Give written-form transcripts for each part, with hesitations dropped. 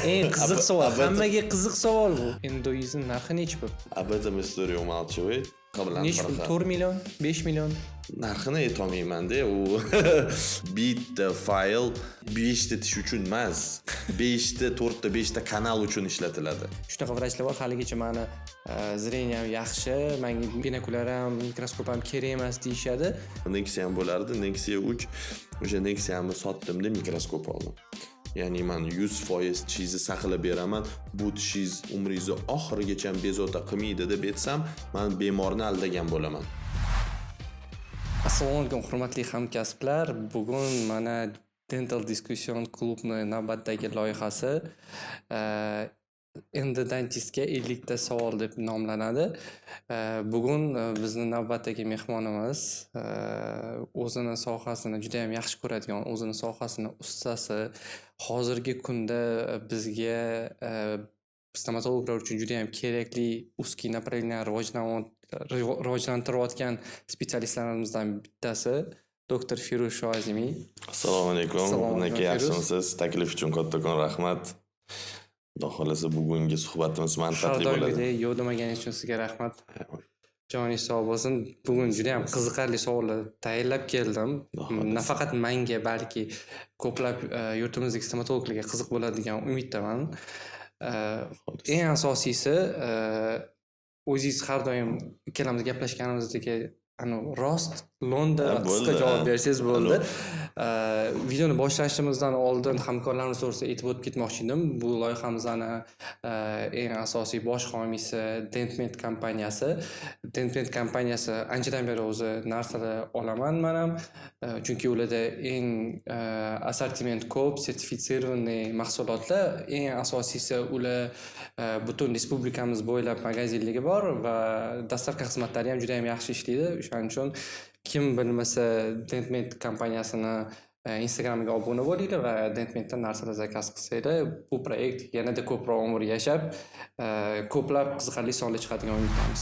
Eng qiziq savol, hammaga qiziq savol bu. Endoizm narxi nechi pul? Об этом историю умалчивает. Nechi pul? 4 million, 5 million. Narxini aytolmayman-da, u bitta fayl 5 ta tish uchun emas, 5 ta, 4 ta, 5 ta kanal uchun ishlatiladi. Shunaqa vrachlar bor, haligacha meni zreniyam yaxshi, menga binokulyar ham, mikroskop ham kerak emas deyshadi. Nexia ham bo'lardi, Nexia 3. O'sha Nexia'ni sotdimda mikroskop oldim. Ya'ni men 100% tishingizni saqlab beraman, bu tishingiz umringizni oxirigacha bezovta qilmaydi deb aytsam, men bemorni aldagan bo'laman. Assalomu alaykum hurmatli hamkasblar. Bugun mana Dental Discussion klubni navbatdagi loyihasi Endodentistga 50 ta savol deb nomlanadi. Bugun bizni navbatdagi mehmonimiz o'zini sohasini juda ham yaxshi ko'radigan, o'zini sohasini ustasi, hozirgi kunda bizga stomatologlar uchun juda ham kerakli узкий направление rivojlantirayotgan specialistlarimizdan bittasi doktor Firuz Shoazimiy. Assalomu alaykum. Bunga yaxshimisiz? Taklif uchun kattakon rahmat. Xudo xolasa bugungi suhbatimiz manfaatli bo'ladi. Har doimgidek yo'lamaganingiz uchun sizga rahmat. Joningiz sog' bo'lsin. Bugun juda ham qiziqarli savollar tayyorlab keldim. Nafaqat menga, balki ko'plab yurtimizdagi stomatologlarga qiziq bo'ladigan umiddaman. Eng asosiysi o'zingiz har doim ikkalamiz gaplashganimizdagi rost lo'nda qisqa javob bersangiz bo'ldi. Videoni boshlashimizdan oldin hamkorlarimiz to'g'risida aytib o'tib ketmoqchi edim. Bu loyihamizning eng asosiy bosh homiysi Dentmed kompaniyasi. Dentmed kompaniyasi anchadan beri o'zi narsalar olaman men ham, chunki ularda eng assortiment ko'p, sertifitsirованный mahsulotlar, eng asosiysi ular butun respublikamiz bo'ylab magazinligi bor va dastlabki xizmatlari ham juda ham yaxshi ishlaydi. Shuning uchun kim bilmasa Dentmed kompaniyasini Instagramiga obuna bo'linglar va Dentmeddan narsalar zakaz qilsanglar, bu proyekt yanada ko'proq umr yashab, ko'plab qiziqarli sonlar chiqadigan umiddamiz.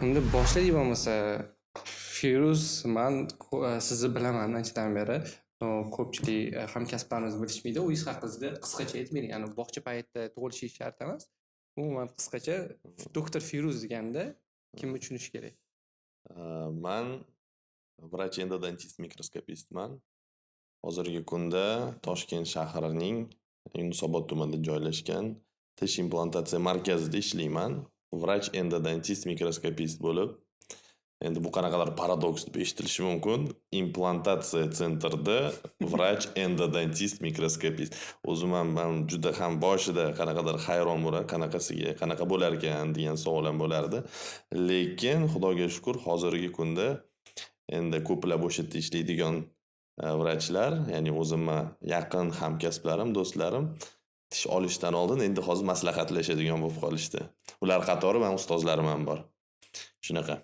Endi boshlaylik bo'lmasa, Firuz, men sizni bilaman anchadan beri. Ko'pchilik hamkasblarimiz bilishmaydi. O'zingiz haqingizda qisqacha aytib bering. Ya'ni bog'cha paytida tug'ilishingiz shart emas. Umuman qisqacha doktor Firuz deganda kimni tushunish kerak? Men vrach endodentist mikroskopistman. Hozirgi kunda Toshkent shahrining Yunusobod tumanida joylashgan tish implantatsiya markazida ishlayman. Vrach endodentist mikroskopist bo'lib, endi bu qanaqadir paradoks deb eshitilishi mumkin. Implantatsiya sentrida vrach endodentist mikroskopist. O'zim ham juda ham boshida qanaqadir hayron bo'lar, qanaqa bo'lar ekan degan savol ham bo'lardi. Lekin xudoga shukr, hozirgi kunda endi ko'plab o'sha yerda ishlaydigan vrachlar, ya'ni o'zimga yaqin hamkasblarim, do'stlarim tish olishdan oldin endi hozir maslahatlashadigan bo'lib qolishdi. Ular qatori men ustozlarim ham bor. Shunaqa.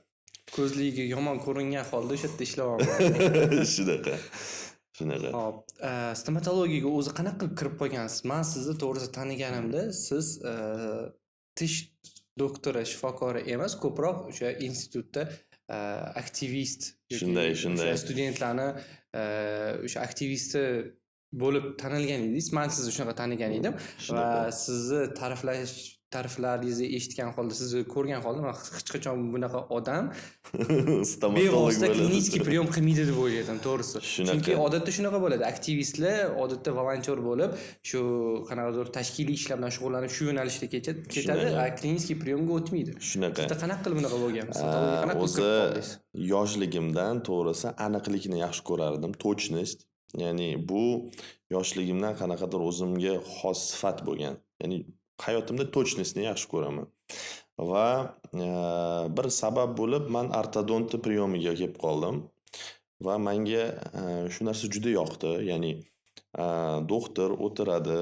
Ko'zligiga yomon ko'ringan holda o'sha yerda ishlayapman. Shunaqa. Xo'p, stomatologiyaga o'zi qanaqa qilib kirib qolgansiz? Men sizni to'g'risi taniganimda, siz tish doktori, shifokori emas, ko'proq o'sha institutda aktivist shunday studentlarni o'sha aktivisti bo'lib tanilgan edingiz. Men sizni shunaqa tanigan edim va sizni ta'riflaringizni eshitgan holda, sizni ko'rgan holda men hech qachon bunaqa odam stomatolog bo'ladi. Klinik priyom qilmaydi deb o'yladim, to'g'risi. Chunki odatda shunaqa bo'ladi. Aktivistlar odatda volontyor bo'lib, shu qanaqadir tashkiliy ishlar bilan shug'ullanib, shu yo'nalishda ketadi, klinik priyomga o'tmaydi. Shunaqa. Siz qanaqa qilib bunaqa bo'lgansiz? O'zi yoshligimdan to'g'risi aniqlikni yaxshi ko'rardim, точность. Ya'ni bu yoshligimdan qanaqadir o'zimga xos sifat bo'lgan. Ya'ni hayotimda точностьni yaxshi ko'raman. Va bir sabab bo'lib men ortodonti priyomiga kelib qoldim va menga shu narsa juda yoqdi. Ya'ni doktor o'tiradi,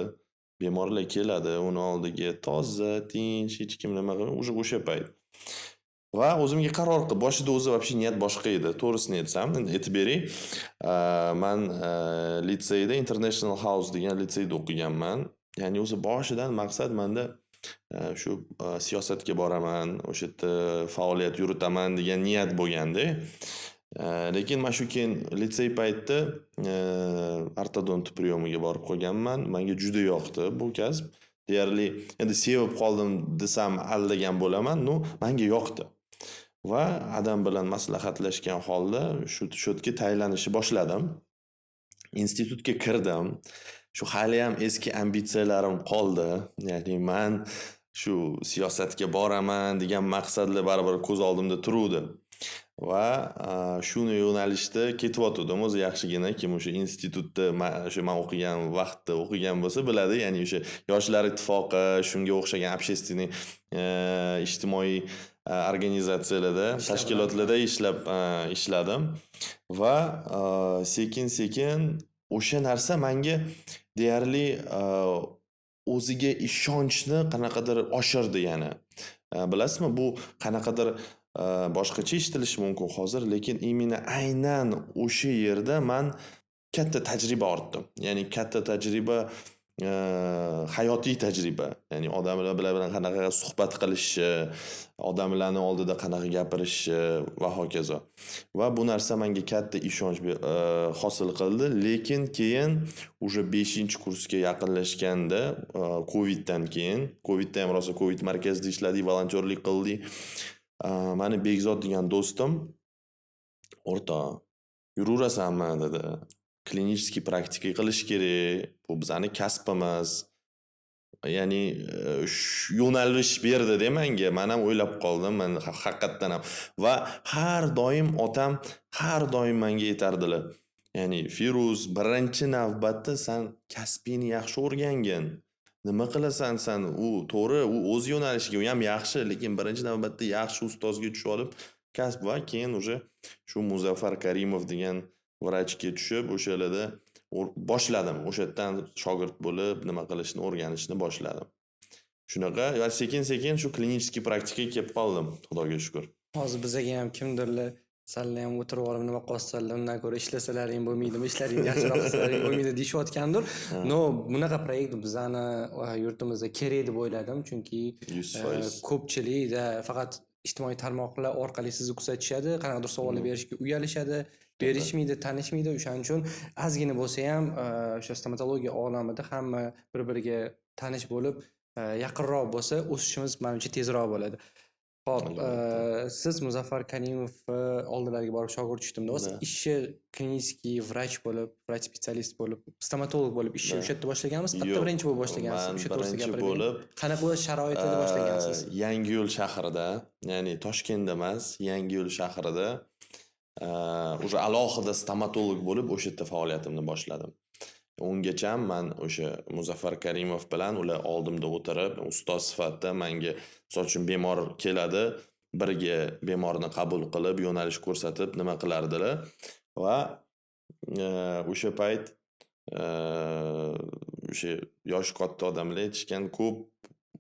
bemorlar keladi, uni oldiga toza, tinch, hech kim nima qilmay, o'sha payt. Va o'zimga qaror qilib, boshida o'zi вообще niyat boshqa edi. To'g'risini aytsam, aytib beray. Men litseyda International House degan litseyda o'qiganman. Ya'ni o'zi boshidan maqsad menda shu siyosatga boraman, o'sha yerda faoliyat yuritaman degan niyat bo'lganda. Lekin men shu keyin litsey paytda ortodont priyomiga borib qolganman. Menga juda yoqdi bu kasb. Deyarli endi sevib qoldim desam aldagan bo'laman. Menga yoqdi. Va adam bilan maslahatlashgan holda shu yerga tayinlanishni boshladim. Institutga kirdim. Shu hali ham eski ambitsiyalarim qoldi. Ya'ni men shu siyosatga boraman degan maqsadlar baribir ko'z oldimda turuvdi. Va shuni yo'nalishda ketyotgandim. O'zi yaxshigina kim o'sha institutda o'sha men o'qigan vaqtda o'qigan bo'lsa biladi, ya'ni o'sha yoshlar ittifoqi, shunga o'xshagan общественный ijtimoiy organizatsiyalarda, tashkilotlarda ishladim va sekin-sekin o'sha narsa menga deyarli o'ziga ishonchni qanaqadir oshirdi yana. Bilasizmi, bu qanaqadir boshqacha eshitilishi mumkin hozir, lekin imенно aynan o'sha yerda men katta tajriba ortdim. Ya'ni katta tajriba, hayotiy tajriba. Ya'ni odamlar bilan qanaqa suhbat qilish, odamlarning oldida qanaqa gapirish va hokazo. Va bu narsa menga katta ishonch hosil qildi, lekin keyin o'sha 5-kursga yaqinlashganda, Coviddan keyin, Covidda ham rosa Covid markazida ishladik, volontyorlik qildik. Meni Bekzod degan do'stim, o'rtoq, yuraverasanmi dedi. Klinikiy praktika qilish kerak. Bu bizning kasbimiz. Ya'ni yo'nalish berdi menga. Men ham o'ylab qoldim, men haqiqatdan ham. Va har doim otam har doim menga aytardilar. Ya'ni Firuz, birinchi navbatda sen kasbingni yaxshi o'rgangin. Nima qilasan sen? U to'g'ri, u o'z yo'nalishiga u ham yaxshi, lekin birinchi navbatda yaxshi ustozga tushib olib, kasb va keyin o'sha shu Muzaffar Karimov degan vrachga tushib, o'shalarda boshladim. O'sha yerdan shogird bo'lib, nima qilishni o'rganishni boshladim. Shunaqa va sekin-sekin shu klinikiy praktikaga kelib qoldim, Xudoga shukr. Hozir bizga ham kimdirlar salla ham o'tirib olib nima qilsalar, undan ko'ra ishlasalaring bo'lmaydimi, ishlaring yaxshiroq qilsalaring bo'lmaydi deyishayotgandir. No, bunaqa proyekt bizani yurtimizda kerak deb o'yladim, chunki 100%. ko'pchilikda faqat ijtimoiy tarmoqlar orqali sizni kuzatishadi, qanaqadir savollar berishga uyalishadi, berishmaydi, tanishmaydi. O'shaning uchun ozgina bo'lsa ham o'sha stomatologiya olamida hamma bir-biriga tanish bo'lib, yaqinroq bo'lsa, o'sishimiz menimcha tezroq bo'ladi. Xo'p, siz Muzaffar Karimov oldilariga borib shogird tushdimda, o'z ishi klinikiy vrach bo'lib, vrach specialist bo'lib, stomatolog bo'lib ishni o'sha yerda boshlagansiz? Qayerda birinchi bo'lib boshlagansiz? O'sha to'g'risida gapirib bering. Qanaqa sharoitlarda boshlagansiz? Yangiyo'l shahrida, ya'ni Toshkentda emas, Yangiyo'l shahrida o'sha alohida stomatolog bo'lib o'sha yerda faoliyatimni boshladim. Ungacha men o'sha Muzaffar Karimov bilan ular oldimda o'tirib, ustoz sifatida menga so'chun bemor keladi, birga bemorni qabul qilib, yo'nalish ko'rsatib nima qilardilar va o'sha payt o'sha yosh katta odamlar aytishgan, ko'p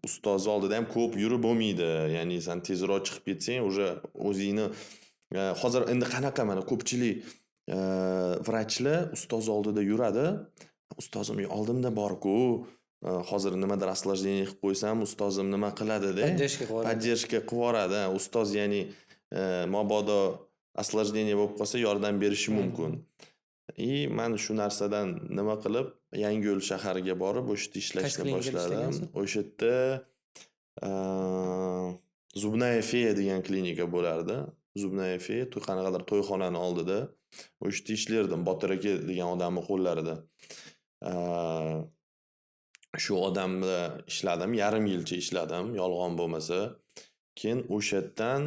ustoz oldida ham ko'p yurib bo'lmaydi. Ya'ni sen tezroq chiqib ketsang, o'sha o'zingni hozir endi qanaqa mana ko'pchilik vrachlar ustoz oldida yuradi. Ustozim oldimda bor-ku, hozir nimadir осложнение qilib qo'ysam, ustozim nima qiladi-da? Поддержка qilib yuboradi. Ustoz ya'ni mabodo осложнение bo'lib qolsa yordam berishi mumkin. Men shu narsadan nima qilib, Yangiyo'l shahariga borib, o'sha yerda ishlashga boshladim. O'sha yerda Zubnaya feya degan klinika bo'lardi. Zubnaya feya qanaqadir to'yxonani oldida o'sha yerda ishlardim, Botir aka degan odamning qo'llarida. Shu odamda ishladim, yarim yilcha ishladim, yolg'on bo'lmasa. Keyin o'sha yerdan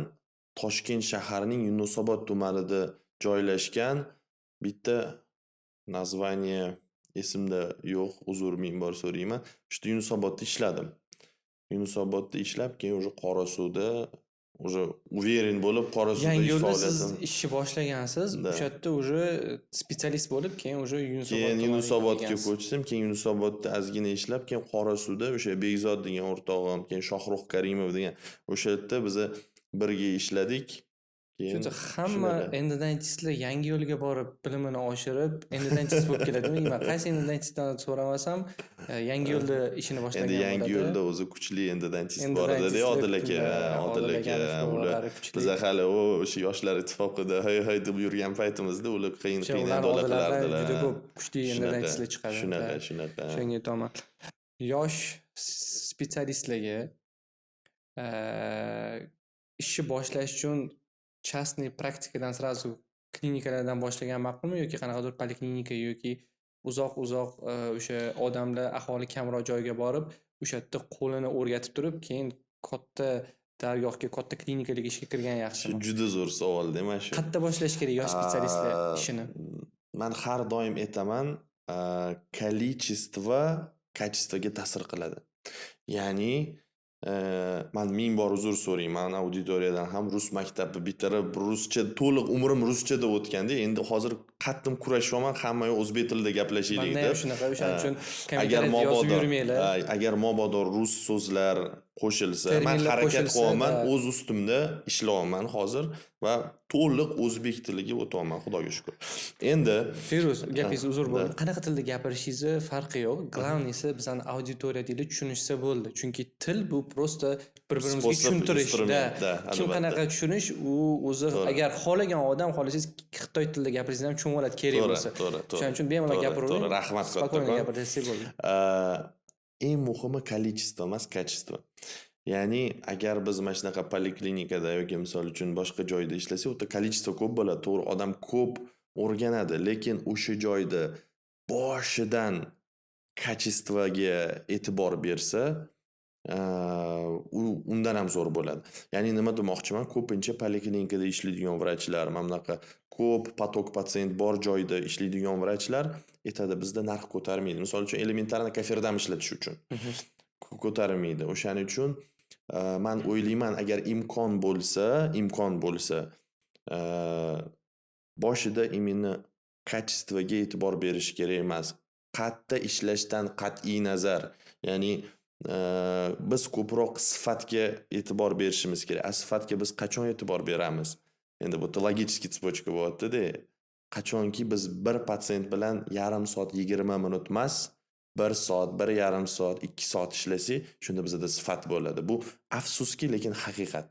Toshkent shaharining Yunusobod tumanida joylashgan bitta nazvaniya esimda yo'q, uzr ming bor so'rayman. Shu Yunusobodda ishladim. Yunusobodda ishlab, keyin o'sha Qorasuvda уже уверен bo'lib qora suvda Yangi ish yo'lda siz faoliyatim ishni boshlagansiz, Da. o'sha yerda уже spetsialist bo'lib, keyin уже keyin Yunusobodga ko'chdim. ko'chdim, keyin Yunusobodda ozgina ishlab, keyin Qorasuvda o'sha Bekzod degan o'rtog'im, keyin Shohruh Karimov degan o'sha yerda biz birga ishladik. Keyin Shuncha hamma shunaqa. endodentistlar yangi yo'lga borib, bilimini oshirib, endodentist bo'lib keladimi? Man qaysi endodentistdan so'ramasam, yangi yo'lda ishini boshlagan Endi yangi bo'ladi. yo'lda o'zi kuchli endodentist bor Endodentistlar edi, Odil aka, kuchli, Odil Odil aka, akamiz ular bolalar kuchli. biz hali o'sha yoshlar ittifoqida hay deb yurgan paytimizda ular qiyin O'sha qiyin ular endola oldilaridan qilardilar. juda ko'p kuchli endodentistlar chiqadi. Shunaqa, shunaqa. Shunga aytaman. Yosh spetsialistlarga ishni boshlash uchun частный praktikadan sразу klinikalardan boshlagan ma'qulmi yoki qanaqadir poliklinika yoki uzoq o'sha odamlar aholi kamroq joyga borib, o'sha yerda qo'lini o'rgatib turib, keyin katta dargohga, katta klinikalarga ishga kirgan yaxshimi? Juda zo'r savol-da mana shu. Qayerda boshlash kerak yosh spetsialistlar ishini? Man har doim aytaman, количество качествоga ta'sir qiladi. Ya'ni man ming bor uzr so'rayman auditoriyadan ham rus maktabi bitirib, ruscha to'liq umrim ruschada o'tganda, endi hozir qattim kurashyapman, hamma o'zbek tilida gaplashaylik Manda deb. ham shunaqa, o'shaning uchun Agar kommentariyada yozib mobodo yurmanglar. agar mobodo rus so'zlar qo'shilsa, man Terminlar harakat qo'shilsa, qilyapman, da. o'z ustimda ishlayapman hozir va to'liq o'zbek tiliga o'tyapman, Xudoga shukr. Endi Feruz, gapingiz uzr da. bo'ldi. Qanaqa tilda gapirishingizni farqi yo'q. Glавныйsi bizani auditoriya tili tushunishsa bo'ldi. Chunki til bu просто bir-birimizga Spособ, tushuntirish. instrument, da, Kim albatta. qanaqa tushunish, u o'zi To'g'ri. agar xohlagan odam xohlasangiz Xitoy tilida gapiringiz ham tushunib oladi kerak bo'lsa. To'g'ri. Shuning uchun bemalol To'g'ri, gapiravering. to'g'ri. Rahmat Spokойно kattakon. gapirsangiz bo'ldi. Eng muhimi количество emas, качество. Ya'ni agar biz mana shunaqa poliklinikada yoki misol uchun boshqa joyda ishlasak, u yerda количество ko'p bo'ladi. To'g'ri, odam ko'p o'rganadi, lekin o'sha joyda boshidan качествоga e'tibor bersa, u undan ham zo'r bo'ladi. Ya'ni nima demoqchiman? Ko'pincha poliklinikada ishlaydigan vrachlar, mana bunaqa ko'p potok patsient bor joyda ishlaydigan vrachlar aytadi, bizda narx ko'tarmaydi. Misol uchun elementarni kafirdan ishlatish uchun ko'tarmaydi. O'shaning uchun men o'ylayman, agar imkon bo'lsa, boshida imенно качествоga e'tibor berish kerak emas. Qayerda ishlashdan qat'iy nazar, ya'ni biz ko'proq sifatga e'tibor berishimiz kerak. Sifatga biz qachon e'tibor beramiz? Endi bu logichik tsepочка bo'ladida, qachonki biz bir patsient bilan yarim soat 20 minut emas, 1 soat, 1,5 soat, 2 soat ishlasak, shunda bizda sifat bo'ladi. Bu afsuski, lekin haqiqat.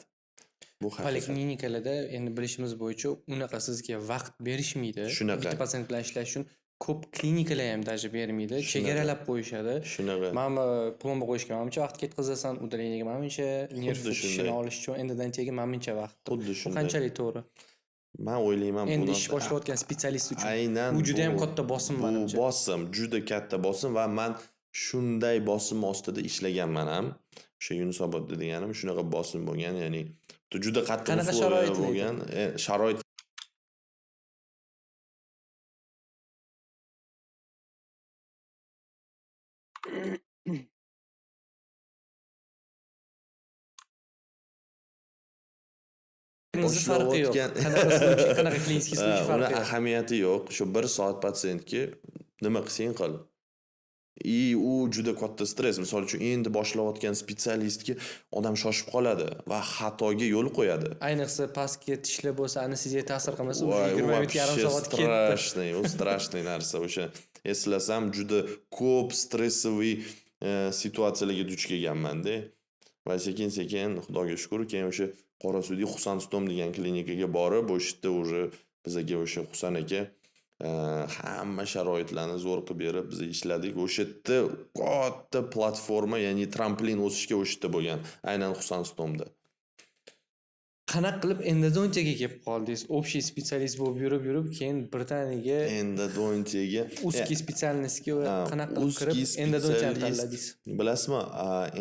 Bu haqiqat. Poliklinikalarda endi bilishimiz bo'yicha unaqa sizga vaqt berishmaydi. Shunaqa. Bitta patsient bilan ishlash uchun ko'p klinikalar ham даже bermaydi. Chegaralab qo'yishadi. Shunaqa. Mana plomba qo'yishga manimcha vaqt ketkazasan, udaleniyaga manimcha, nerv Xuddi tishini shunday. olish uchun endodontiyaga manimcha vaqt. Xuddi Bu shunday. qanchalik to'g'ri? Men o'ylayman, Endi buni ish boshlayotgan spetsialist uchun aynan bu juda ham katta bosim bu manimcha. bosim, juda katta bosim va men shunday bosim ostida ishlaganman ham. O'sha Yunusobodda deganim shunaqa bosim bo'lgan, ya'ni juda qattiq Qanaqa условия sharoitlar bo'lgan. Sharoit Farqi yo'q. boshlayotgan- Qanaqa случай, qanaqa klinik случай uni farqi yo'q. ahamiyati yo'q. Shu 1 soat patsientga nima qilsang qil. U juda katta stress. Misol uchun endi boshlayotgan spetsialistga odam shoshib qoladi va xatoga yo'l qo'yadi. Ayniqsa pastki tishlar bo'lsa, anesteziya ta'sir qilmasa, u Voy, 20 minut, yarim вообще soat ketdi. strashniy, u strashniy narsa. O'sha eslasam juda ko'p stressiviy situatsiyalarga duch kelganman-da. Va sekin-sekin Xudoga shukr, keyin o'sha Qorasuvdagi Husan Stom degan klinikaga borib, o'sha yerda o'sha bizga o'sha Husan aka hamma sharoitlarni zo'r qilib berib, biz ishladik. O'sha yerda katta platforma, ya'ni tramplin o'sishga o'sha yerda bo'lgan, aynan Husan Stomda. Qanaqa qilib endodontiyaga kelib qoldingiz? Общий spetsialist bo'lib yurib, keyin Britaniyaga Endodontiyaga узкий spetsialistga qanaqa qilib узкий kirib endodontiyani spetsialist. tanladingiz? Bilasizmi,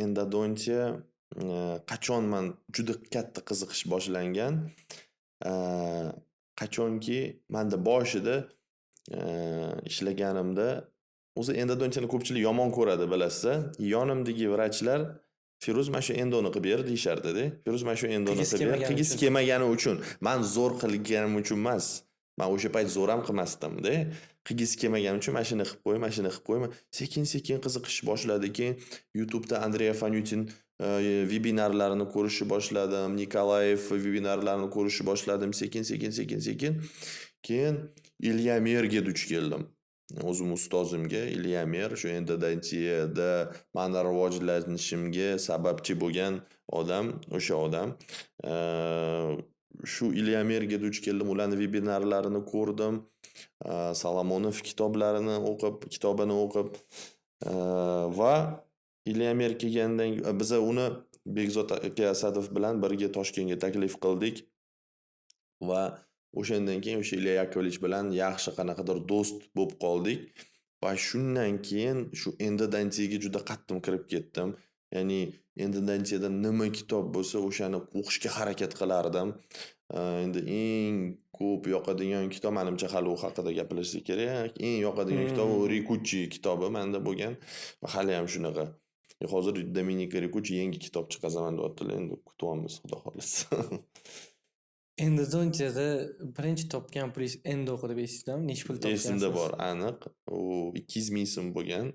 endodontiya qachon men juda katta qiziqish boshlangan. Qachonki menda boshida ishlaganimda o'zi endodontiyani ko'pchilik yomon ko'radi, bilasizlar. Yonimdagi vrachlar Firuz mana shu endoni qilib ber deyishardi-da. Firuz mana shu endoni Qilgisi qilib ber. kelmagani Qilgisi uchun. kelmagani uchun. Men zo'r qilganim uchun emas. Men o'sha payt zo'r ham qilmasdim-da. Qilgisi kelmagani uchun mashina qilib qo'y, mashina qilib qo'y. Sekin-sekin qiziqish boshladi. Keyin YouTube'da Andrey Afanyutin vebinarlarini ko'rishni boshladim. Nikolayev vebinarlarini ko'rishni boshladim. Sekin. Keyin Ilya Merga duch keldim. O'zim ustozimga Ilya Mer shu endodonsiyada meni rivojlanishimga sababchi bo'lgan odam, o'sha odam. Shu Ilya Merga duch keldim, ularning vebinarlarini ko'rdim. Solomonov kitobini o'qib va Ilya Mer kelgandan biz uni Bekzod aka Asadov bilan birga Toshkentga taklif qildik va o'shandan keyin o'sha Ilya Yakovlevich bilan yaxshi qanaqadir do'st bo'lib qoldik va shundan keyin shu endodonsiyaga juda qattiq kirib ketdim. Ya'ni endodonsiyada nima kitob bo'lsa o'shani o'qishga harakat qilardim. Endi eng ko'p yoqadigan kitob menimcha hali u haqida gapirishsak kerak. Eng yoqadigan kitob Rikuchi kitobi menda bo'lgan va hali ham shunaqa. Hozir Dominika Rikuchi yangi kitob chiqazaman deyaptilar, endi kutyapmiz xudo xolasa. Endodonsiyada birinchi topgan pulingiz endo qilib eslaysizmi? Necha pul topgansiz? Esimda bor, aniq. U 200 ming so'm bo'lgan.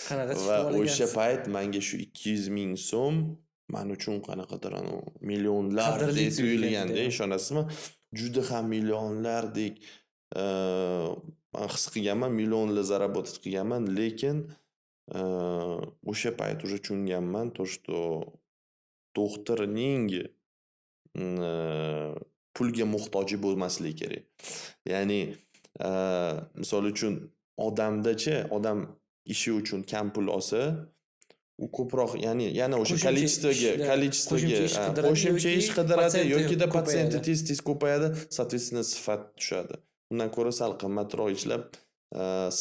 Qanaqa Va chiqib o'sha olgansiz? payt menga shu 200 ming so'm men uchun qanaqadir millionlar Qadrli deb tuyulganda, tuyulganda. ishonasizmi? Juda ham millionlardek his qilganman, millionlar zarobat qilganman, lekin o'sha payt уже tushunganman, то что doktorning pulga muhtoji bo'lmasligi kerak. Ya'ni misol uchun odam ishi uchun kam pul olsa, u ko'proq, ya'ni yana o'sha kolичествоga qo'shimcha ish qidiradi yoki patsiyenti tez ko'payadi, soответственно sifat tushadi. Undan ko'ra sal qimmatroq ishlab,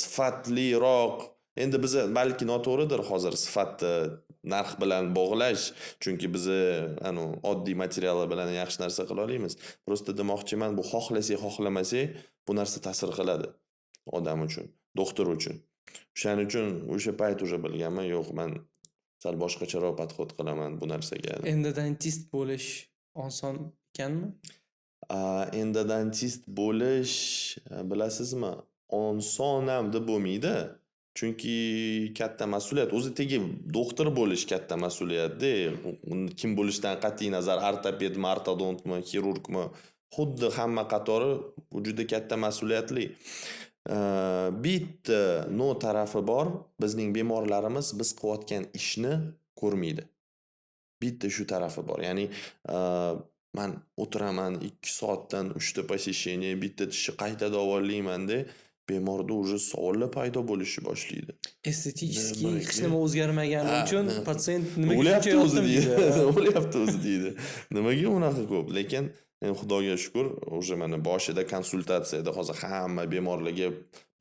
sifatliroq. Endi biz balki noto'g'ridir hozir sifatni narx bilan bog'lash, chunki biz oddiy materiallar bilan yaxshi narsa qila olamiz. Prosta demoqchiman, bu xohlamasak, bu narsa ta'sir qiladi odam uchun, doktor uchun. O'shaning uchun o'sha payt уже bilganman, yo'q, men sal boshqacharoq podxod qilaman bu narsaga. Endodontist bo'lish oson ekanmi? Endodontist bo'lish, bilasizmi, oson ham deb bo'lmaydi. Chunki katta mas'uliyat. O'zi tegi doktor bo'lish katta mas'uliyat-da. Kim bo'lishidan qat'iy nazar, ortopedmi, ortodontmi, xirurgmi, xuddi hamma qatori juda katta mas'uliyatli. Bitta no tarafi bor, bizning bemorlarimiz biz qilayotgan ishni ko'rmaydi. Bitta shu tarafi bor. Ya'ni men o'tiraman 2 soatdan 3 ta посещение, bitta tishni qayta davolayman-da, bemorda уже savollar paydo bo'lishni boshlaydi. Estetik hech nima o'zgarmagani uchun patsient nimaga o'lyapti o'zi deydi. Nimaga unaqa ko'p? Lekin Xudoga shukr, уже mana boshida konsultatsiyada hozir hamma bemorlarga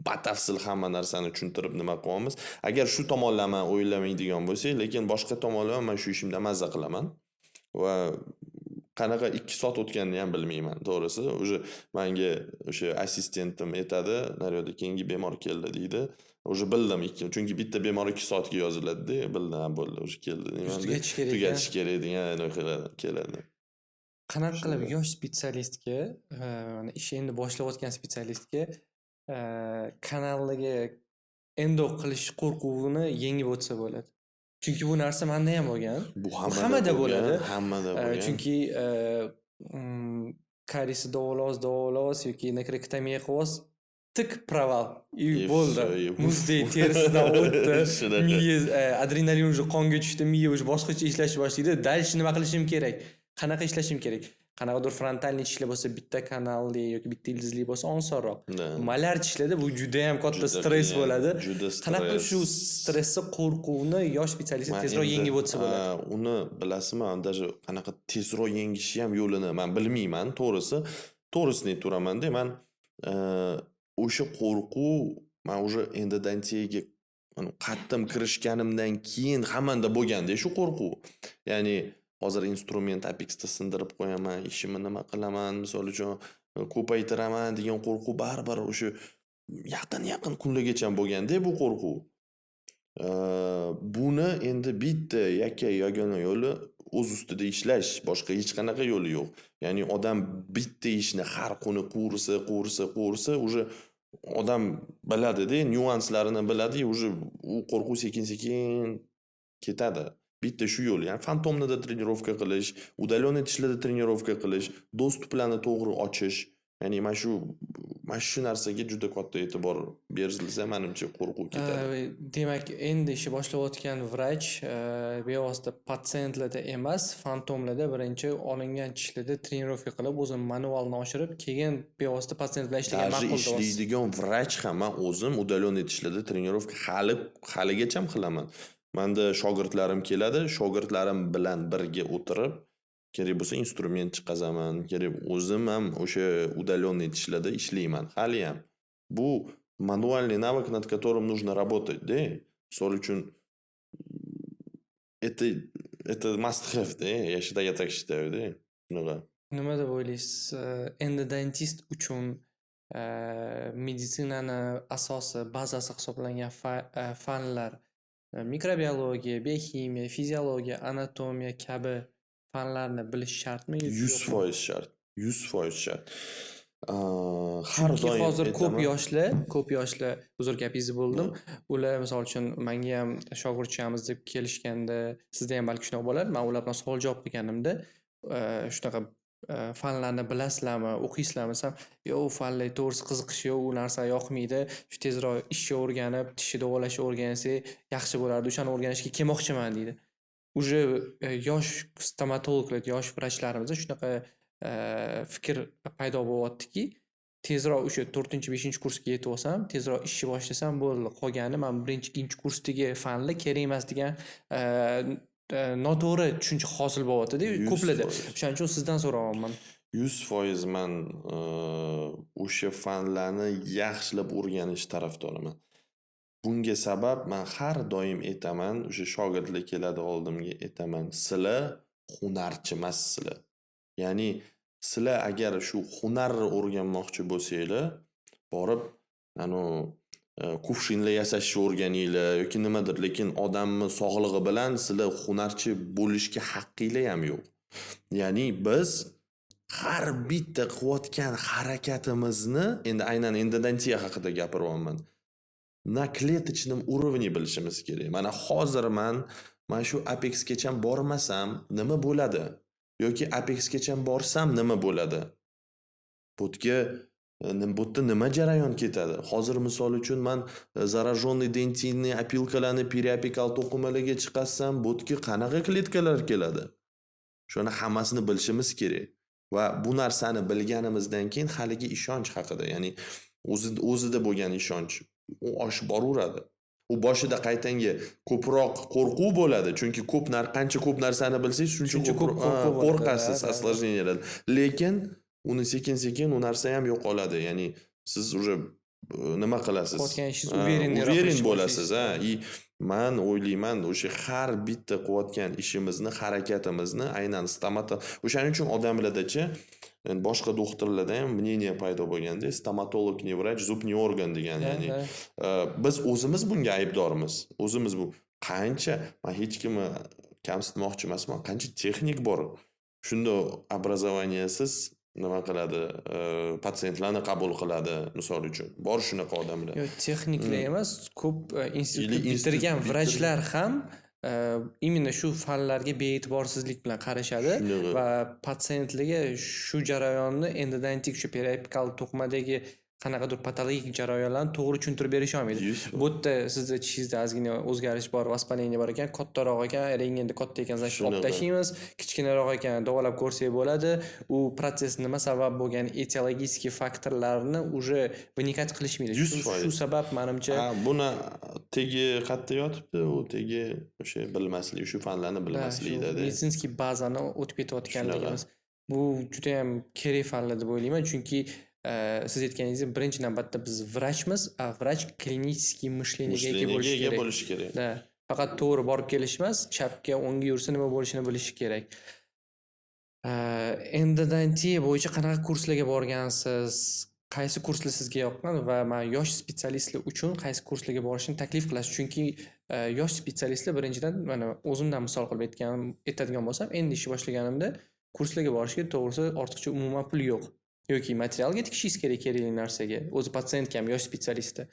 batafsil hamma narsani tushuntirib nima qilyapmiz. Agar shu tomonlama o'ylamaydigan bo'lsak, lekin boshqa tomonlama men shu ishimda mazza qilaman va qanaqa 2 soat o'tganini ham bilmayman, to'g'risi. O'sha menga o'sha assistentim aytadi, "Naryoqda keyingi bemor keldi" deydi. O'sha bildim, chunki bitta bemor 2 soatga yoziladi-da, bildim, bo'ldi, o'sha keldi deyman. Tugatish kerak degan keladi. Qanaqa qilib yosh spetsialistga, ish endi boshlayotgan spetsialistga kanalga endo qilish qo'rquvini yengib o'tsa bo'ladi? Chunki bu narsa menda ham bo'lgan. Bu hammada bo'ladi. Hammada bo'lgan. Chunki karisni davolash yoki nekrektomiya qilib tik proval. Bo'ldi. Muzdek terisidan o'tdi. Miya adrenalin уже qonga tushdi, miya уже boshqacha ishlashni boshlaydi. Dalish nima qilishim kerak? Qanaqa ishlashim kerak? Qanaqadir frontalniy tishlar bo'lsa, bitta kanalli yoki bitta ildizli bo'lsa osonroq. Malar tishlarda bu juda ham katta stress bo'ladi. Qanaqa qilib shu stressni, qo'rquvni yosh spetsialist tezroq yengib o'tsa bo'ladi? Uni bilasizmi, даже qanaqa tezroq yengishi ham yo'lini men bilmayman, to'g'risini ayturaman-da, men o'sha qo'rquv men уже endodontiyaga qattiq kirishganimdan keyin hammanda bo'lganda shu qo'rquv. Ya'ni hozir instrument Apex'da sindirib qo'yaman, ishimni nima qilaman, misol uchun ko'paytiraman degan qo'rquv baribir o'sha yaqin kunlargacha bo'lganda bu qo'rquv. Buni endi bitta yagona yo'li o'z ustida ishlash, boshqa hech qanaqa yo'li yo'q. Ya'ni odam bitta ishni har kuni qursa, уже odam biladi-da, nyuanslarini biladi, уже u qo'rquv sekin-sekin ketadi. Bitta shu yo'l. Ya'ni fantomnida trenirovka qilish, udalenniy tishlarda trenirovka qilish, dostuplarni to'g'ri ochish. Ya'ni mana shu narsaga juda katta e'tibor berilsa, menimcha qo'rquv ketadi. Demak, endi ishi boshlayotgan vrach bevosita patsientlarda emas, fantomlarda birinchi olingan tishlarda trenirovka qilib, o'zini manualni oshirib, keyin bevosita patsient bilan ishlagan Даже ma'qul deyapsiz. ishlaydigan vrach ham men o'zim udalenniy tishlarda trenirovka haligacham qilaman. Menda shogirdlarim keladi, shogirdlarim bilan birga o'tirib, kerak bo'lsa instrument chiqazaman, kerak o'zim ham o'sha udalenniy tishlarda ishlayman. Hali ham. Bu manuальный навык, над которым нужно работать, да? Misol uchun это must have, да? Я считаю, я так считаю, да? Shunaqa. Nima deb o'ylaysiz? Endodontist uchun meditsinani asosi, bazasi hisoblangan fanlar mikrobiologiya, biokimiya, fiziologiya, anatomiya kabi fanlarni bilish shartmi yoki yo'qmi? 100% shart. 100% shart. Har Chunki doim hozir ko'p aytaman. yoshli uzr gapingizni bo'ldim. Ular misol uchun menga ham shogirdchamiz deb kelishganda, sizda ham balki shunaqa bo'lar. Men ular bilan savol javob qilganimda, shunaqa fanlarni bilasizlarmi, o'qiysizlarmi desam, "Yo'q, fanlar to'g'risi qiziqish yo'q, u narsa yoqmaydi. Shu tezroq ishni o'rganib, tishni davolashni o'rgansak yaxshi bo'lardi. O'shani o'rganishga kelmoqchiman" deydi. Уже yosh stomatologlar, yosh vrachlarimizda shunaqa fikr paydo bo'lyaptiki, tezroq o'sha 4-5 kursga yetib olsam, tezroq ishni boshlasam bo'ldi. Qolgani men 1-2 kursdagi fanlar kerak emas degan noto'g'ri tushuncha hosil bo'lyapti-da ko'plarda. 100%. O'shaning uchun sizdan so'rayapman. 100% men o'sha fanlarni yaxshilab o'rganish tarafdoriman. Bunga sabab men har doim aytaman, o'sha shogirdlar keladi oldimga aytaman, sizlar hunarchi emassizlar. Ya'ni sizlar agar shu hunarni o'rganmoqchi bo'lsanglar, borib kufshinlar yasashni o'rganinglar yoki nimadir, lekin odamni sog'lig'i bilan sizlar hunarchi bo'lishga haqqinglar ham yo'q. Ya'ni biz har bitta qilayotgan harakatimizni, endi aynan endodontiya haqida gapiryapman, na клеточном уровне bilishimiz kerak. Mana hozir men shu apexgacha bormasam nima bo'ladi? Yoki apexgacha borsam nima bo'ladi? Bu yerda nima jarayon ketadi? Hozir misol uchun men зараженный dentinniy opilkalarni periapikal to'qimalarga chiqarsam, bu yerga qanaqa kletkalar keladi? Shuni hammasini bilishimiz kerak. Va bu narsani bilganimizdan keyin haligi ishonch haqida, ya'ni o'zida bo'lgan ishonch u oshib boraveradi. U boshida qaytanga ko'proq qo'rquv bo'ladi, chunki qancha ko'p narsani bilsangiz, shuncha ko'p qo'rqasiz, осложнениялар. Lekin uni sekin-sekin u narsa ham yo'qoladi. Ya'ni siz уже nima qilasiz? Uverin bo'lasiz, ha. Men o'ylayman, o'sha har bitta qilayotgan ishimizni, harakatimizni aynan o'shaning uchun odamlardachi boshqa doktorlarda ham мнение paydo bo'lganda, stomatolog не врач, zub не organ degan, ya'ni biz o'zimiz bunga aybdormiz. O'zimiz bu qancha, men hech kimni kamsitmoqchi emasman, qancha texnik bor. Shunda obrazovaniyasiz nima qiladi? Patsientlarni qabul qiladi, misol uchun. Bor shunaqa odamlar. Yo'q, texniklar emas, ko'p institut bitirgan vrachlar ham именно shu fanlarga bee'tiborsizlik bilan qarashadi va patsientlarga shu jarayonni endodontik, shu periapikal to'qimadagi qanaqadir patologik jarayonlarni to'g'ri tushuntirib berisha olmaydi. Bu yerda sizni tishingizda ozgina o'zgarish bor, vоспаление bor ekan, kattaroq ekan, rentgenda katta ekan, значит olib tashlaymiz. Kichkinaroq ekan, davolab ko'rsak bo'ladi. U proses nima sabab bo'lgan etiologik faktorlarni уже vnikать qilishmaydi. Shu sabab menimcha buni tegi qayerda yotibdi? U tegi o'sha bilmaslik, shu fanlarni bilmaslikda. Meditsinskiy bazani o'tib ketayotganligimiz. Bu juda ham kerak fanlar deb o'ylayman, chunki siz aytganingizdek, birinchi navbatda biz vrachmiz, a vrach kliniskiy mishleniyaga ega bo'lishi kerak. Da, faqat to'g'ri borib kelish emas, chapga, o'ngga yursa nima bo'lishini bilishi kerak. Endodontiya bo'yicha qanaqa kurslarga borgansiz? Qaysi kurslar sizga yoqqan va men yosh spesialistlar uchun qaysi kurslarga borishni taklif qilasiz? Chunki yosh spetsialistlar birinchidan mana o'zimdan misol qilib aytadigan bo'lsam, endi ish boshlaganimda kurslarga borishga to'g'risi ortiqcha umuman pul yo'q. Yoki materialga tikishingiz kerakli narsaga, o'zi patsientga ham yosh spetsialistda.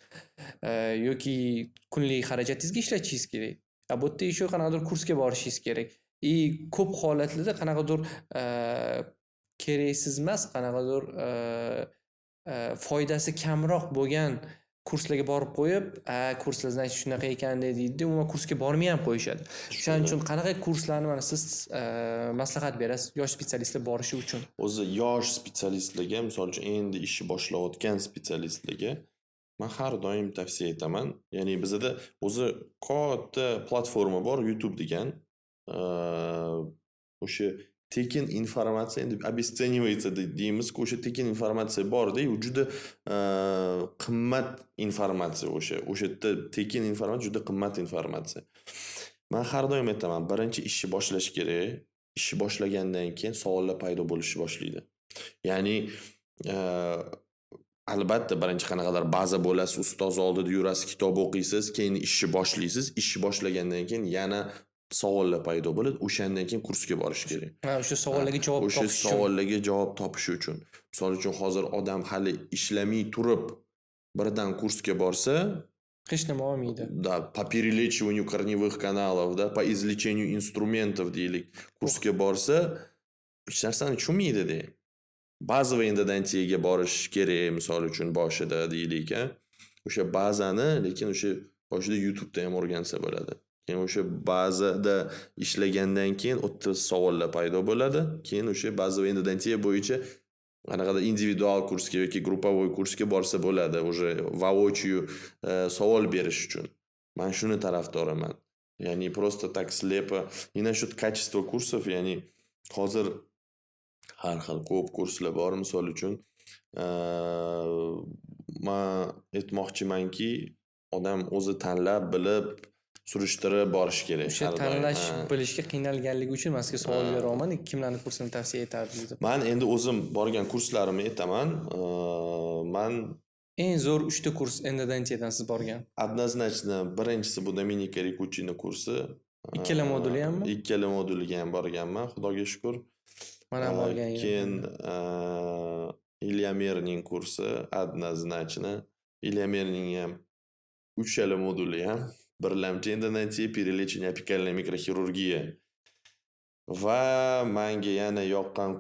Yoki kunlik xarajatingizga ishlatishingiz kerak. Bu yerda еще qanaqadir kursga borishingiz kerak. Ko'p holatlarda qanaqadir keraksiz emas, qanaqadir foydasi kamroq bo'lgan kurslarga borib qo'yib, kurslar значит shunaqa ekan deydi, umuman kursga bormay ham qo'yishadi. Shuning uchun qanaqa kurslarni mana siz maslahat berasiz yosh spetsialistlar borishi uchun? O'zi yosh spetsialistlarga, misol uchun endi ishni boshlayotgan spetsialistlarga men har doim tavsiya etaman. Ya'ni bizda o'zi katta platforma bor, YouTube degan. O'sha tekin informatsiya endi обесценивается deymiz-ku, o'sha tekin informatsiya bor-da, u juda qimmat informatsiya o'sha. O'sha yerda tekin informatsiya juda qimmat informatsiya. Men har doim aytaman, birinchi ishni boshlash kerak. Ishni boshlagandan keyin savollar paydo bo'lishni boshlaydi. Ya'ni albatta birinchi qanaqadir baza bo'lasiz, ustoz oldida yurasiz, kitob o'qiysiz, keyin ishni boshlaysiz. Ishni boshlagandan keyin yana savollar paydo bo'ladi. O'shandan keyin kursga borish kerak. O'sha savollarga javob topish uchun. O'sha savollarga javob topish uchun. Misol uchun hozir odam hali ishlamay turib birdan kursga borsa, hech nima olmaydi. Да, по перелечиванию корневых каналов, да, по излечению инструментов deylik, kursga borsa, hech narsani tushunmaydi-da. Bazaviy endodontiyaga borish kerak, misol uchun boshida deylik, o'sha bazani, lekin o'sha boshida YouTube'da ham o'rgansa bo'ladi. Keyin o'sha bazada ishlagandan keyin o'tda savollar paydo bo'ladi. Keyin o'sha bazaviy endodontiya bo'yicha qanaqadir individual kursga yoki групповой kursga borsa bo'ladi, o'sha воочию savol berish uchun. Men shuni tarafdoriman. Ya'ni просто так слепо. И насчет качества курсов, ya'ni hozir har xil ko'p kurslar bor, misol uchun men aytmoqchimanki, odam o'zi tanlab, bilib, surishtirib borish kerak. O'sha tanlash, bilishga qiynalganligi uchun men sizga savol beraman, kimlarni kursini tavsiya etardingiz? Men endi o'zim borgan kurslarimni aytaman. Men eng zo'r 3 ta kurs endodontiyadan siz borgan. Однозначно birinchisi bu Dominika Rikuchini kursi. Ikkala moduli hammi? Ikkala moduliga ham borganman, xudoga shukr. Men ham borgan edim. Keyin Ilyamerning kursi однозначно. Ilyamerning ham 3 moduli ham birlamchi endodontiya, перелечение апикальная микрохирургия. Va menga yana yoqqan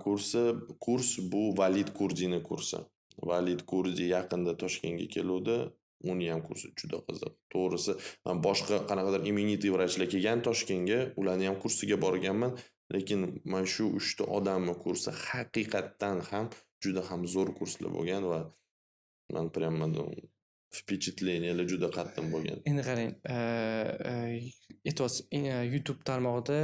kurs bu Valid Kurdini kursi. Valid Kurdi yaqinda Toshkentga keluvdi. Uni ham kursi juda qiziq. To'g'risi, men boshqa qanaqadir immunitiv vrachlar kelgan Toshkentga, ularning ham kursiga borganman, lekin men shu 3 ta odamning kursi haqiqatdan ham juda ham zo'r kurslar bo'lgan va men prямо впечатлениyalar juda qattiq bo'lgan. Endi qarang, aytasiz, YouTube tarmog'ida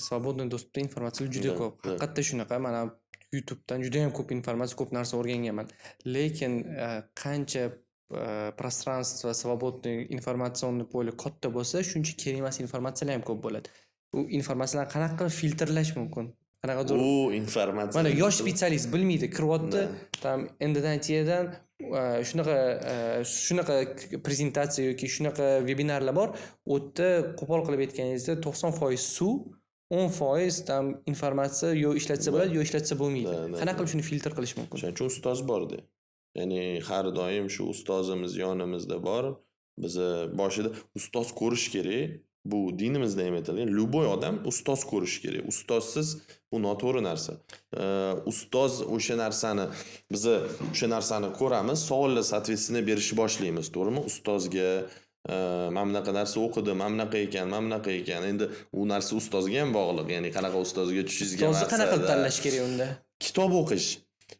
свободный доступda informatsiyalar juda ko'p. Haqiqatda shunaqa, men ham YouTubedan juda ham ko'p informatsiya, ko'p narsa o'rganganman. Lekin qancha пространство свободный informatsion polе katta bo'lsa, shuncha kerak emas informatsiyalar ham ko'p bo'ladi. Bu informatsiyalarni qanaqa qilib filtrlash mumkin? Qanaqadir informatsiya. Mana yosh spetsialist bilmaydi, kiryapti, tam endodontiyadan shunaqa prezentatsiya yoki shunaqa vebinarlar bor. U yerda qo'pol qilib aytganingizda 90% suv, 10% tam informatsiya yo ishlatsa bo'ladi, yo ishlatsa bo'lmaydi. Qanaqa qilib shuni filtr qilish mumkin? Shuning uchun ustoz bor-da. Ya'ni har doim shu ustozimiz yonimizda bor. Biz boshida ustoz ko'rish kerak. Bu dinimizda ham aytilgan, любой odam ustoz ko'rish kerak. Ustozsiz bu noto'g'ri narsa. Ustoz o'sha narsani, biz o'sha narsani ko'ramiz, savollar соответственно berishni boshlaymiz, to'g'rimi? Ustozga men bunaqa narsa o'qidim, men bunaqa ekan. Endi u narsa ustozga ham bog'liq. Ya'ni qanaqa ustozga tushishingizga emas. Ustozni qanaqa qilib tanlash kerak unda? Kitob o'qish.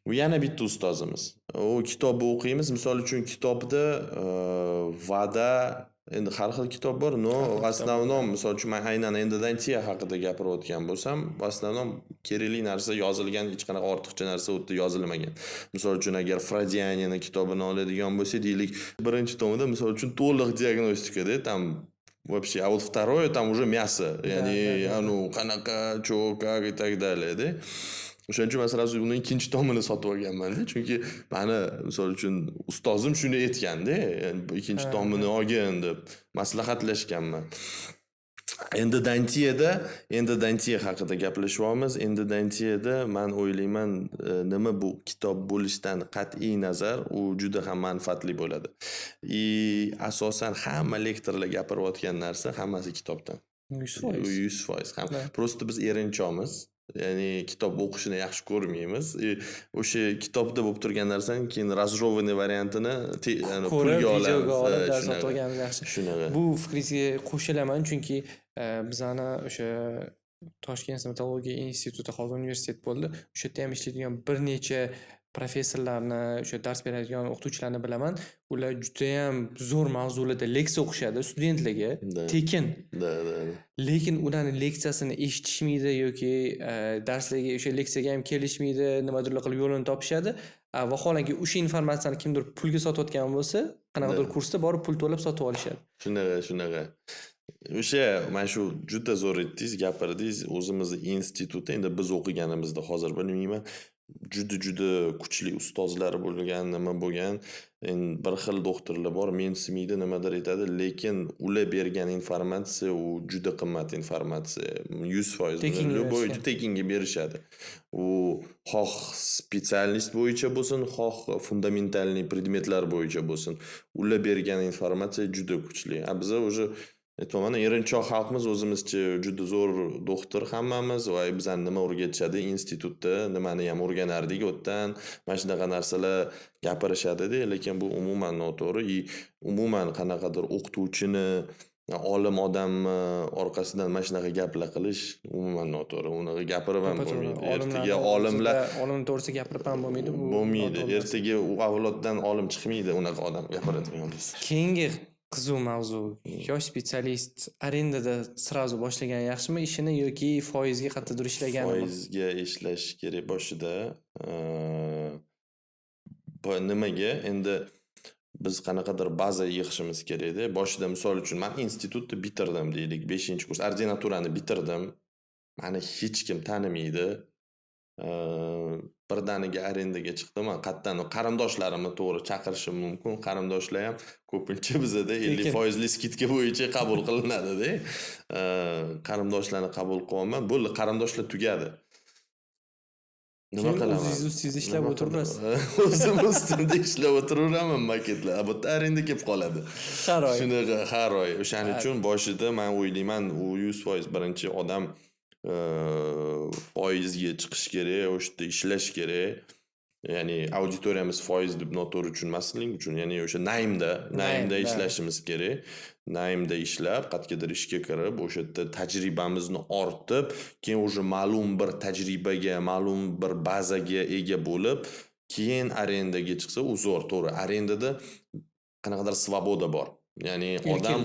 Bu yana bitta ustozimiz. U kitobni o'qiymiz. Misol uchun kitobda va'da, endi har xil kitob bor, no, основном, misol uchun men aynan endodontiya haqida gapirayotgan bo'lsam, основном kerakli narsa yozilgan, hech qanaqa ortiqcha narsa u yerda yozilmagan. Misol uchun agar Fradianini kitobini oladigan bo'lsak, deylik, birinchi tomida misol uchun to'liq diagnostikada, tam вообще, а вот второе там уже мясо, ya'ni, qanaqa, чё, как и так далее, да? O'shaning uchun man sразу uni ikkinchi tomini sotib olganman-da. Chunki mani misol uchun ustozim shuni aytganda, yani bu ikkinchi tomini olgin deb maslahatlashganman. Endi Dantiya haqida gaplashyapmiz. Endi Dantiyada men o'ylayman, nima bu kitob bo'lishidan qat'iy nazar u juda ham manfaatli bo'ladi. Asosan hamma lektorlar gapirayotgan narsa hammasi kitobdan. 100%. 100% ham. Prosta biz erinchoqmiz. Ya'ni kitob o'qishni yaxshi ko'rmaymiz. O'sha kitobda bo'lib turgan narsani keyin razrovanный variantini pulga olamiz. Shunaqa. Bu fikringizga qo'shilaman, chunki bizani o'sha Toshkent stomatologiya instituti hozir universitet bo'ldi. O'sha yerda ham ishlaydigan bir necha professorlarni, o'sha dars beradigan o'qituvchilarni bilaman. Ular juda ham zo'r mavzularda leksiya o'qishadi studentlarga, tekin. Lekin ularning leksiyasini eshitishmaydi yoki darslarga o'sha leksiyaga ham kelishmaydi, nimadirlar qilib yo'lini topishadi. Vaholanki o'sha informatsiyani kimdir pulga sotayotgan bo'lsa, qanaqadir kursda borib pul to'lab sotib olishadi. Shunaqa. O'sha mana shu juda zo'r aytdingiz, gapirdingiz. O'zimizni institutda endi biz o'qiganimizda hozir bilmayman, juda kuchli ustozlar bo'lgan, nima bo'lgan. Endi bir xil doktorlar bor, mensimaydi, nimadir aytadi, lekin ular bergan informatsiya u juda qimmat informatsiya. 100% bo'yicha tekinga berishadi. U xoh specialist bo'yicha bo'lsin, xoh fundamentalniy predmetlar bo'yicha bo'lsin. Ular bergan informatsiya juda kuchli. Biz o'sha aytmaman, erinchoq xalqmiz, o'zimizcha juda zo'r doktor hammamiz va bizani nima o'rgatishadi institutda, nimani ham o'rganardik o'tdan, mana shunaqa narsalar gapirishadi-da, lekin bu umuman noto'g'ri. Umuman qanaqadir o'qituvchini, olim odamni orqasidan mana shunaqa gaplar qilish umuman noto'g'ri. Unaqa gapirib ham bo'lmaydi. Ertaga olimlar olim to'g'risida gapirib ham bo'lmaydi. Bo'lmaydi. Ertaga u avloddan olim chiqmaydi, unaqa odam gapiradigan bo'lsa. Keyingi qiziq mavzu, yosh spetsialist arendada sразу boshlagan yaxshimi ishini yoki foizga qattiqroq ishlaganmi? Foizga ishlash kerak boshida. Nimaga? Endi biz qanaqadir baza yig'ishimiz kerak-da. Boshida misol uchun men institutni bitirdim deylik, 5-kurs ordinaturani bitirdim. Meni hech kim tanimaydi. Birdaniga arendaga chiqdim. Men qatdan qarindoshlarimni to'g'ri chaqirishim mumkin. Qarindoshlar ham ko'pincha bizada 50% skidka bo'yicha qabul qilinadi-da. Qarindoshlarni qabul qilaman. Bo'ldi, qarindoshlar tugadi. Nima qilaman? O'zingiz ishlab o'tirasiz. O'zim ustimda ishlab o'tiraman maketlar. Bu arenda kelib qoladi. Har oy. Shunaqa har oy. O'shaning uchun boshida men o'ylayman, u 100% birinchi odam foizga chiqish kerak, o'sha yerda ishlash kerak. Ya'ni auditoriyamiz foiz deb noto'g'ri tushunmaslik uchun, ya'ni o'sha naimda ishlashimiz kerak. Naimda ishlab, qatqiqdir ishga kirib, o'sha yerda tajribamizni ortib, keyin o'sha ma'lum bir tajribaga, ma'lum bir bazaga ega bo'lib, keyin arendaga chiqsa, u zo'r, to'g'ri. Arendada qanaqadir svoboda bor. Ya'ni odam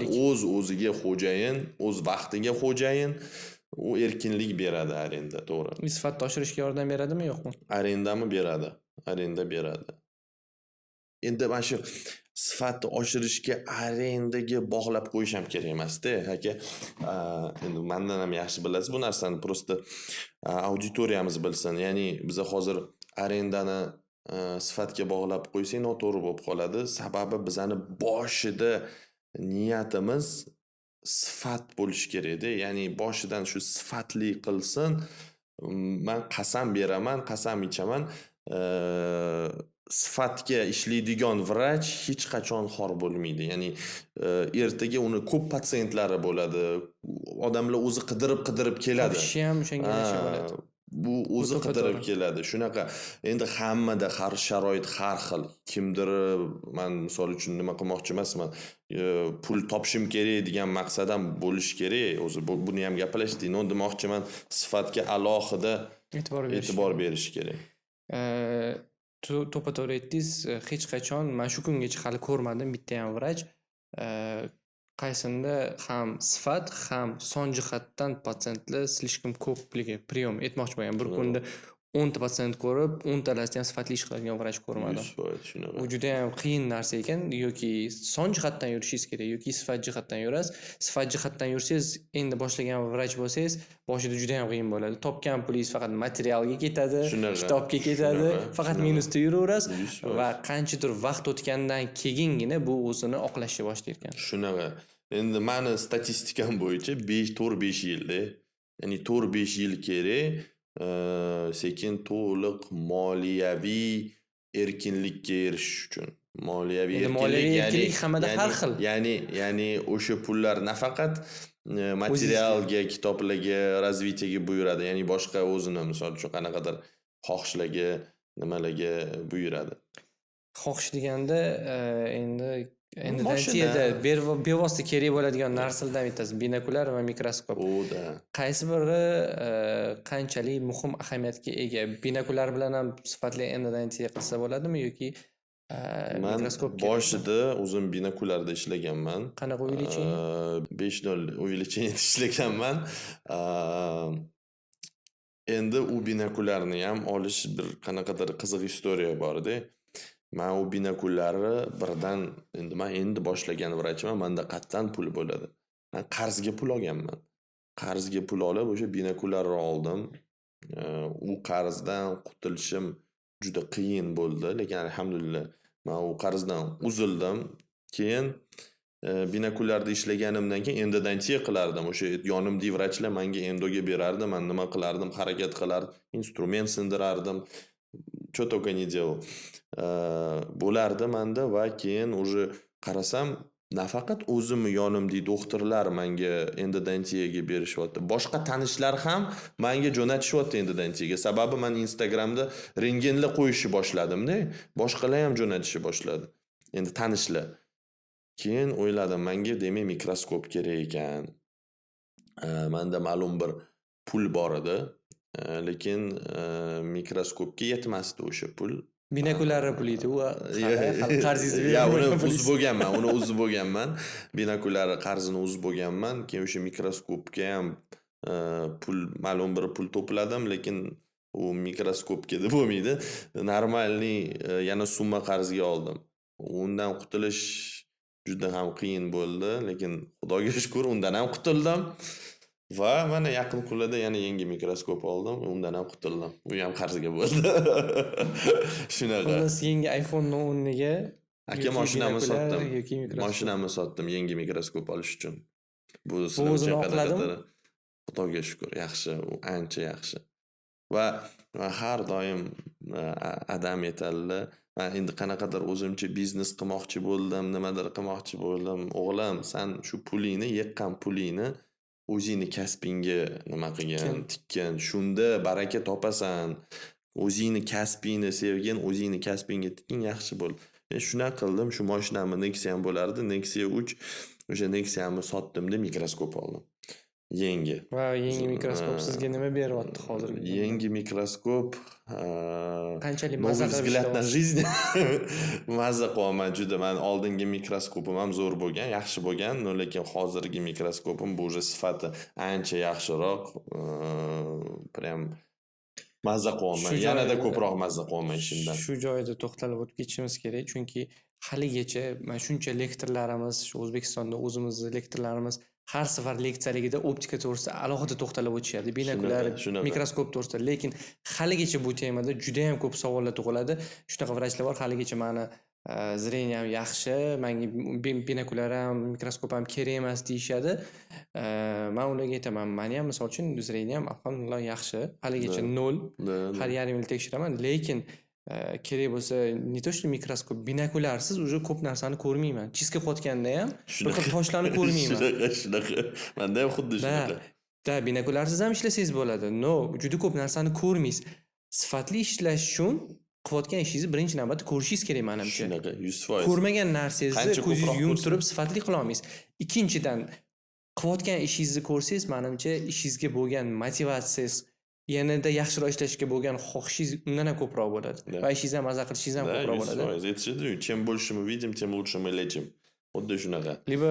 o'ziga xo'jayin, o'z vaqtiga xo'jayin. U erkinlik beradi arenda, to'g'ri. Sifatni oshirishga yordam beradimi, yo'qmi? Arendami beradi. Arenda beradi. Endi mana shu sifatni oshirishga arendaga bog'lab qo'yish ham kerak emas-da, aka. Endi mendan ham yaxshi bilasiz bu narsani, prosta auditoriyamiz bilsin. Ya'ni biz hozir arendani sifatga bog'lab qo'ysak noto'g'ri bo'lib qoladi. Sababi bizani boshida niyatimiz sifat bo'lish kerak-da. Ya'ni boshidan shu sifatli qilsin. Men qasam beraman, qasam ichaman. Sifatga ishlaydigan vrach hech qachon xor bo'lmaydi. Ya'ni ertaga uni ko'p patsientlari bo'ladi. Odamlar o'zi qidirib keladi. Topishi ham o'shanga yarasha bo'ladi. Bu o'zi qidirib keladi. Shunaqa endi hammada har sharoit har xil. Kimdir men misol uchun nima qilmoqchi emasman, pul topishim kerak degan maqsadam bo'lish kerak. O'zi buni ham gaplashdik. Non demoqchiman, sifatga alohida e'tibor berish kerak. To'pato'g'ri aytdingiz, hech qachon men shu kungacha hali ko'rmadim bitta ham vrach qaysinda ham sifat, ham son jihatdan patsientlar slishkom ko'pligi priyom etmoqchi bo'lgan. Bir kunda 10% ko'rib, 10talasida ham sifatli ish qiladigan vrach ko'rmadim. 100% shunaqa. Bu juda ham qiyin narsa ekan, yoki son jihatdan yurishingiz kerak, yoki sifat jihatdan yurasiz. Sifat jihatdan yursangiz, endi boshlagan vrach bo'lsangiz, boshida juda ham qiyin bo'ladi. Topgan pulingiz faqat materialga ketadi, Shunaqa, kitobga ketadi, shunaqa, faqat shunaqa. minusda yuraverasiz 100%. va qanchadir vaqt o'tgandan keyingina bu o'zini oqlashga boshlaydi. Shunaqa. Endi mani statistikam bo'yicha 4-5 yilda, ya'ni 4-5 yil kerak sekin to'liq moliyaviy erkinlikka erishish uchun. Moliyaviy Endi erkinlik, moliyaviy erkinlik hammada har xil. Ya'ni o'sha pullar nafaqat materialga, kitoblarga, razvitiyaga buyuradi, ya'ni boshqa o'zini, misol uchun qanaqadir xohishlarga, nimalarga buyuradi. Xohish deganda endi Mashina. Dantiyada bevosita kerak bo'ladigan narsalardan bittasi binokulyar va mikroskop. O'da. Qaysi biri qanchalik muhim ahamiyatga ega? Binokulyar bilan ham sifatli endodantiya qilsa bo'ladimi yoki Man mikroskop boshida o'zim binokulyarda ishlaganman. Qanaqa увеличение? 5.0 увеличение ishlaganman. Endi u binokulyarni ham olish bir qanaqadir qiziq istoriya bor edi. Men u binokulyarni birdan endi boshlagan vrachman, menda qattan pul bo'ladi. Men qarzga pul olganman. Qarzga pul olib o'sha binokulyarni oldim. U qarzdan qutulishim juda qiyin bo'ldi, lekin alhamdulillah men u qarzdan uzildim. Keyin binokulyarda ishlaganimdan keyin endodantiya qilardim. O'sha yonimdagi vrachlar menga endoga berardi, men nima qilardim, harakat qilardim, instrument sindirardim. Что только не делал. Bo'lardi menda va keyin уже qarasam, nafaqat o'zim yonimdagi doktorlar menga endodantiyaga berishyapti. Boshqa tanishlar ham menga jo'natishyapti endodantiyaga. Sababi men Instagramda rengenlar qo'yishni boshladim-da, boshqalar ham jo'natishni boshladi. Endi tanishlar. Keyin o'yladim, menga demak mikroskop kerak ekan. Menda ma'lum bir pul bor edi. Lekin mikroskopga yetmasdi o'sha pul. Binokulyar puli edi, u qarzingizni Ya, uni uzib bo'lganman. Binokulyar qarzini uzib bo'lganman. Keyin o'sha mikroskopga ham pul, ma'lum bir pul to'pladim, lekin u mikroskopga deb bo'lmaydi. Normalniy yana summa qarzga oldim. Undan qutulish juda ham qiyin bo'ldi, lekin Xudoga shukr undan ham qutuldim. Va mana yaqin kunlarda yana yangi mikroskop oldim, undan ham qutuldim. U ham qarzga bo'ldi. Shunaqa. Xullas yangi iPhone 10 ga Aka mashinamni sotdim. yoki mikroskop. Mashinamni sotdim yangi mikroskop olish uchun. Bu o'zini oqladimi? Xudoga shukr, yaxshi, u ancha yaxshi. Va har doim adam aytadilar, men endi qanaqadir o'zimcha biznes qilmoqchi bo'ldim, nimadir qilmoqchi bo'ldim. O'g'lim, sen shu pulingni, yiqqan pulingni o'zingni kasbingga nima qilgan, tikkan, shunda baraka topasan. O'zingni kasbingni sevgin, o'zingni kasbingga tikkin, yaxshi bo'l. Men shuna qildim, shu mashinamni Nexia ham bo'lardi, Nexia 3. O'sha Nexia'ni sotdim-da mikroskop oldim. Yangi. Va yangi mikroskop sizga nima beryapti hozir? Yangi mikroskop Qanchalik новый mazza взгляд на qilib жизнь. Mazza qilaman juda. Men oldingi mikroskopim ham zo'r bo'lgan, yaxshi bo'lgan, lekin hozirgi mikroskopim bu уже sifati ancha yaxshiroq. Prям mazza qilaman. Yanada ko'proq mazza qilaman ishimdan. Shu joyda to'xtalib o'tib ketishimiz kerak, chunki haligacha men shuncha lektorlarimiz, shu O'zbekistonda o'zimizning lektorlarimiz har safar leksiyaligida optika to'g'risida alohida to'xtalib o'tishadi. Binokulyar, mikroskop to'g'risida, lekin haligacha bu temada juda ham ko'p savollar tug'iladi. Shunaqa vrachlar bor, haligacha meni zreniyam yaxshi, menga binokulyar ham, mikroskop ham kerak emas deyishadi. Men ularga aytaman, meni ham misol uchun zreniyam alhamdulillah yaxshi, haligacha 0. Har yarim yil tekshiraman, lekin kerak bo'lsa, не то что mikroskop, binokulyarsiz уже ko'p narsani ko'rmayman. Chiska qotganda ham bir xil toshlarni ko'rmayman. Shunaqa. Menda ham xuddi shunaqa. Da, binokulyarsiz ham ishlasangiz bo'ladi. No, juda ko'p narsani ko'rmaysiz. Sifatli ishlash uchun qilayotgan ishingizni birinchi navbatda ko'rishingiz kerak menimcha. Shunaqa, 100%. Ko'rmagan narsangizni ko'zingizni yumib ko'rsa. turib sifatli qila olmaysiz. Ikkinchidan, qilayotgan ishingizni ko'rsangiz, menimcha ishingizga bo'lgan motivatsiyangiz, yanada yaxshiroq ishlashga bo'lgan xohishingiz undan ham ko'proq bo'ladi. Va ishingizni ham maza qilishingiz ham ko'proq bo'ladi. Aytishadi, чем больше мы видим, тем лучше мы лечим. Xuddi shunaqa. Либо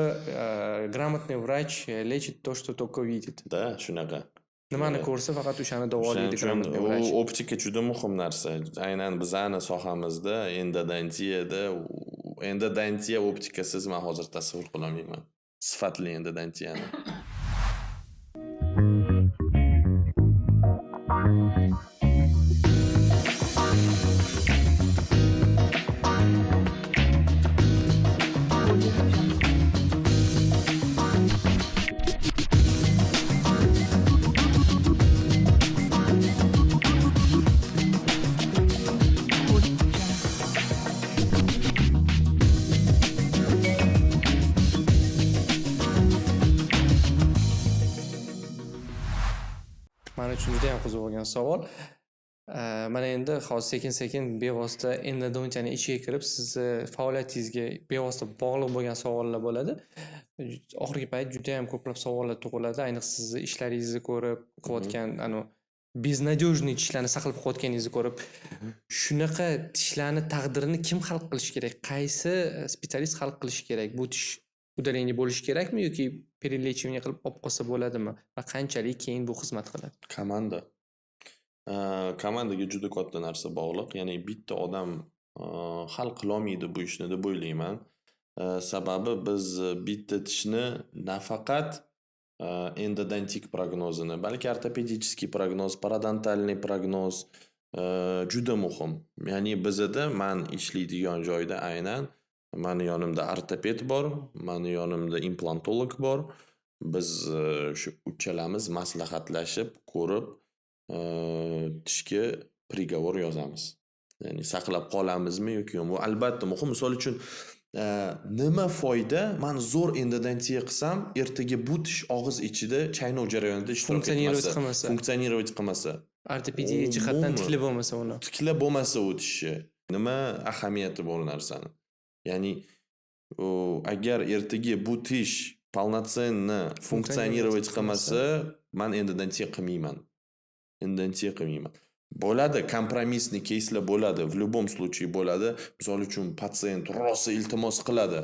грамотный врач лечит то, что только видит. Da, shunaqa. Nimani ko'rsa faqat o'shani davolaydi O'shaning uchun grammatga vrach. u optika juda muhim narsa. Aynan bizani sohamizda endodontiyada endodontiya optikasiz men hozir tasavvur qila olmayman. Sifatli endodontiyani. Men uchun juda ham qiziq bo'lgan savol. Mana endi hozir sekin-sekin bevosita endodontiyani ichiga kirib, sizni faoliyatingizga bevosita bog'liq bo'lgan savollar bo'ladi. Oxirgi payt juda ham ko'plab savollar tug'iladi, ayniqsa sizni ishlaringizni ko'rib, qilayotgan beznadёжный tishlarni saqlab qo'yotganingizni ko'rib, shunaqa tishlarni taqdirini kim hal qilishi kerak? Qaysi specialist hal qilishi kerak? Bu tish udalение bo'lishi kerakmi yoki перелечивание qilib olib qolsa bo'ladimi? Va qanchalik keyin bu xizmat qiladi? Komanda. Komandaga juda katta narsa bog'liq. Ya'ni bitta odam hal qila olmaydi bu ishni deb o'ylayman. Sababi biz bitta tishni nafaqat endodontik prognozini, balki ortopedический prognoz, parodontalniy prognoz juda muhim. Ya'ni bizda men ishlaydigan joyda aynan meni yonimda ortoped bor, meni yonimda implantolog bor. Biz shu uchalamiz maslahatlashib, ko'rib, tishga приговор yozamiz. Ya'ni saqlab qolamizmi yoki yo'q. Bu albatta muhim. Misol uchun nima foyda men zo'r endodontiya qilsam, ertaga bu tish og'iz ichida chaynov jarayonida ishtirok etmasa, funksiyonировать qilmasa, ortopediya jihatdan tiklab bo'lmasa uni. Tiklab bo'lmasa u tishni. Nima ahamiyati bor narsani? Ya'ni agar ertaga bu tish полноценно funksiyonировать qilmasa, men endodontiya qilmayman. Endodontiya qilmayman. Bo'ladi, kompromissniy keyslar bo'ladi, в любом случае bo'ladi. Misol uchun patsient rosa iltimos qiladi.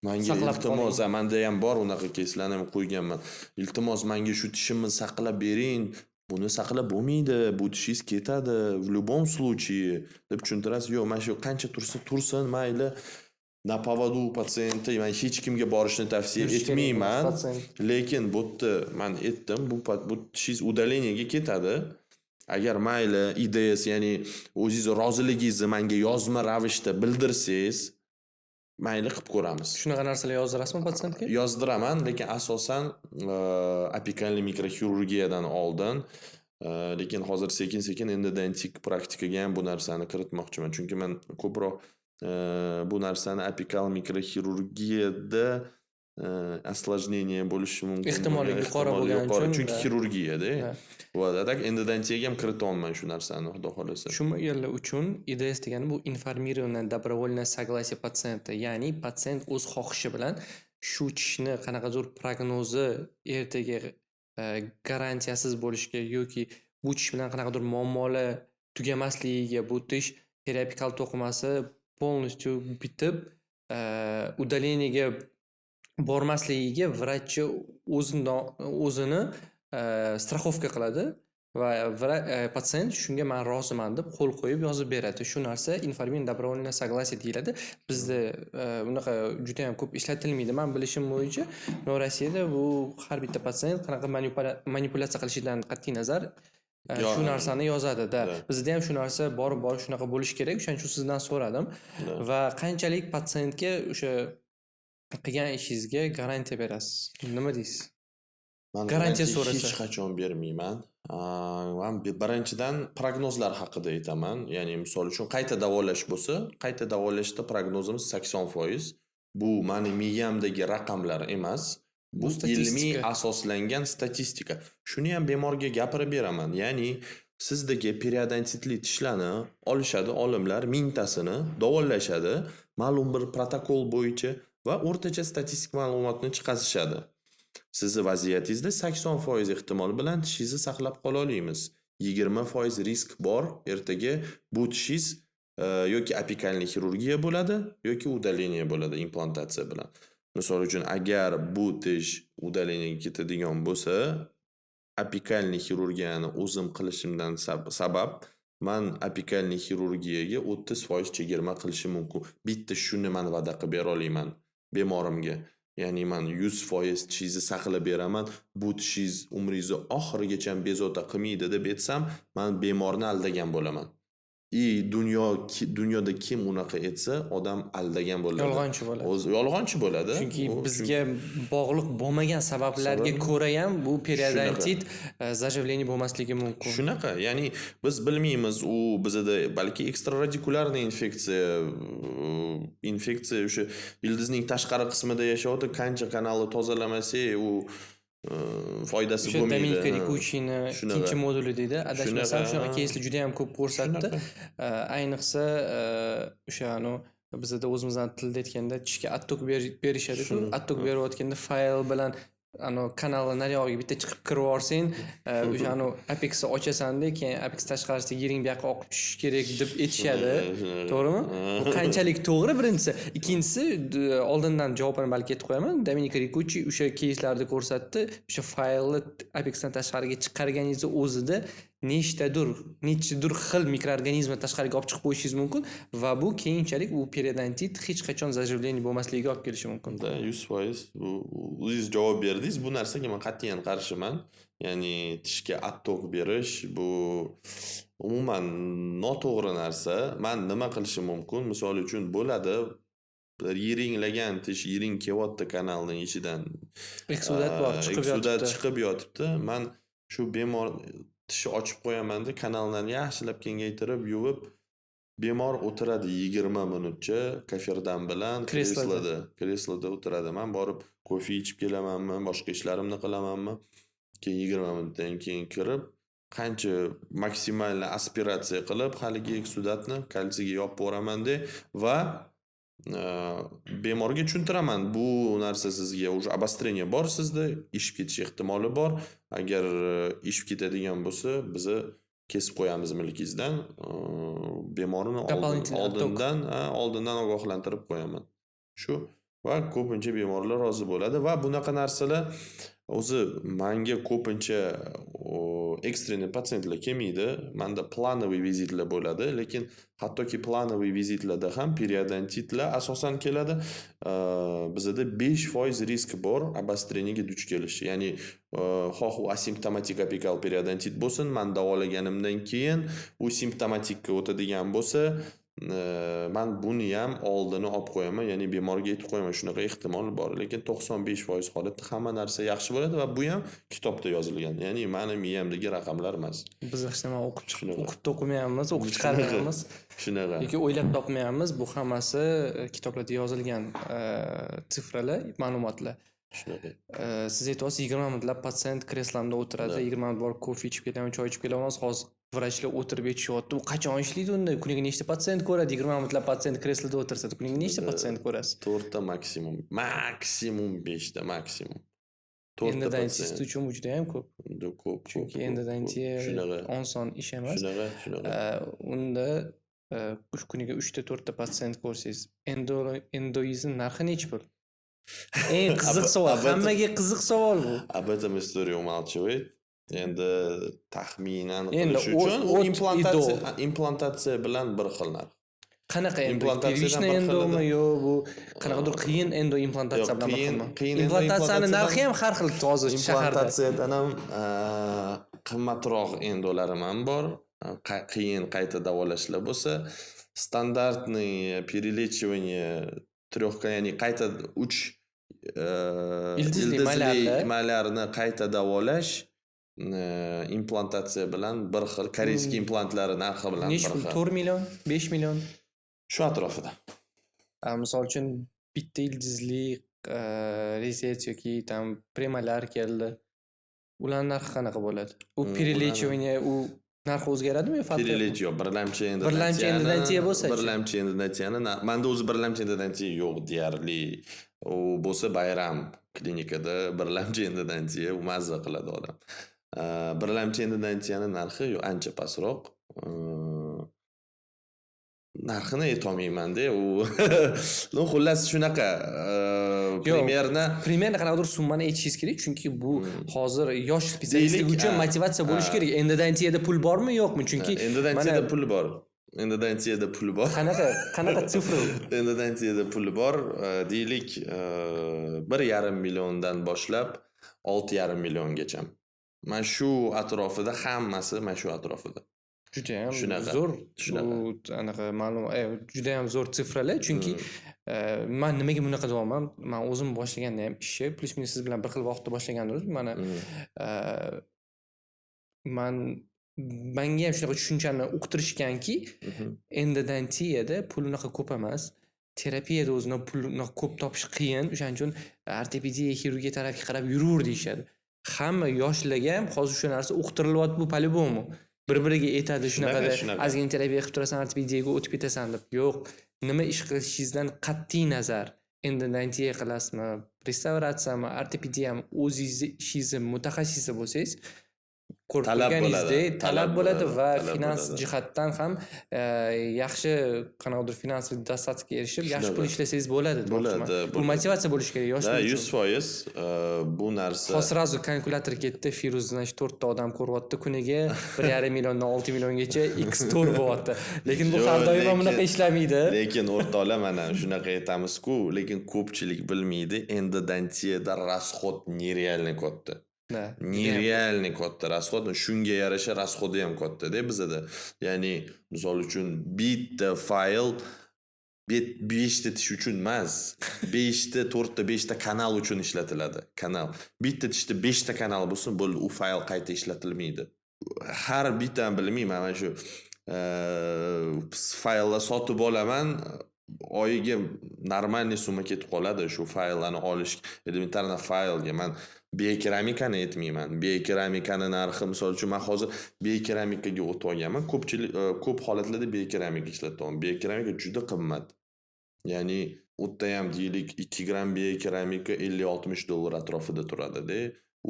Menga iltimos, menda ham bor unaqa keyslarni ham qo'yganman. Iltimos, menga shu tishimni saqlab bering. Buni saqlab bo'lmaydi, bu tishingiz ketadi, в любом случае deb tushuntirasiz. Yo'q, men shu qancha tursa tursin, mayli. Na поводу patsientda men hech kimga borishni tavsiya etmayman. Lekin bu yerda men aytdim, bu tishingiz udaleniyaga ketadi. Agar mayli IDS, ya'ni o'zingiz roziligingizni menga yozma ravishda bildirsangiz, mayli qilib ko'ramiz. Shunaqa narsalar yozdirasizmi patsientga? Yozdiraman, lekin asosan apikalniy mikroxirurgiyadan oldin, lekin hozir sekin-sekin endodontik praktikaga ham bu narsani kiritmoqchiman. Chunki men ko'proq bu narsani apikal mikroxirurgiyada осложнение bo'lishi mumkin. Ehtimolli yuqori bo'lgani uchun, chunki xirurgiyada. Va adak endodontiyaga ham kirita olmayman shu narsani, xudo xolasa. Shu yerlar uchun IDS degani bu информированное добровольное согласие patsientda, ya'ni patsient o'z xohishi bilan shu tishni qanaqadir prognozi ertaga garantiyasiz bo'lishiga yoki bu tish bilan qanaqadir muammolar tugamasligiga, bu tish periapikal to'qimasi полностью bitib, udaleniyaga bormasligiga vrachchi o'zini страховка qiladi va patsient shunga men roziman deb qo'l qo'yib yozib beradi. Shu narsa informirованное добровольное согласие deyiladi. Bizda bunaqa juda ham ko'p ishlatilmaydi. Men bilishim bo'yicha, Rossiyada bu har bitta patsient qanaqa manipulyatsiya qilishidan qat'iy nazar shu narsani yozadi-da. Bizda ham shu narsa borib shunaqa bo'lishi kerak. O'shaning uchun sizdan so'radim. Va qanchalik patsientga o'sha qilgan ishingizga garantiya berasiz? Nima deysiz? Men garantiya so'rasa hech qachon bermayman. Men birinchidan prognozlar haqida aytaman. Ya'ni misol uchun qayta davolash bo'lsa, qayta davolashda prognozimiz 80%. Bu meni miyamdagi raqamlar emas. Bu ilmiy asoslangan statistika. Shuni ham bemorga gapirib beraman. Ya'ni sizdagi periodontitli tishlarni olishadi olimlar, mingtasini davolashadi, ma'lum bir protokol bo'yicha va o'rtacha statistik ma'lumotni chiqazishadi. Sizni vaziyatingizda 80% ehtimol bilan tishingizni saqlab qola olamiz. 20% risk bor, ertaga bu tishingiz yoki apikalniy xirurgiya bo'ladi yoki udaleniya bo'ladi implantatsiya bilan. Misol uchun agar bu tish udaleniyaga ketadigan bo'lsa, apikalniy xirurgiyani o'zim qilishimdan sabab man apikalniy xirurgiyaga 30% chegirma qilishim mumkin. Bitta shuni man va'da qilib bera olaman bemorimga. Ya'ni man 100% tishingizni saqlab beraman. Bu tishingiz umringizni oxirigacha bezovta qilmaydi deb aytsam, man bemorni aldagan bo'laman. Dunyoda kim unaqa etsa, odam aldagan bo'ladi. Yolg'onchi bo'ladi. O'zi yolg'onchi bo'ladi. Chunki bizga bog'liq bo'lmagan sabablarga ko'ra ham bu periodontit zajavlение bo'lmasligi mumkin. Shunaqa, ya'ni biz bilmaymiz, u bizda balki ekstraradikularniy infeksiya o'sha ildizning tashqari qismida yashayotib, qancha kanalni tozalamasak, u foydasi bo'lmaydi. Dominika Rikuchini ikkinchi moduli deydi. Adashmasam shunaqa keyslar juda ham ko'p ko'rsatdi. Ayniqsa o'sha bizda o'zimizdan tilda aytganda tishga attok berishadi-ku. Attok berayotganda fayl bilan kanalni nariyog'iga bitta chiqib kirib yorsang, o'sha apexni ochasan-da, keyin apex tashqarisiga yering bu yoqqa oqib tushish kerak deb aytishadi. To'g'rimi? Bu qanchalik to'g'ri birinchisi. Ikkinchisi, oldindan javobini balki aytib qo'yaman. Dominika Rikuchi o'sha keyslarda ko'rsatdi. O'sha faylni apexdan tashqariga chiqarganingiz o'zida nechtadir xil mikroorganizmni tashqariga olib chiqib qo'yishingiz mumkin va bu keyinchalik u periodontit hech qachon zajavlение bo'lmasligiga olib kelishi mumkin. 100% o'zingiz javob berdingiz. Bu narsaga men qat'iyan qarshiman. Ya'ni tishga attok berish bu umuman noto'g'ri narsa. Men nima qilishim mumkin? Misol uchun bo'ladi, yiringlagan tish, yiring kelyapti kanalning ichidan. Eksudat bor, chiqib yotibdi. Men shu bemor tishi ochib qo'yaman-da, kanaldan yaxshilab kengaytirib, yuvib, bemor o'tiradi 20 minutcha kafirdan bilan kresloda o'tiradi. Men borib kofe ichib kelamanmi, boshqa ishlarimni qilamanmi? Keyin 20 minutdan keyin kirib, qancha maksimal aspiratsiya qilib, haligi eksudatni kalsiga yopib o'raman-da va bemorga tushuntiraman. Bu narsa sizga o'sha обострение bor sizda, ishib ketish ehtimoli bor. Agar ishib ketadigan bo'lsa, biz kesib qo'yamiz milkingizdan. Bemorni oldindan ogohlantirib qo'yaman. Shu va ko'pincha bemorlar rozi bo'ladi va bunaqa narsalar o'zi menga ko'pincha ekstreniy patsientlar kelmaydi. Menda planoviy vizitlar bo'ladi, lekin hattoki planoviy vizitlarda ham periodontitlar asosan keladi. Bizda 5% risk bor obostreniyga duch kelish. Ya'ni xoh u asimptomatik apikal periodontit bo'lsin, men davolaganimdan keyin u simptomatikka o'tadigan bo'lsa, men buni ham oldini olib qo'yaman, ya'ni bemorga aytib qo'yaman, shunaqa ehtimol bor, lekin 95% holatda hamma narsa yaxshi bo'ladi va bu ham kitobda yozilgan. Ya'ni meni miyamdagi raqamlar emas. Biz hech nima o'qib to'qimayapmiz, o'qib chiqarmayapmiz. Shunaqa. Yoki o'ylab topmayapmiz. Bu hammasi kitoblarda yozilgan sifralar, ma'lumotlar. Shunaqa. Siz aytyapsiz 20 minutlar patsient kreslamda o'tiradi, 20 minut borib kofe ichib kelaman, choy ichib kelaman, hozir vrachlar o'tirib aytishyapti. U qachon ishlaydi unda? Kuniga nechta patsient ko'radi? 20 minutlar patsient kresloda o'tirsa, kuniga nechta patsient ko'rasiz? 4 ta maksimum. Maksimum 5 ta maksimum. Endodontist uchun bu juda ham ko'p. Ko'p. Chunki endodontiya oson ish emas. Shunaqa. Unda kuniga 3 ta 4 ta patsient ko'rsangiz, endoizm narxi necha pul? Eng qiziq savol, hammaga qiziq savol bu. Об этом история умалчивает. Endi taxminan qilish uchun u implantatsiya bilan bir xil narx. Qanaqa implantatsiya endomi yo bu qanaqadir qiyin endo implantatsiya bilan bir xilmi? Implantatsiyaning narxi ham har xil hozir shaharda. Implantatsiyadan ham qimmatroq endolarim ham bor. Qiyin qayta davolashlar bo'lsa, standartniy перелечивание ya'ni qayta 3 ildizli malarni qayta davolash implantatsiya bilan bir xil. Koreyskiy implantlar narxi bilan bir xil. 4 million, 5 million shu atrofida. Misol uchun bitta ildizli reset yoki tam premalar keldi. Ularning narxi qanaqa bo'ladi? U перелечивание u narxi o'zgaradimi yo perelechio birlamchi endodontiya bo'lsa, birlamchi endodontiyani menda o'zi birlamchi endodontiya yo'q deyarli. U bo'lsa bayram klinikada birlamchi endodontiya u mazza qiladi odam. Birlamchi endodontiyani narxi ancha pastroq. Narxini aytolmayman-da, u xullas shunaqa. Primerni Primerni qanaqadir summani aytishingiz kerak, chunki bu hozir yosh spesialistlik uchun motivatsiya bo'lishi kerak. Endidan tiyada pul bormi, yo'qmi? Chunki endidan tiyada pul bor. Endidan tiyada pul bor. qanaqa sifr? Endidan tiyada pul bor. Deylik 1,5 milliondan boshlab 6,5 milliongacha. Mana shu atrofida hammasi mana shu atrofida. Juda ham Shunaqa. zo'r. Shunaqa. Bu anaqa ma'lum, juda ham zo'r sifralar, chunki men nimaga bunaqa deyapman? Men o'zim boshlaganda ham ishni plus minus siz bilan bir xil vaqtda boshlaganmiz. Mana menga ham shunaqa tushunchani uqtirishganki, endidan tiyada pul unaqa ko'p emas. Terapiyada o'zini pulni ko'p topish qiyin. O'shaning uchun ortopediya, xirurgiya tarafga qarab yuraver deyishadi. Hamma yoshlarga ham hozir shu narsa uqtirilyapti, bu polibomu. Bir-biriga aytadi shunaqada, ozgina terapiya qilib turasan, ortopediyaga o'tib ketasan deb. Yo'q, nima ish qilishingizdan qat'iy nazar. Endidan tiya qilasizmi, restavratsiyami, ortopediyami, o'zingizni ishingizni mutaxassisi bo'lsangiz, talab bo'ladi va finans jihatdan ham yaxshi qanaqadir finansiy dostatga erishib, yaxshi pul ishlasangiz bo'ladi. Bu motivatsiya bo'lishi kerak yoshlar uchun. 100% bu narsa. Hozir sразу kalkulyator ketdi, Firuzdan 4 ta odam ko'ryapti, kuniga 1,5 milliondan 6 milliongacha x4 bo'lyapti. Lekin bu har doim bunaqa ishlamaydi. Lekin o'rtoqlar, mana shunaqa aytamiz-ku, lekin ko'pchilik bilmaydi, endidan tiyada расход нереально katta. Нереальный katta расход, shunga yarasha расходi ham katta-da bizda. Ya'ni misol uchun bitta fayl 5 ta tish uchun emas, 5 ta, 4 ta, 5 ta kanal uchun ishlatiladi. Kanal. Bitta tishda 5 ta kanal bo'lsin, bo'ldi, u fayl qayta ishlatilmaydi. Har bitta bilmayman, mana shu fayllar sotib olaman, oyiga normalniy summa ketib qoladi shu fayllarni olish. Elementarna faylga men biokeramikani aytmayman. Biokeramikani narxi, misol uchun men hozir biokeramikaga o'tib olganman. Ko'p holatlarda biokeramika ishlatyapman. Biokeramika juda qimmat. Ya'ni o'tda ham deylik 2 gram biokeramika 50-60 dollar atrofida turadi-da.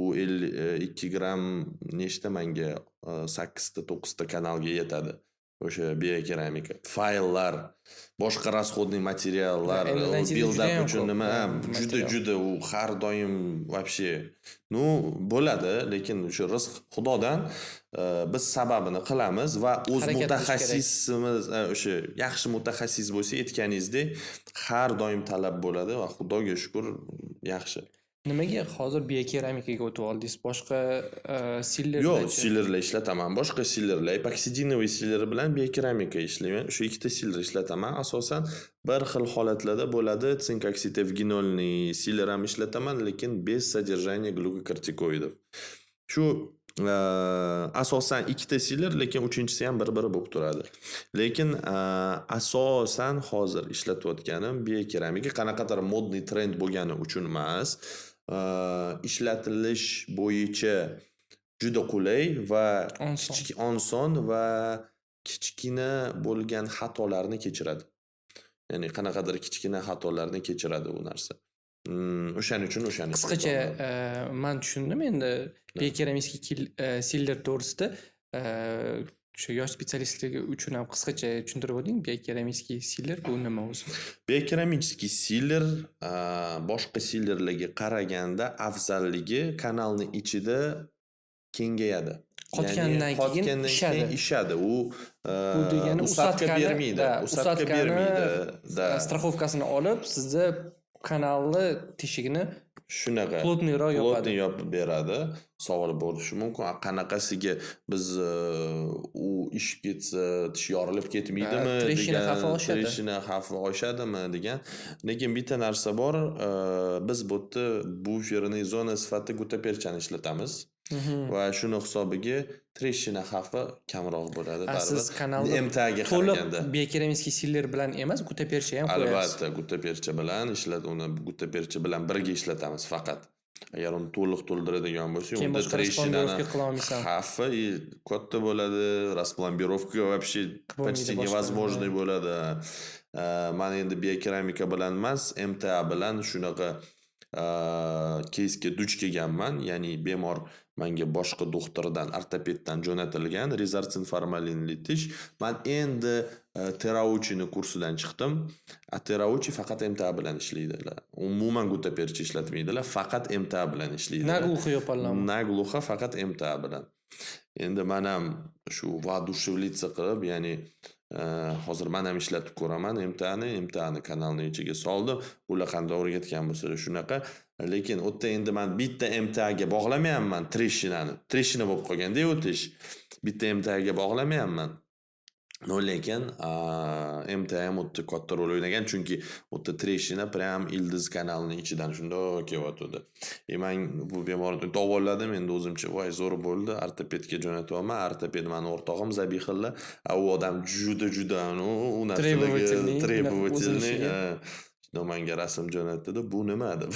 U 2 gram nechta menga 8 ta 9 ta kanalga yetadi. O'sha biokeramika, fayllar, boshqa расходный materiallar, build-up uchun nima, juda u har doim вообще bo'ladi, lekin o'sha rizq Xudodan, biz sababini qilamiz va o'z mutaxassisimiz, o'sha yaxshi mutaxassis bo'lsa, aytganingizdek, har doim talab bo'ladi va Xudoga shukr, yaxshi. Nimaga hozir biokeramikaga o'tib oldingiz? Boshqa sillerlar? Yo'q, sillerlar ishlataman. Boshqa sillerlar, epoksidinovый siller bilan biokeramika ishlayman. Shu ikkita siller ishlataman. Asosan bir xil holatlarda bo'ladi. Sink oksid evginolniy siller ham ishlataman, lekin bez содержания glukokortikoidov. Shu asosan ikkita siller, lekin uchinchisi ham bir-biri bo'lib turadi. Lekin asosan hozir ishlatayotganim biokeramika, qanaqadir modniy trend bo'lgani uchun emas, ishlatilish bo'yicha juda qulay va oson va kichkina bo'lgan xatolarni kechiradi. Ya'ni qanaqadir kichkina xatolarni kechiradi bu narsa. O'shaning uchun qisqacha men tushundim endi biokeramika siller to'g'risida. Shu yosh spesialistlar uchun ham qisqacha tushuntirib o'ting. Biokeramika siller bu nima o'zi? Biokeramika siller boshqa sillerlarga qaraganda afzalligi kanalning ichida kengayadi. Qotgandan keyin ishadi. U degani usatka bermaydi. Usatka bermaydi. Strafovkasini olib, sizni kanalni teshigini shunaqa plotniyroq yopib beradi. Savol bo'lishi mumkin. Qanaqasiga biz u ish ketsa tish yorilib ketmaydimi degan, treshina xavfi oshadimi degan. Lekin bitta narsa bor, biz bu yerda buferniy zona sifatida gutaperchani ishlatamiz. Va shuni hisobiga treshina xavfi kamroq bo'ladi. Siz kanalni MTAga qaraganda biokeramika siller bilan emas, gutapercha ham qo'yasiz. Albatta, gutapercha bilan uni gutapercha bilan birga ishlatamiz faqat. Agar uni to'liq to'ldiradigan bo'lsak, unda treshinani xavfi katta bo'ladi, распламбировка вообще почти невозможный bo'ladi. Men endi biokeramika bilan emas, MTA bilan shunaqa keysga duch kelganman, ya'ni bemor menga boshqa doktordan, ortopeddan jo'natilgan rezarsin formalinli tish. Men endi terauchini kursidan chiqdim. Terauchi faqat MTA bilan ishlaydilar. Umuman guttaperchi ishlatmaydilar, faqat MTA bilan ishlaydilar. Nagluxa yo'polami? Nagluxa faqat MTA bilan. Endi men ham shu воодушевлиться qilib, ya'ni hozir men ham ishlatib ko'raman MTAni kanalni ichiga soldim. Ular qanday o'rgatgan bo'lsa shunaqa. Lekin u yerda endi men bitta MTAga bog'lamayapman treshina bo'lib qolganda o'tish. Bitta MTAga bog'lamayapman. No, lekin MTA ham o'tda katta rol o'ynagan, chunki o'tda treshina prям ildiz kanalining ichidan shunday kelyotdi. Men bu bemorni davoladim, endi o'zimcha voy zo'r bo'ldi, ortopedga jo'natyapman. Ortoped meni o'rtog'im Zabihilla, u odam juda u narsalarga требовательный menga rasm jo'natdi-da, bu nima deb.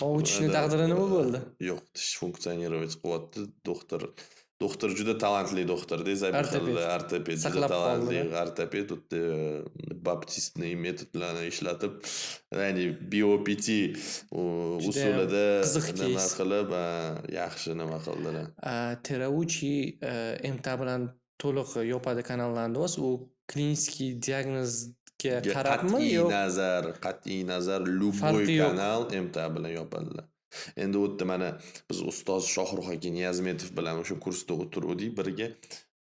U tishni taqdiri nima bo'ldi? Yo'q, tish funksiyonirovать qilyapti. Doktor juda talantli doktorda, Zabihilla ortoped juda talantli ortoped, baptistniy metodlarni ishlatib, ya'ni BOPT usulida nima qilib, yaxshi nima qildilar. Terauchi MTA bilan to'liq yopadi kanallarni, u klinik diagnozga qarabmi yo'q? Qat'iy nazar любой kanal MTA bilan yopadilar. Endi o'tda mana biz ustoz Shohruh aka Niyazmetov bilan o'sha kursda o'tirdik birga.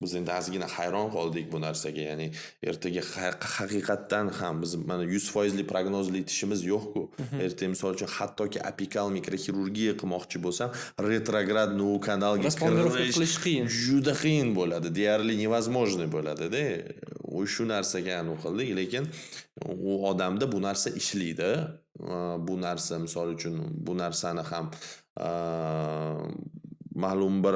Biz endi ozgina hayron qoldik bu narsaga. Ya'ni ertaga haqiqatdan ham biz mana 100% prognozli tishimiz yo'q-ku. Ertaga misol uchun hattoki apikal mikroxirurgiya qilmoqchi bo'lsam, retrograd kanalga qilish qiyin. Juda qiyin bo'ladi. Deyarli невозможно bo'ladi-da. Shu narsaga aniq qildik, lekin u odamda bu narsa ishlaydi. Bu narsa misol uchun bu narsani ham ma'lum bir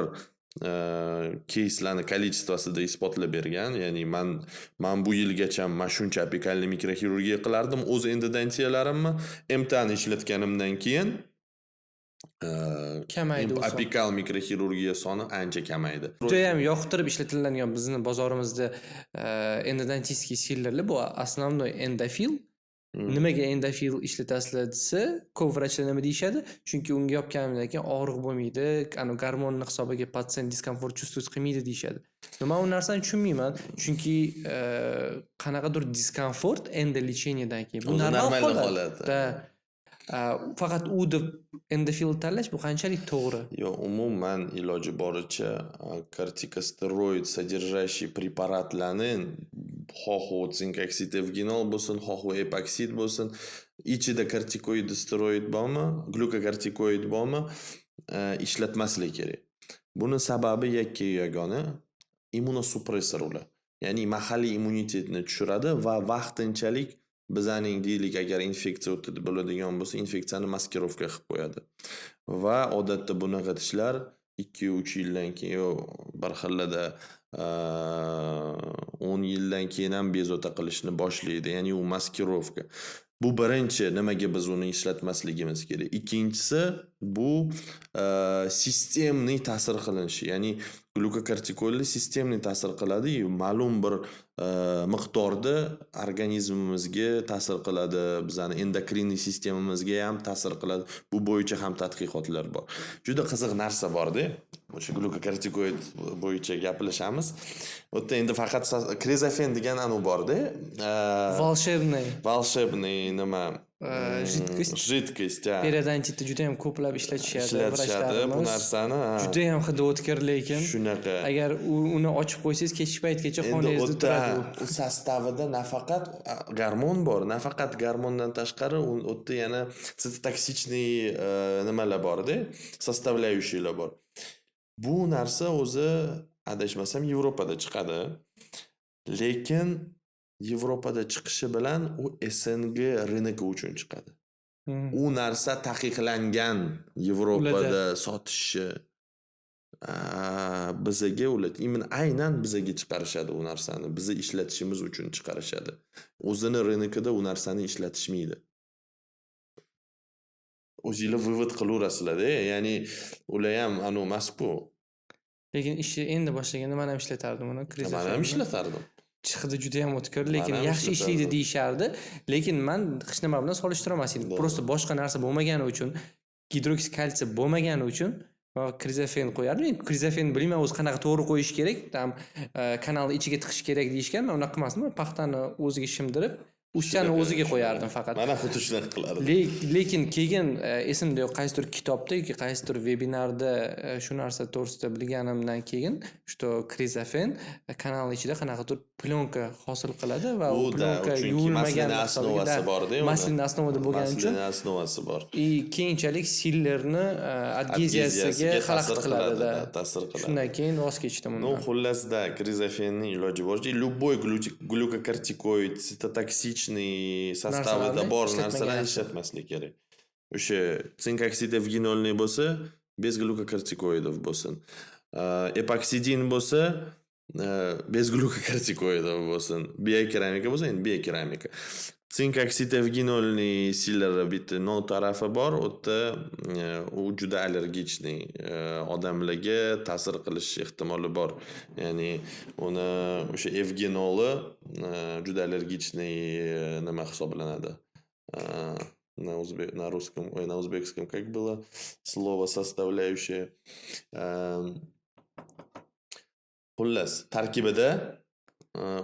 keyslarni kolичествосida isbotlab bergan. Ya'ni men bu yilgacha men shuncha apikalli mikroxirurgiya qilardim o'z endodontiyalarimni MTAni ishlatganimdan keyin kamaydi. Apikal mikroxirurgiya soni ancha kamaydi. Juda ham yoqtirib ishlatiladigan bizni bozorimizda endodontistik sillerlar bu основной endofil. Nimaga endofil ishlatasizlar desa, ko'p vrachlar nima deyishadi? Chunki unga yopganimdan keyin og'riq bo'lmaydi, gormonni hisobiga patsient diskomfort чувствовать qilmaydi deyishadi. Men u narsani tushunmayman, chunki qanaqadir diskomfort endolecheniyadan keyin bu normal holat. Faqat u deb endofil tanlash bu qanchalik to'g'ri? Yo'q, umuman iloji boricha kortikosteroid содержащий preparatlarni xoh sink oksid evginol bo'lsin, xoh epoksid bo'lsin, ichida kortikoid steroid bormi, glukokortikoid bormi, ishlatmaslik kerak. Buni sababi yagona immunosupressor ular. Ya'ni mahalliy immunitetni tushiradi va vaqtinchalik bizning deylik agar infeksiya o'tib bo'ladigan bo'lsa, infeksiyani maskirovka qilib qo'yadi. Va odatda bunaqa tishlar 2-3 yildan keyin bir xillada 10 yildan keyin ham bezovta qilishni boshlaydi. Ya'ni u maskirovka. Bu birinchi nimaga biz uni ishlatmasligimiz kerak. Ikkinchisi bu sistemli ta'sir qilinishi. Ya'ni glukokortikoidlar sistemli ta'sir qiladi, ma'lum bir miqdorda organizmimizga ta'sir qiladi, bizning endokrinniy sistemamizga ham ta'sir qiladi. Bu bo'yicha ham tadqiqotlar bor. Juda qiziq narsa bor-da. O'sha glukokortikoid bo'yicha gaplashamiz. O'tda endi faqat krezofen degan anu bor-da. Волшебный nima? Жидкость. Periodontitda juda ham ko'plab ishlatishadi bu narsani. Juda ham hidi o'tkir, lekin shunaqa. Agar uni ochib qo'ysangiz kechki paytgacha xonangizda turadi. U sostavida nafaqat gormon bor, nafaqat gormondan tashqari o'tda yana sitotoksichniy nimalar bor-da, составляющийlar bor. Bu narsa o'zi adashmasam Yevropada chiqadi. Lekin Yevropada chiqishi bilan u SNG rynog'i uchun chiqadi. U narsa taqiqlangan Yevropada sotishi. Bizaga ular aynan bizaga chiqarishadi u narsani. Bizni ishlatishimiz uchun chiqarishadi. O'zini rynog'ida u narsani ishlatishmaydi. O'zingizlar vivod qilaverasizlar-da, ya'ni ular ham emas-ku. Lekin ishni endi boshlaganda men ham ishlatardim uni. Men ham ishlatardim. hidi juda ham o'tkir, lekin Mana yaxshi ishlatardim. ishlaydi deyishardi, lekin men hech nima bilan solishtirolmas edim. Da. Просто boshqa narsa bo'lmagani uchun, gidroksikalsiy bo'lmagani uchun krizofen qo'yardim. Men krizofen bilmayman o'zi qanaqa to'g'ri qo'yish kerak, tam kanalni ichiga tiqish kerak deyishgan. Men unaqa emasman. Paxtani o'ziga shimdirib, uchani o'ziga qo'yardim faqat. Mana xuddi shunaqa qilardim. Lekin keyin esimda yo'q, qaysidir kitobda yoki qaysidir vebinarda shu narsa to'g'risida bilganimdan keyin что krizofen kanalning ichida qanaqadir plyonka hosil qiladi va u plyonka yuvilmagan osnovasi bor-da. maslin osnovada bo'lgani uchun Maslin osnovasi bor. keyinchalik sillerni adgeziyasiga xalaqit qiladi. Ta'sir qiladi. Shundan keyin voz kechdim Ну, undan. xullasda krizofenning iloji boricha любой glukokortikoid, sitotoksichniy sostavida bor narsalarni ishlatmaslik kerak. O'sha sink oksid evginolniy bo'lsa, bez glukokortikoidov bo'lsin. Epoksidin bo'lsa, bez glukokortikoidov bo'lsin. Biokeramika bo'lsa, endi biokeramika. Sink oksid evginolniy sillari bitta non tarafi bor, o'tda u juda allergichniy, odamlarga ta'sir qilish ehtimoli bor. Ya'ni uni o'sha evginoli juda allergichniy nima hisoblanadi. На русском, на узбекском как было слово составляющее. Xullas, tarkibida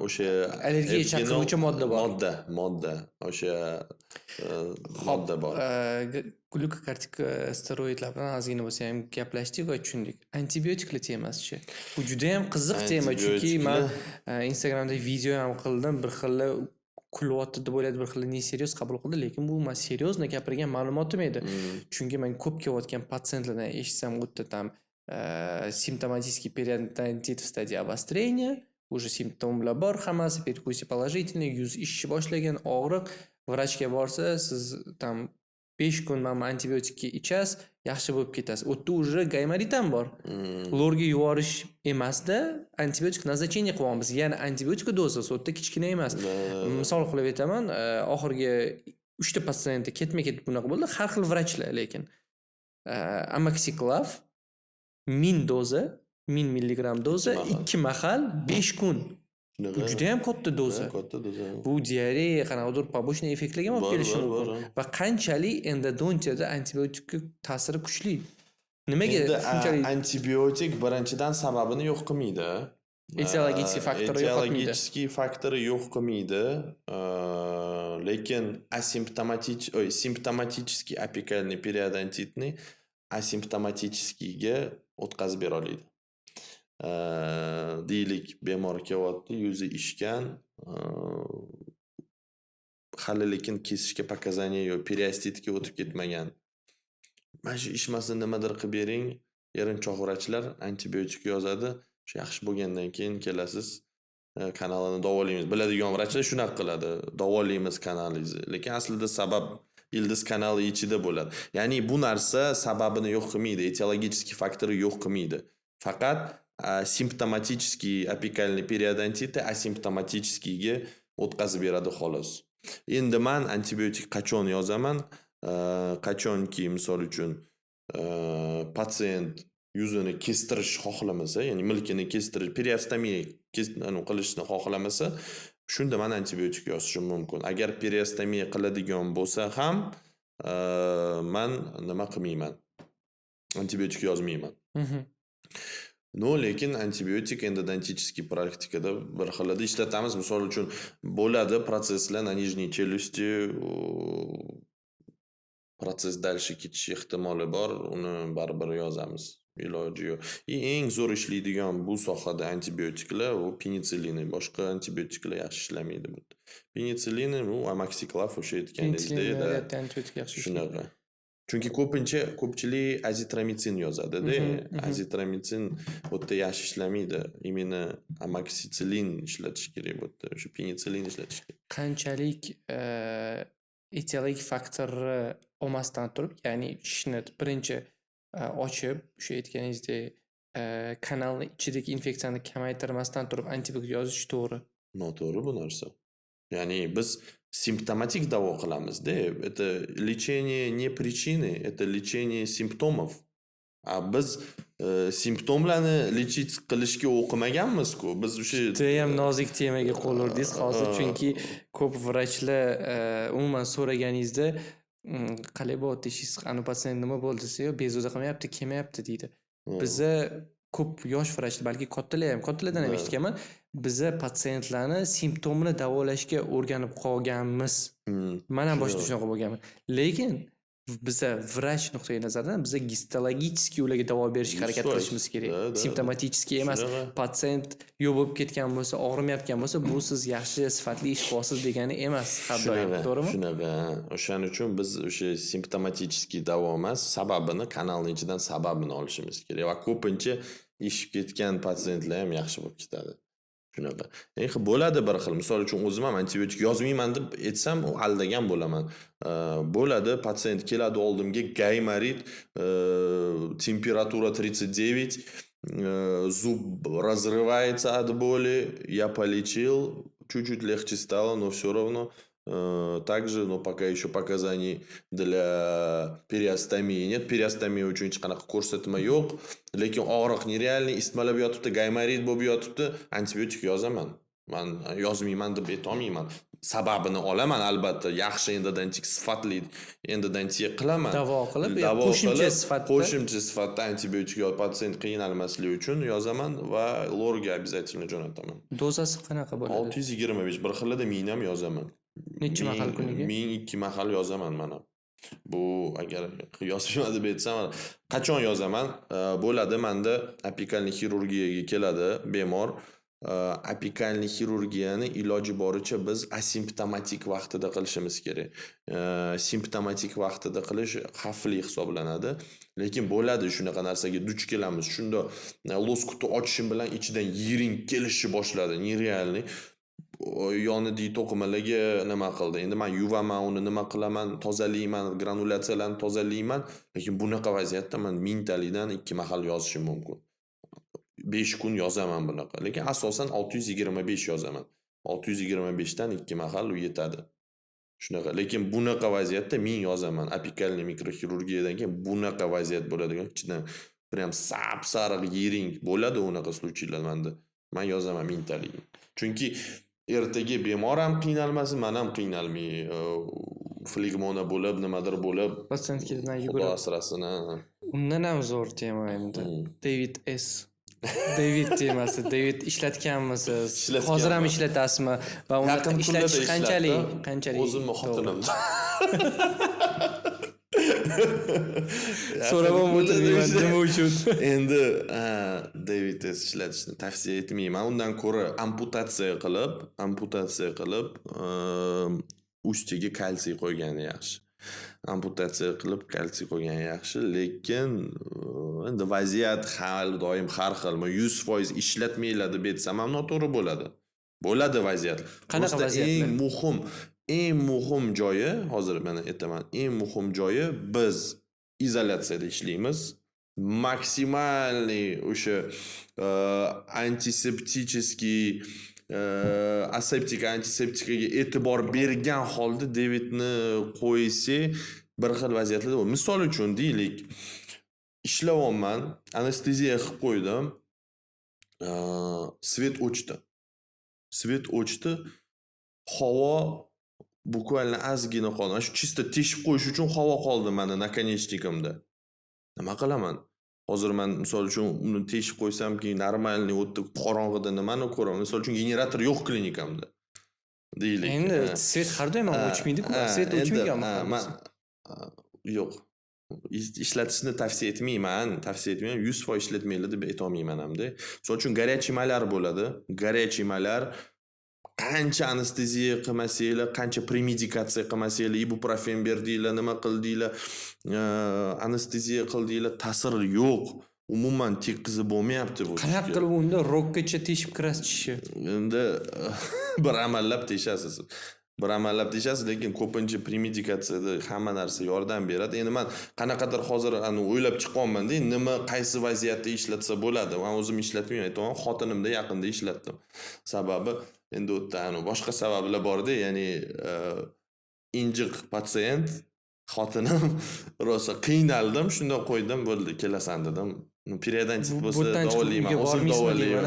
o'sha Allergiya chaqiruvchi modda bor. Modda, o'sha modda bor. Glukokortikosteroidlar bilan ozgina bo'lsa ham gaplashdik va tushundik. Antibiotiklar temasi-chi. Bu juda ham qiziq tema, chunki men Instagramda video ham qildim, bir xil kulyapti deb o'yladi, bir xil serios qabul qildi, lekin bu men seriozno gapirgan ma'lumotim edi. Chunki men ko'p kelayotgan patsientlardan eshitsam, o'tda tam симптоматический периодонтит в стадии обострения, уже simptomlar bor, hammasi perkussiya положительный, yuz ishshi boshlagan, og'riq, vrachga borsa, siz tam 5 kun mana antibiotikni ichasiz, yaxshi bo'lib ketasiz. O'tda уже gaymarit ham bor. Lorga yuborish emasda, antibiotik назначение qilyapmiz. Ya'ni antibiotik dozasi o'tda kichkina emas. Misol qilib aytaman, oxirgi 3 ta patsientda ketma-ket bunaqa bo'ldi, har xil vrachlar, lekin amoxiclav 1000 doza, 1000 milligram doza, 2 mahal, 5 kun. Bu juda ham katta doza. Katta doza. Bu diareya, qanaqadir побочный effektlarga olib kelishi mumkin. Va qanchalik endodontiyada antibiotikning ta'siri kuchli. Nimaga shunchalik antibiotik birinchidan sababini yo'q qilmaydi. Etiologik faktori yo'q qilmaydi. Etiologik faktori yo'q qilmaydi. Lekin simptomatiический апикальный периодонтитный asimptomatikskiga o'tkazib bera oladi. Deylik, bemor kelyapti, yuzi ishgan, hali lekin kesishga показания yo'q, periostitga o'tib ketmagan. Mana shu ishmasini nimadir qilib bering, erinchoq vrachlar antibiotik yozadi. Shu yaxshi bo'lgandan keyin kelasiz, kanalini davolaymiz. Biladigan vrachlar shunaqa qiladi, davolaymiz kanalingizni. Lekin aslida sabab ildiz kanali ichida bo'ladi. Ya'ni bu narsa sababini yo'q qilmaydi, etiologik faktori yo'q qilmaydi. Faqat simptomatический апикальный периодонтитni asimptomatikskiga o'tkazib beradi xolos. Endi men antibiotik qachon yozaman? Qachonki misol uchun patsient yuzini kestirish xohlamasa, ya'ni milkini kestirish, periostomiya qilishni xohlamasa, shunda men antibiotik yozishim mumkin. Agar periostomiya qiladigan bo'lsa ham, men nima qilmayman? Antibiotik yozmayman. No, lekin antibiotik endodontiskiy praktikada bir xilda ishlatamiz. Misol uchun bo'ladi proseslar na nижней челюсти, proses dальше ketish ehtimoli bor, uni baribir yozamiz. Iloji yo'q. Eng zo'r ishlaydigan bu sohada antibiotiklar u penitsilin, boshqa antibiotiklar yaxshi ishlamaydi bu. Penitsilin u amoxiclav o'sha aytganingizdek, antibiotik yaxshi shunaqa. Chunki ko'pchilik azitromitsin yozadi-da. Azitromitsin o'tda yaxshi ishlamaydi. Imенно amoxicillin ishlatish kerak bo'ldi. O'sha penitsilin ishlatish kerak. Qanchalik etiologik faktorni olmasdan turib, ya'ni ishni birinchi ochib, o'sha aytganingizdek, kanalning ichidagi infeksiyani kamaytirmasdan turib antibiotik yozish to'g'ri. Noto'g'ri bu narsa. Ya'ni biz simptomatik davo qilamiz-da. Это лечение не причины, это лечение симптомов. Biz simptomlarni lechit qilishga o'qimaganmiz-ku. Biz o'sha Judayam nozik temaga qo'l urdingiz hozir, chunki ko'p vrachlar umuman so'raganingizda qalay bo'lyapti deyishingiz, ani pasiyent nima bo'ldi desa, yo bezovta qilmayapti, kelmayapti deydi. Biza ko'p yosh vrachlar, balki kattalardan ham eshitganman, biza patsiyentlarni simptomini davolashga o'rganib qolganmiz. Men ham boshida shunaqa bo'lganman. Lekin biza vrach nuqtai nazaridan biza gistologicheskiy ularga davo berishga harakat qilishimiz kerak. Simptomaticheskiy emas. Patsiyent yo'q bo'lib ketgan bo'lsa, og'rimayotgan bo'lsa, bu siz yaxshi sifatli ishqibozsiz degani emas. Har doim, to'g'rimi? Shunaqa. O'shaning uchun biz o'sha simptomaticheskiy davo emas, sababini, kanalning ichidan sababini olishimiz kerak. Va ko'pincha ishib ketgan patsiyentlar ham yaxshi bo'lib ketadi. Shunaqa. Bo'ladi bir xil. Misol uchun o'zim ham antibiotik yozmayman deb aytsam, aldagan bo'laman. Bo'ladi, patsiyent keladi oldimga, gaymarit, temperatura 39, зуб разрывается от боли, я полечил, чуть-чуть легче стало, но все равно также, но пока еще показаний для периостомии нет. Периостомия uchun hech qanaqa ko'rsatma yo'q, lekin og'riq nerealniy isitmalab yotibdi, gaymarit bo'lib yotibdi, antibiotik yozaman. Men yozmayman deb aytolmayman. Sababini olaman albatta. Yaxshi endodontik sifatli endodontiya qilaman. Davo qilib, qo'shimcha sifatda antibiotik yo patsiyent qiynalmasligi uchun yozaman va lorga обязательно jo'nataman. Dozasi qanaqa bo'ladi? 625 bir xilida men ham yozaman. Necha mahal kuniga? Men 2 mahal yozaman mana. Bu agar yozmayman deb aytsam, qachon yozaman? Bo'ladi, menda apikalniy xirurgiyaga keladi bemor. Apikalniy xirurgiyani iloji boricha biz asimptomatik vaqtida qilishimiz kerak. Simptomatik vaqtida qilish xavfli hisoblanadi. Lekin bo'ladi shunaqa narsaga duch kelamiz. Shunda loskutni ochishim bilan ichidan yiring kelishi boshladi, nerealniy. Yonidagi to'qimalarga nima qildi. Endi men yuvaman, uni nima qilaman, tozalayman, granulyatsiyalarni tozalayman, lekin bunaqa vaziyatda men mintalikdan 2 mahal yozishim mumkin. 5 kun yozaman bunaqa. Lekin asosan 625 yozaman. 625 dan 2 mahal u yetadi. Shunaqa. Lekin bunaqa vaziyatda men yozaman. Apikalniy mikroxirurgiyadan keyin bunaqa vaziyat bo'ladigan, ichidan prям sap-sariq yiring bo'ladi unaqa случайlar menda. Men yozaman mintalik. Chunki ertaga bemor ham qiynalmasin, men ham qiynalmay, flegmona bo'lib, nimadir bo'lib, patsiyentga Xudo asrasin. Undan ham zo'r tema endi. David S. David temasi. David ishlatganmisiz? Hozir ham ishlatasizmi? Va uni ishlatish qanchalik? O'zimni xotinim. So'ravam o'tirmayman nima uchun? Endi David S ishlatishni tavsiya etmayman. Undan ko'ra amputatsiya qilib, ustiga kalsiy qo'ygani yaxshi. Amputatsiya qilib kalsiy qo'ygani yaxshi, lekin endi vaziyat har doim har xil. 100% ishlatmaylar deb aytsam ham noto'g'ri bo'ladi. Bo'ladi vaziyat. Qanaqa vaziyatlar? Eng muhim joyi, hozir men aytaman, eng muhim joyi biz izolyatsiyada ishlaymiz. Maksimalniy o'sha antiseptический antiseptikaga e'tibor bergan holda Davidni qo'ysa bir xil vaziyatlarda bo'l. Misol uchun deylik, ishlayapman, anesteziya qilib qo'ydim. Svet o'chdi. Havo bukvalni ozgina qoldi. Shu chista teshib qo'yish uchun havo qoldi meni nakonechnikimda. Nima qilaman? Hozir men misol uchun uni teshib qo'ysamki, normalniy o'tda qorong'ida nimani ko'raman? Misol uchun generator yo'q klinikamda. Deylik. Endi svet har doim o'chmaydi-ku. Svet o'chmaganmi? Yo'q. Ishlatishni tavsiya etmayman. 100% ishlatmaylar deb aytolmayman hamda. Misol uchun горячий malar bo'ladi. Горячий malar qancha anesteziya qilmasanglar, qancha premedikatsiya qilmasanglar, ibuprofen berdinglar, nima qildinglar, anesteziya qildinglar, ta'sir yo'q. Umuman tekkizib bo'lmayapti bu. Qanaqa qilib unda rokgacha teshib kirasiz? Endi bir amallab teshasiz, lekin ko'pincha premedikatsiyada hamma narsa yordam beradi. Endi men qanaqadir hozir o'ylab chiqyapman-da, nima qaysi vaziyatda ishlatsa bo'ladi. Men o'zim ishlatmayman, aytaman, xotinimda yaqinda ishlatdim. Sababi endi o'tda boshqa sabablar bor-da, ya'ni injiq patsiyent Xotinim rosa qiynaldim, shunda qo'ydim, bo'ldi, kelasan dedim. Periodontit bo'lsa Bo'tdan chiqib davolayman, uyga o'zim bormaysizmi davolayman.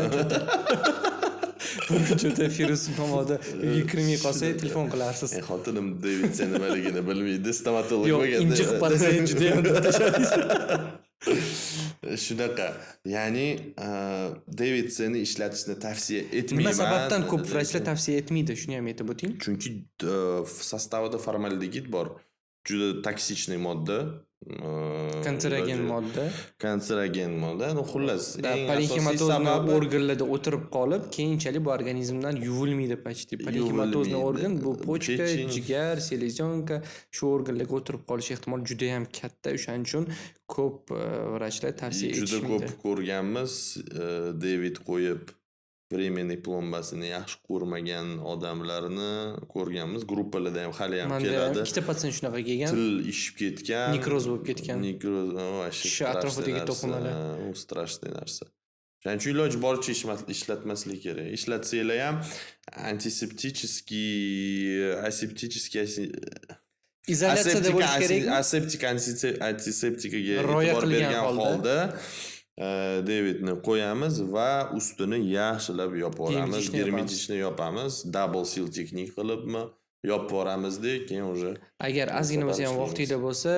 Buncha Firuz pomoda uyga kirmay qolsa telefon qilarsiz. Xotinim Davidson nimaligini bilmaydi, stomatolog Yo'q, bo'lganda. injiq qolsangiz juda ham deb tashlaysiz. Shunaqa. Ya'ni Davidsonni ishlatishni tavsiya etmayman. Nima sababdan ko'p vrachlar tavsiya etmaydi? Shuni ham aytib o'ting. Chunki sostavida formaldegid bor. Juda toksichniy modda. Kanserogen modda. Kanserogen modda. No xullas, eng asosiy Parenximatozni sababi organlarda o'tirib qolib, keyinchalik bu organizmdan yuvilmaydi почти. Parenximatozni organ bu pochka, Pechin. jigar, selezionka shu organlarga o'tirib qolish ehtimoli juda ham katta. O'shaning uchun ko'p vrachlar tavsiya juda ko'p etishmaydi. ko'rganmiz. David qo'yib временный plombasini yaxshi ko'rmagan odamlarni ko'rganmiz. Gruppalarda ham hali ham Manda keladi. ikkita patsient shunaqa kelgan. Til ishib ketgan. Nekroz bo'lib ketgan. Nekroz, Tishi atrofidagi to'qimalar. U strashniy narsa. Shuning uchun iloji boricha ishlatmaslik kerak. Ishlatsanglar ham aseptический Izolyatsiyada bo'lish kerakmi? aseptik antiseptikaga Rioya e'tibor qilgan bergan holda. holda Davidni qo'yamiz va ustini yaxshilab yopib olamiz. Germetichni yopamiz. Germetichni yopamiz. Double seal texnik qilibmi yopib yuboramizda, keyin уже Agar ozgina bo'lsa ham Sabab vaqtida bo'lsa,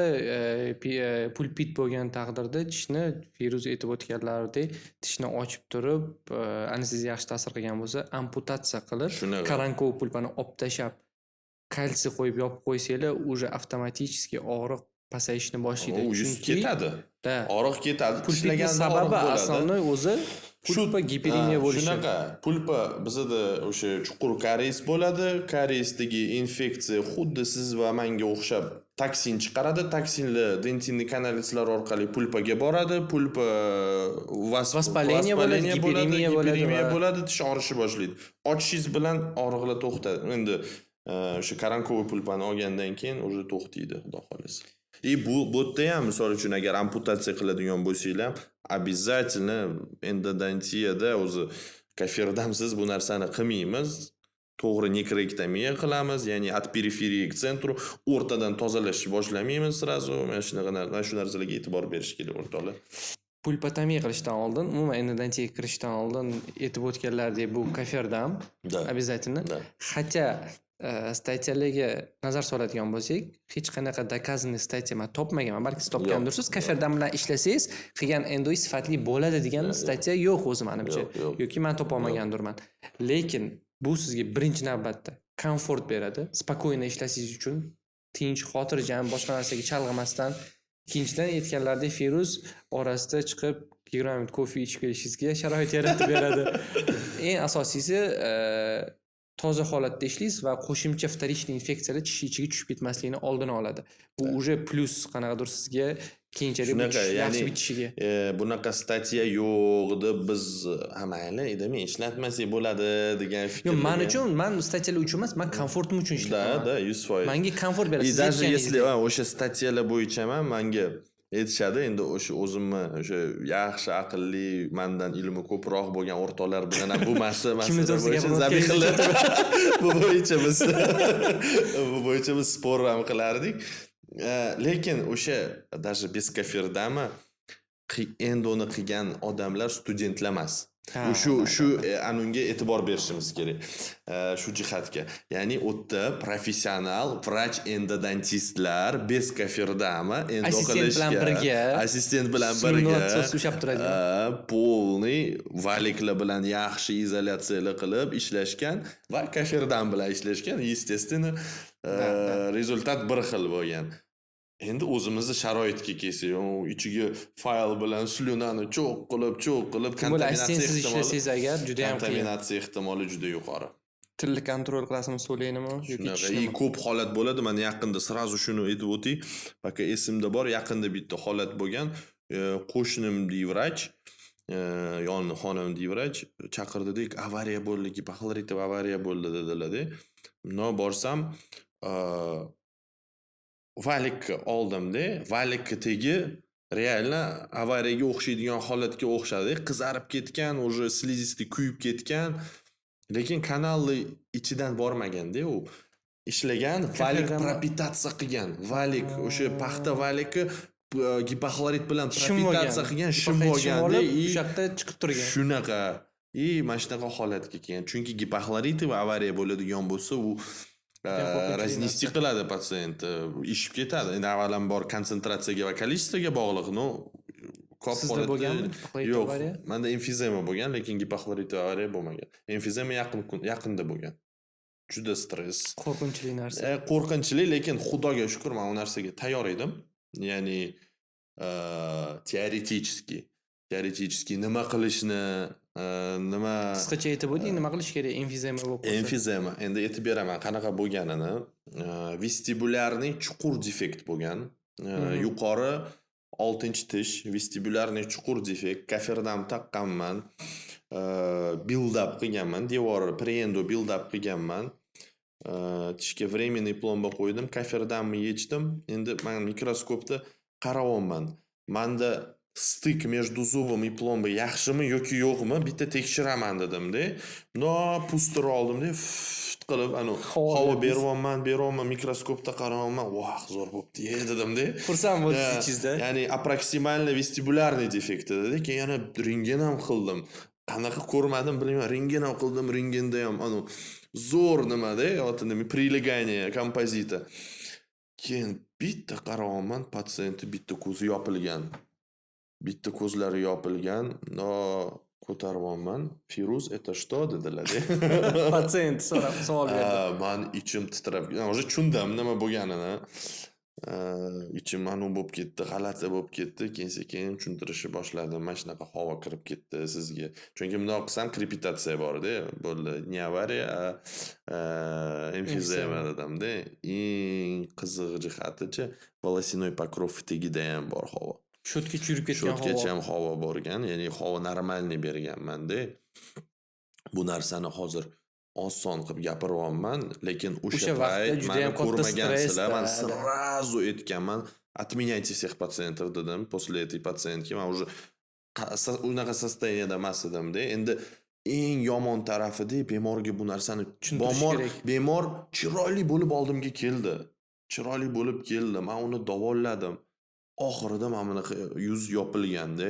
pulpit bo'lgan taqdirda tishni Firuz aytib o'tganlaridek tishni ochib turib, anesteziya yaxshi ta'sir qilgan bo'lsa, amputatsiya qilib, Shunaqa. koronkov pulpani olib tashlab, kalsiy qo'yib yopib qo'ysanglar, уже avtomatik og'riq pasayishni boshlaydi. u yuz ketadi. da Og'riq ketadi. pulpitni Tishlaganda sababi og'riq bo'ladi. asosiy o'zi pulpa giperemiya bo'lishi. Shunaqa. Pulpa bizda o'sha chuqur karies bo'ladi. Kariesdagi infeksiya xuddi siz va menga o'xshab toksin chiqaradi. Toksinlar dentinniy kanallar orqali pulpaga boradi. Pulpa Vaspaleniya bo'ladi, giperemiya bo'ladi, tish og'rishi boshlaydi. Ochishingiz bilan og'riqlar to'xtadi. Endi o'sha koronkoviy pulpani olgandan keyin уже to'xtaydi, xudo xolasa. Bu yerda ham misol uchun agar amputatsiya qiladigan bo'lsanglar, обязательно endodontiyada o'zi kaferdamsiz bu narsani qilmaymiz. To'g'ri nekrektomiya qilamiz, ya'ni от периферии к центру o'rtadan tozalashni boshlamaymiz sразу. Mana shu narsalarga e'tibor berish kerak o'rtoqlar. Pulpatomiya qilishdan oldin, umuman endodontiyaga kirishdan oldin aytib o'tganlaridek bu kaferdam Da. обязательно. Da. Хотя statiyalarga nazar soladigan bo'lsak, hech qanaqa doказанный statiya men topmaganman, balki siz topgandirsiz. Kaferdam bilan ishlasangiz, qilgan endoy sifatli bo'ladi degan statiya yo'q o'zi menimcha. Yo'q. Yoki men topa olmagandirman. Lekin bu sizga birinchi navbatda komfort beradi. Spokойно ishlashingiz uchun tinch, xotirjam, boshqa narsaga chalg'imasdan. Ikkinchidan aytganlaridek Firuz orasida chiqib 20 minut kofe ichib kelishingizga sharoit yaratib beradi. Eng asosiysi toza holatda ishlaysiz va qo'shimcha вторичный infeksiyalar tish ichiga tushib ketmasligini oldini oladi. Bu уже plus qanaqadir sizga keyinchalik yaxshi bitishiga. Bunaqa statiya yo'q deb biz mayli, men ishlatmasak bo'ladi degan fikr. Yo'q, men uchun, men statiyalar uchun emas, men komfortim uchun ishlayman. Da, 100%. Menga komfort beradi. И даже если o'sha statiyalar bo'yicha menga aytishadi, endi o'sha o'zimni o'sha yaxshi aqlli, mendan ilmi ko'proq bo'lgan o'rtoqlar bilan ham bu masala bu bo'yicha biz spor ham qilardik. Lekin o'sha даже без kaferdami endoni qilgan odamlar studentlar emas. Shu anunga e'tibor berishimiz kerak. Shu jihatga. Ya'ni o'tda professional vrach endodontistlar без kaferdami endo qilishga, assistent bilan birga ushlab turadi. Полный valiklar bilan yaxshi izolyatsiyalar qilib ishlashgan va kaferdam bilan ishlashgan, естественно, rezultat bir xil bo'lgan. Endi o'zimizni sharoitga kelsak, ichiga fayl bilan slyunani cho'q qilib kontaminatsiya ishlasangiz agar juda ham qiyin. Kontaminatsiya ehtimoli juda yuqori. Tilni kontrol qilasizmi, so'laynimi yoki tishnimi? Ko'p holat bo'ladi. Men yaqinda sразу shuni aytib o'tay. Baka esimda bor, yaqinda bitta holat bo'lgan. Qo'shnimdek vrach, yonni xonimdek vrach chaqirdi-dik, avariya bo'ldi, gipokloritov avariya bo'ldi dedilar-da. No borsam, valikka oldimda, valikka tegi reально avariyaga o'xshaydigan holatga o'xshadi. Qizarib ketgan, уже слизистый kuyib ketgan, lekin kanalni ichidan bormaganda u ishlagan, valik Kaferdami? propitatsiya qilgan. Valik o'sha paxta valiki gipoxlorid bilan Shim propitatsiya bo'lgan. qilgan shim Faqat shim bo'lganda olib, o'sha yoqda chiqib turgan. shunaqa mana shunaqa holatga kelgan. Chunki gipoxlorid va avariya bo'ladigan bo'lsa, u qo'rqinchli raznesti narsa. qiladi patsient, ishib ketadi. Endi avvalambor konsentratsiyaga va kolичествоga bog'liq. No, ko'p Sizda holatda bo'lganmi? Gipoxlorid yo'q. avariya? Menda emfizema bo'lgan, lekin gipoxlorid va avariya bo'lmagan. Emfizema yaqinda bo'lgan. Juda stress. Qo'rqinchli narsa. Qo'rqinchli, lekin Xudoga shukr, men u narsaga tayyor edim. Ya'ni teoretik nima qilishni, nima Qisqacha aytib o'ting, nima qilish kerak emfizema bo'lib qolsa? emfizema endi aytib beraman qanaqa bo'lganini. Vestibulyarniy chuqur defekt bo'lgan. Yuqori 6-tish vestibulyarniy chuqur defekt, kaferdam taqqanman. Build up qilganman, devori preendo build up qilganman. Tishga временный plomba qo'ydim, kaferdamni yechdim. Endi men mikroskopda qarayapman. Menda stik между zubim и plomba yaxshimi yoki yo'qmi bitta tekshiraman dedim-da. Pustir oldim-da, qilib havo beryapman, mikroskopda qarayapman. Voh, zo'r bo'pti dedim-da. Xursand bo'ldingiz ichingizda. Ya'ni proksimalniy vestibulyarniy defekt dedi. Keyin yana rentgen ham qildim. Qanaqa ko'rmadim bilmayman, rentgen ham qildim, rentgenda ham zo'r nima-da, yo'tini прилагание kompozita. Keyin bitta qarayapman, patsientni bitta ko'zi yopilgan. Bitta ko'zlari yopilgan. Ko'taryapman. Firuz, это что dedilar-da. Patsient savol berdi. Men ichim titrab, o'sha tushundim nima bo'lganini. Ichim bo'lib ketdi, g'alati bo'lib ketdi. Keyin tushuntirishni boshladim. Mana shunaqa havo kirib ketdi sizga. Chunki bundoq qilsam krepitatsiya bor-da. Bo'ldi, ne avariya, emfizema dedim-da. Eng qiziq jihaticha волосяной покров tagida ham bor havo. Shotgacha yurib ketgan havo. Shotgacha ham havo borgan, ya'ni havo normalniy berganman-da. Bu narsani hozir oson qilib gapiryapman, lekin o'sha payt meni ko'rmagansizlar, men сразу aytganman, отменяйте всех пациентов dedim. После этой пациентки men уже unaqa состоянияda emas edim-da. Endi eng yomon tarafida bemorga bu narsani bemor chiroyli bo'lib oldimga keldi. Chiroyli bo'lib keldi. Men uni davoladim. Oxirida mana bunaqa yuz yopilganda,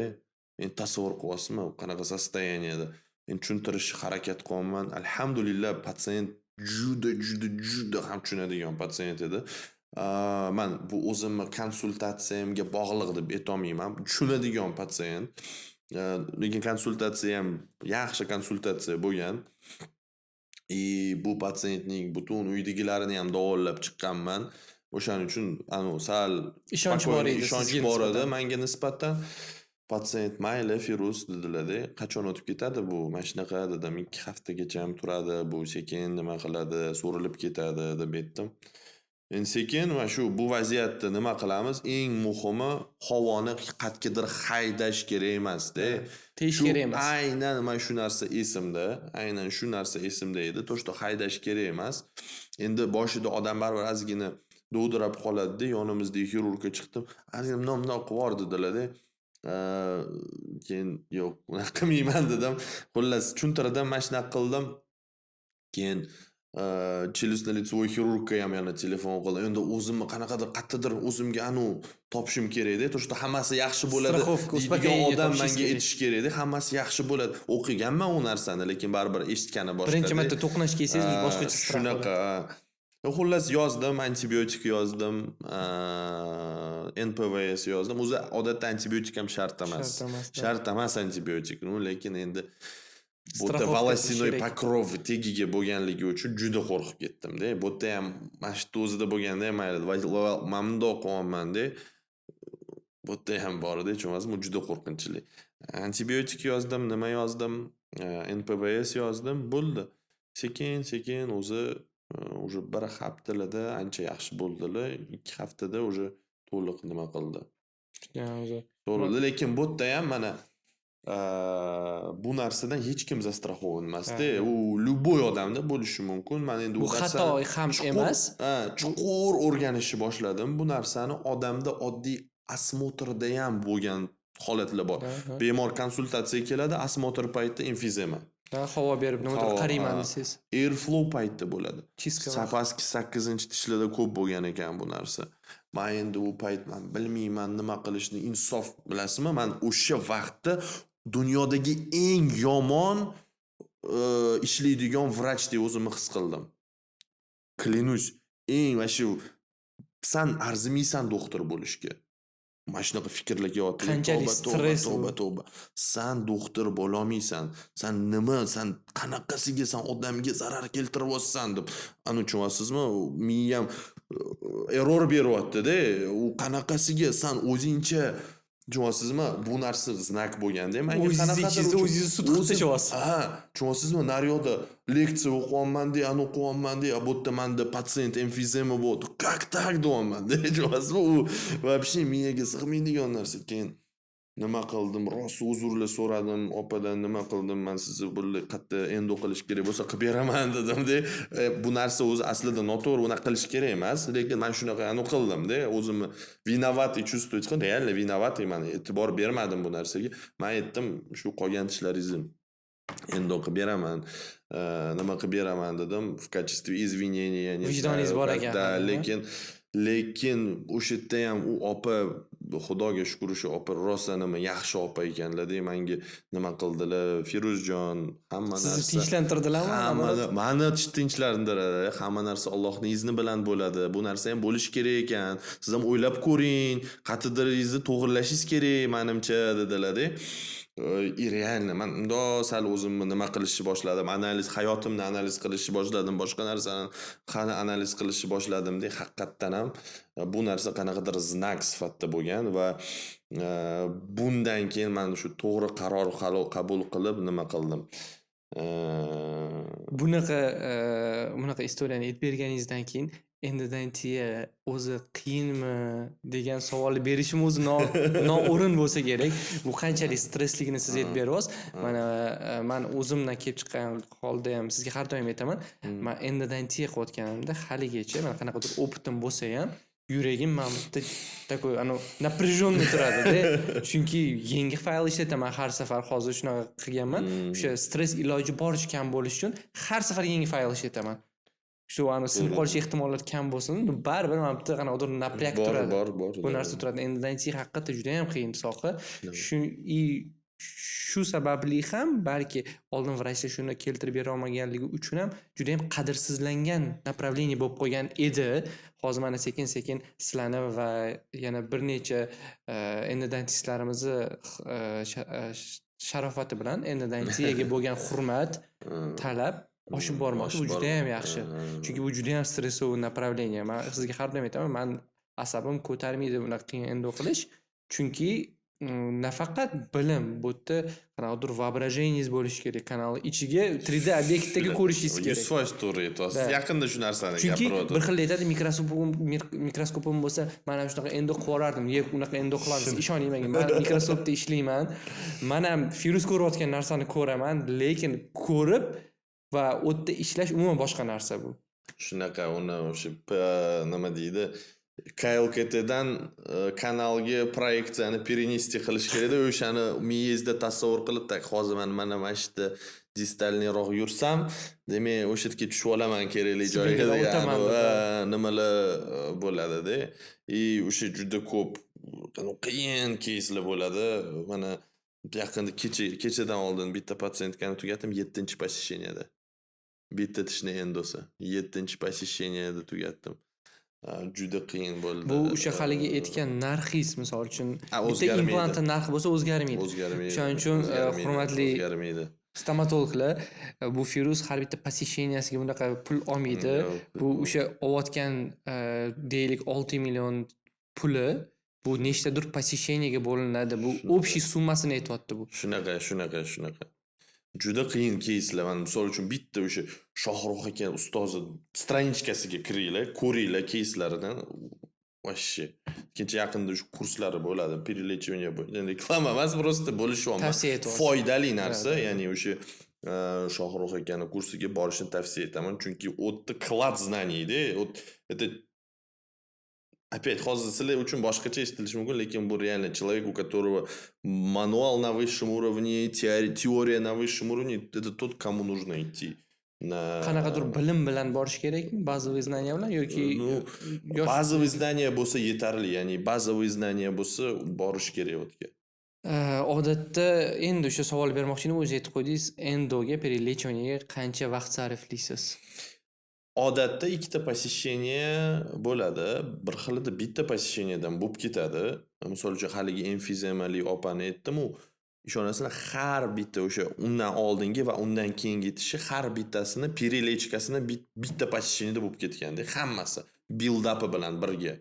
endi tasavvur qilyapsizmi, qanaqa состоянияda. Men tushuntirishga harakat qilaman. Alhamdulillah, patsient juda ham tushunadigan patsient edi. Men bu o'zimni konsultatsiyamga bog'liq deb aytolmayman. Tushunadigan patsient. Lekin konsultatsiya ham yaxshi konsultatsiya bo'lgan. Bu patsientning butun uydagilarini ham davolab chiqqanman. O'shaning uchun sal ishonch bor edi, ishonch bor edi menga nisbatan. Patsient mayli Firuz dedilar-da, qachon o'tib ketadi bu? Mana shunaqa dedim, 2 haftagacha ham turadi, bu sekin nima qiladi, so'rilib ketadi deb aytdim. Endi sekin va shu bu vaziyatda nima qilamiz? Eng muhimi havoni qatqidir haydash kerak emas-da. Teyish kerak emas. Aynan mana shu narsa esimda, aynan shu narsa esimda edi. To'shto haydash kerak emas. Endi boshida odam baribir ozgina dovdirab qoladi-da, yonimizda xirurgga chiqdim. Ozgina nomnoq qilib yubordilar-da. Keyin yo'q, unaqa qilmayman dedim. Xullas tushuntirdim, mana shunaqa qildim. Keyin челюстно-лицевой xirurgga ham yana telefon qildim. Endi o'zimni qanaqadir qattiqdir o'zimga topishim kerak-da. To'shto hammasi yaxshi bo'ladi. Deydigan odam menga aytish kerak-da. Hammasi yaxshi bo'ladi. O'qiganman u narsani, lekin baribir eshitgani boshladi. Birinchi marta to'qnash kelsangiz boshqacha shunaqa. Xullas yozdim, antibiotik yozdim, NPVS yozdim. O'zi odatda antibiotik ham shart emas. Shart emas antibiotik, lekin endi bu волосяной покров tegiga bo'lganligi uchun juda qo'rqib ketdim-da. Bu yerda ham mana shu o'zida bo'lganda ham mayli, mamnun qilyapman-da. Bu yerda ham bor-da, chunki bu juda qo'rqinchli. Antibiotik yozdim, nima yozdim? NPVS yozdim, bo'ldi. Sekin o'zi уже bir haftada ancha yaxshi bo'ldilar. 2 haftada уже to'liq nima qildi. To'g'ri, lekin bu yerda ham mana bu narsadan hech kim застрахован emas-da. U любой odamda bo'lishi mumkin. Men endi bu xato ham emas. Chuqur o'rganishni boshladim. Bu narsani odamda oddiy osmotrda ham bo'lgan holatlar bor. Bemor konsultatsiyaga keladi, osmotr paytida emfizema. Havo berib nimadir Havo, qarayman ha. desangiz. Airflow paytda bo'ladi. Chiska va- Zapaski 8-tishlarda ko'p bo'lgan ekan bu narsa. Men endi u payt men bilmayman nima qilishni, insof bilasizmi? Men o'sha vaqtda dunyodagi eng yomon ishlaydigan vrach deb o'zimni his qildim. Klinus, eng va shu san arzimaysan doktor bo'lishga. Mana shunaqa fikrlar kelyapti. Qanchalik stress bu. Tavba. San doktor bo'lolmaysan. San qanaqasiga san odamga zarar keltiryapsan deb. Ani tushunasizmi? Miyam error beryapti-da. U qanaqasiga san o'zingcha tushunasizmi? Bu narsa znak bo'lganda, menga O'zingizni sud qilyapsiz. Ha, tushunasizmi? Naryoqda leksiya o'qiyapman-da, ani o'qiyapman-da, bu yerda menda patsient emfizema bo'ldi. Как так deyapman-da, tushunasizmi? U вообще miyaga sig'maydigan narsa. Keyin nima qildim? Rost uzrlar so'radim, opadan nima qildim? Men sizni bunday qatta endo qilish kerak bo'lsa qilib beraman dedim-da. Bu narsa o'zi aslida noto'g'ri, uni qilish kerak emas, lekin men shunaqa anu qildim-da. O'zimni виноватый чувствовать qildim. Реально виноватый, men e'tibor bermadim bu narsaga. Men aytdim, shu qolgan tishlaringizni endo qilib beraman. Nima qilib beraman dedim, в качестве извинения. Vijdoningiz bor ekan. Lekin o'sha yerda ham u opa, xudoga shukr, o'sha opa rosa nima yaxshi opa ekanlar-da. Menga nima qildilar? Firuzjon, hamma narsa. Sizni tinchlantirdilarmi? Meni tinchlantiradi. Hamma narsa Allohning izni bilan bo'ladi. Bu narsa ham bo'lish kerak ekan. Siz ham o'ylab ko'ring, qatidiringizni to'g'rilashingiz kerak, menimcha dedilar-da. Реально men unda sal o'zimni nima qilishni boshladim, hayotimni analiz qilishni boshladim, boshqa narsani analiz qilishni boshladim-da. Haqiqatdan ham bu narsa qanaqadir znak sifatida bo'lgan va bundan keyin men shu to'g'ri qaror qabul qilib nima qildim. Bunaqa istoriyani aytib berganingizdan keyin endidan tiya o'zi qiyinmi degan savolni berishim o'zi noo'rin bo'lsa kerak. Bu qanchalik stressligini siz aytib beryapsiz. Mana men o'zimdan kelib chiqqan holda ham sizga har doim aytaman. Men endidan tiya qilayotganimda haligacha mana qanaqadir opitim bo'lsa ham yuragim mana bitta такой напряженный turadi-da. Chunki yangi fayl ishlataman har safar, hozir shunaqa qilganman. O'sha stress iloji boricha kam bo'lish uchun har safar yangi fayl ishlataman. Shu sinib qolish ehtimollari kam bo'lsin, baribir mana bitta qanaqadir napряг turadi. Bor. Bu narsa turadi. Endidan keyin haqiqatda juda ham qiyin soha. Shu sababli ham balki oldin vrachlar shuni keltirib bera olmaganligi uchun ham juda ham qadrsizlangan направление bo'lib qolgan edi. Hozir mana sekin-sekin sizlarni va yana bir necha endodantistlarimizni sharofati bilan endodantiyaga bo'lgan hurmat, talab oshib bormoqda. Bu juda ham yaxshi. Chunki bu juda ham stressovый направление. Men sizga har doim aytaman, men asabim ko'tarmaydi bunaqa qiyin endo qilish. Chunki nafaqat bilim, bu yerda qanaqadir воображениеңiz bo'lishi kerak. Kanal ichiga 3D obyektdagi ko'rishingiz kerak. 100% to'g'ri aytasiz. Yaqinda shu narsani Chunki gapirdim. bir xil aytadi, mikroskopim bo'lsa, mana shunaqa endo qilib yuborardim. Unaqa endo qilamiz. Ishoning menga, men mikroskopda ishlayman. Men ham virus ko'rayotgan narsani ko'raman, lekin ko'rib va o'tda ishlash umuman boshqa narsa bu. Shunaqa uni o'sha nima deydi? KLKTdan kanalga proyeksiyani перенести qilish kerak-da, o'shani miyangizda tasavvur qilib, hozir men mana shunda distalniroq yursam, demak o'sha yerga tushib olaman kerakli joyga degan nimalar bo'ladi-da. O'sha juda ko'p qiyin keyslar bo'ladi. Mana yaqinda kechadan oldin bitta patsientkani tugatdim 7-посещениеda. Bitta tishni endosi 7-посещениеda tugatdim. Juda qiyin bo'ldi. Bu o'sha haligi aytgan narxis, misol uchun bitta implantning narxi bo'lsa o'zgarmaydi. Shuning uchun hurmatli stomatologlar, bu virus har bitta посещениесiga bunaqa pul olmaydi. Bu o'sha olayotgan deylik 6 million puli bu nechtadir посещениеga bo'linadi. Bu общий summasini aytyapti bu. Shunaqa. Juda qiyin keyslar. Men misol uchun bitta o'sha Shohruh aka ustozi stranichkasiga kiringlar, ko'ringlar keyslarini. Вообще. Kecha yaqinda shu kurslari bo'ladi. Перелечивание bo'yicha. Reklama emas, просто bo'lishyapman. Tavsiya etaman. Foydali narsa, ya'ni o'sha Shohruh akaning kursiga borishni tavsiya etaman, chunki o'tda klad знаний-da. Это Опять, hozir sizlar uchun boshqacha eshitilishi mumkin, lekin bu реально человек, у которого мануал на высшем уровне, теория на высшем уровне, это тот, кому нужно идти. Qanaqadir bilim bilan borish kerakmi? Bazaviy znaniya bilan yoki bazaviy znaniya bo'lsa yetarli, ya'ni bazaviy znaniya bo'lsa borish kerak u yerga. Odatda endi o'sha savol bermoqchidim, o'zingiz aytib qo'ydingiz, endoga, перелечиваниеga qancha vaqt sarflaysiz? Odatda ikkita посещение bo'ladi. Bir xilida bitta посещениеdan bo'lib ketadi. Misol uchun haligi emfizemali opani aytdim-u, ishonasizlar, har bitta o'sha undan oldingi va undan keyingi tishi har bittasini перелечкасini bitta посещениеda bo'lib ketganda, hammasi build up bilan birga.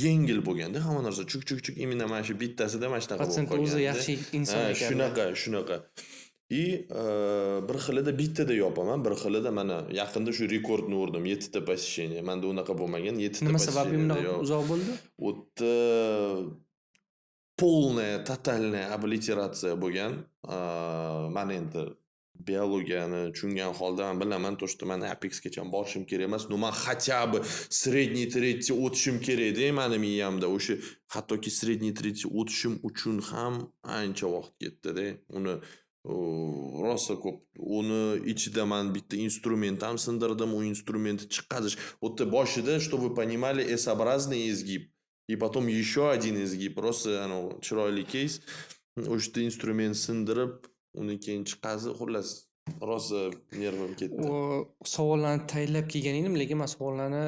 Yengil bo'lganda hamma narsa chuk imенно mana shu bittasida mana shunaqa bo'lib Patsient qolganda. o'zi yaxshi inson ekan. Shunaqa. И bir xilida bittada yopaman, bir xilida mana yaqinda shu rekordni urdim, 7 ta посещение. Menda unaqa bo'lmagan, 7 ta Nima sababli посещение. bunaqa uzoq bo'ldi? O'tda полная, тотальная облитерация bo'lgan. Men endi biologiyani tushungan holda men bilaman, то, что men Apexgacha borishim kerak emas. No, men хотя бы средний третий o'tishim kerak-da, mening miyamda. O'sha hattoki средний третий o'tishim uchun ham ancha vaqt ketdi-da. Uni rosa ko'p. Uni ichida men bitta instrument ham sindirdim, u instrumentni chiqarish. O'tda boshida, чтобы вы понимали, S-образный изгиб. И потом еще один изгиб. Просто chiroyli case. O'sha instrument sindirib, uni keyin chiqazib, xullas rosa nervim ketdi. Savollarni tayyorlab kelgan edim, lekin men savollarni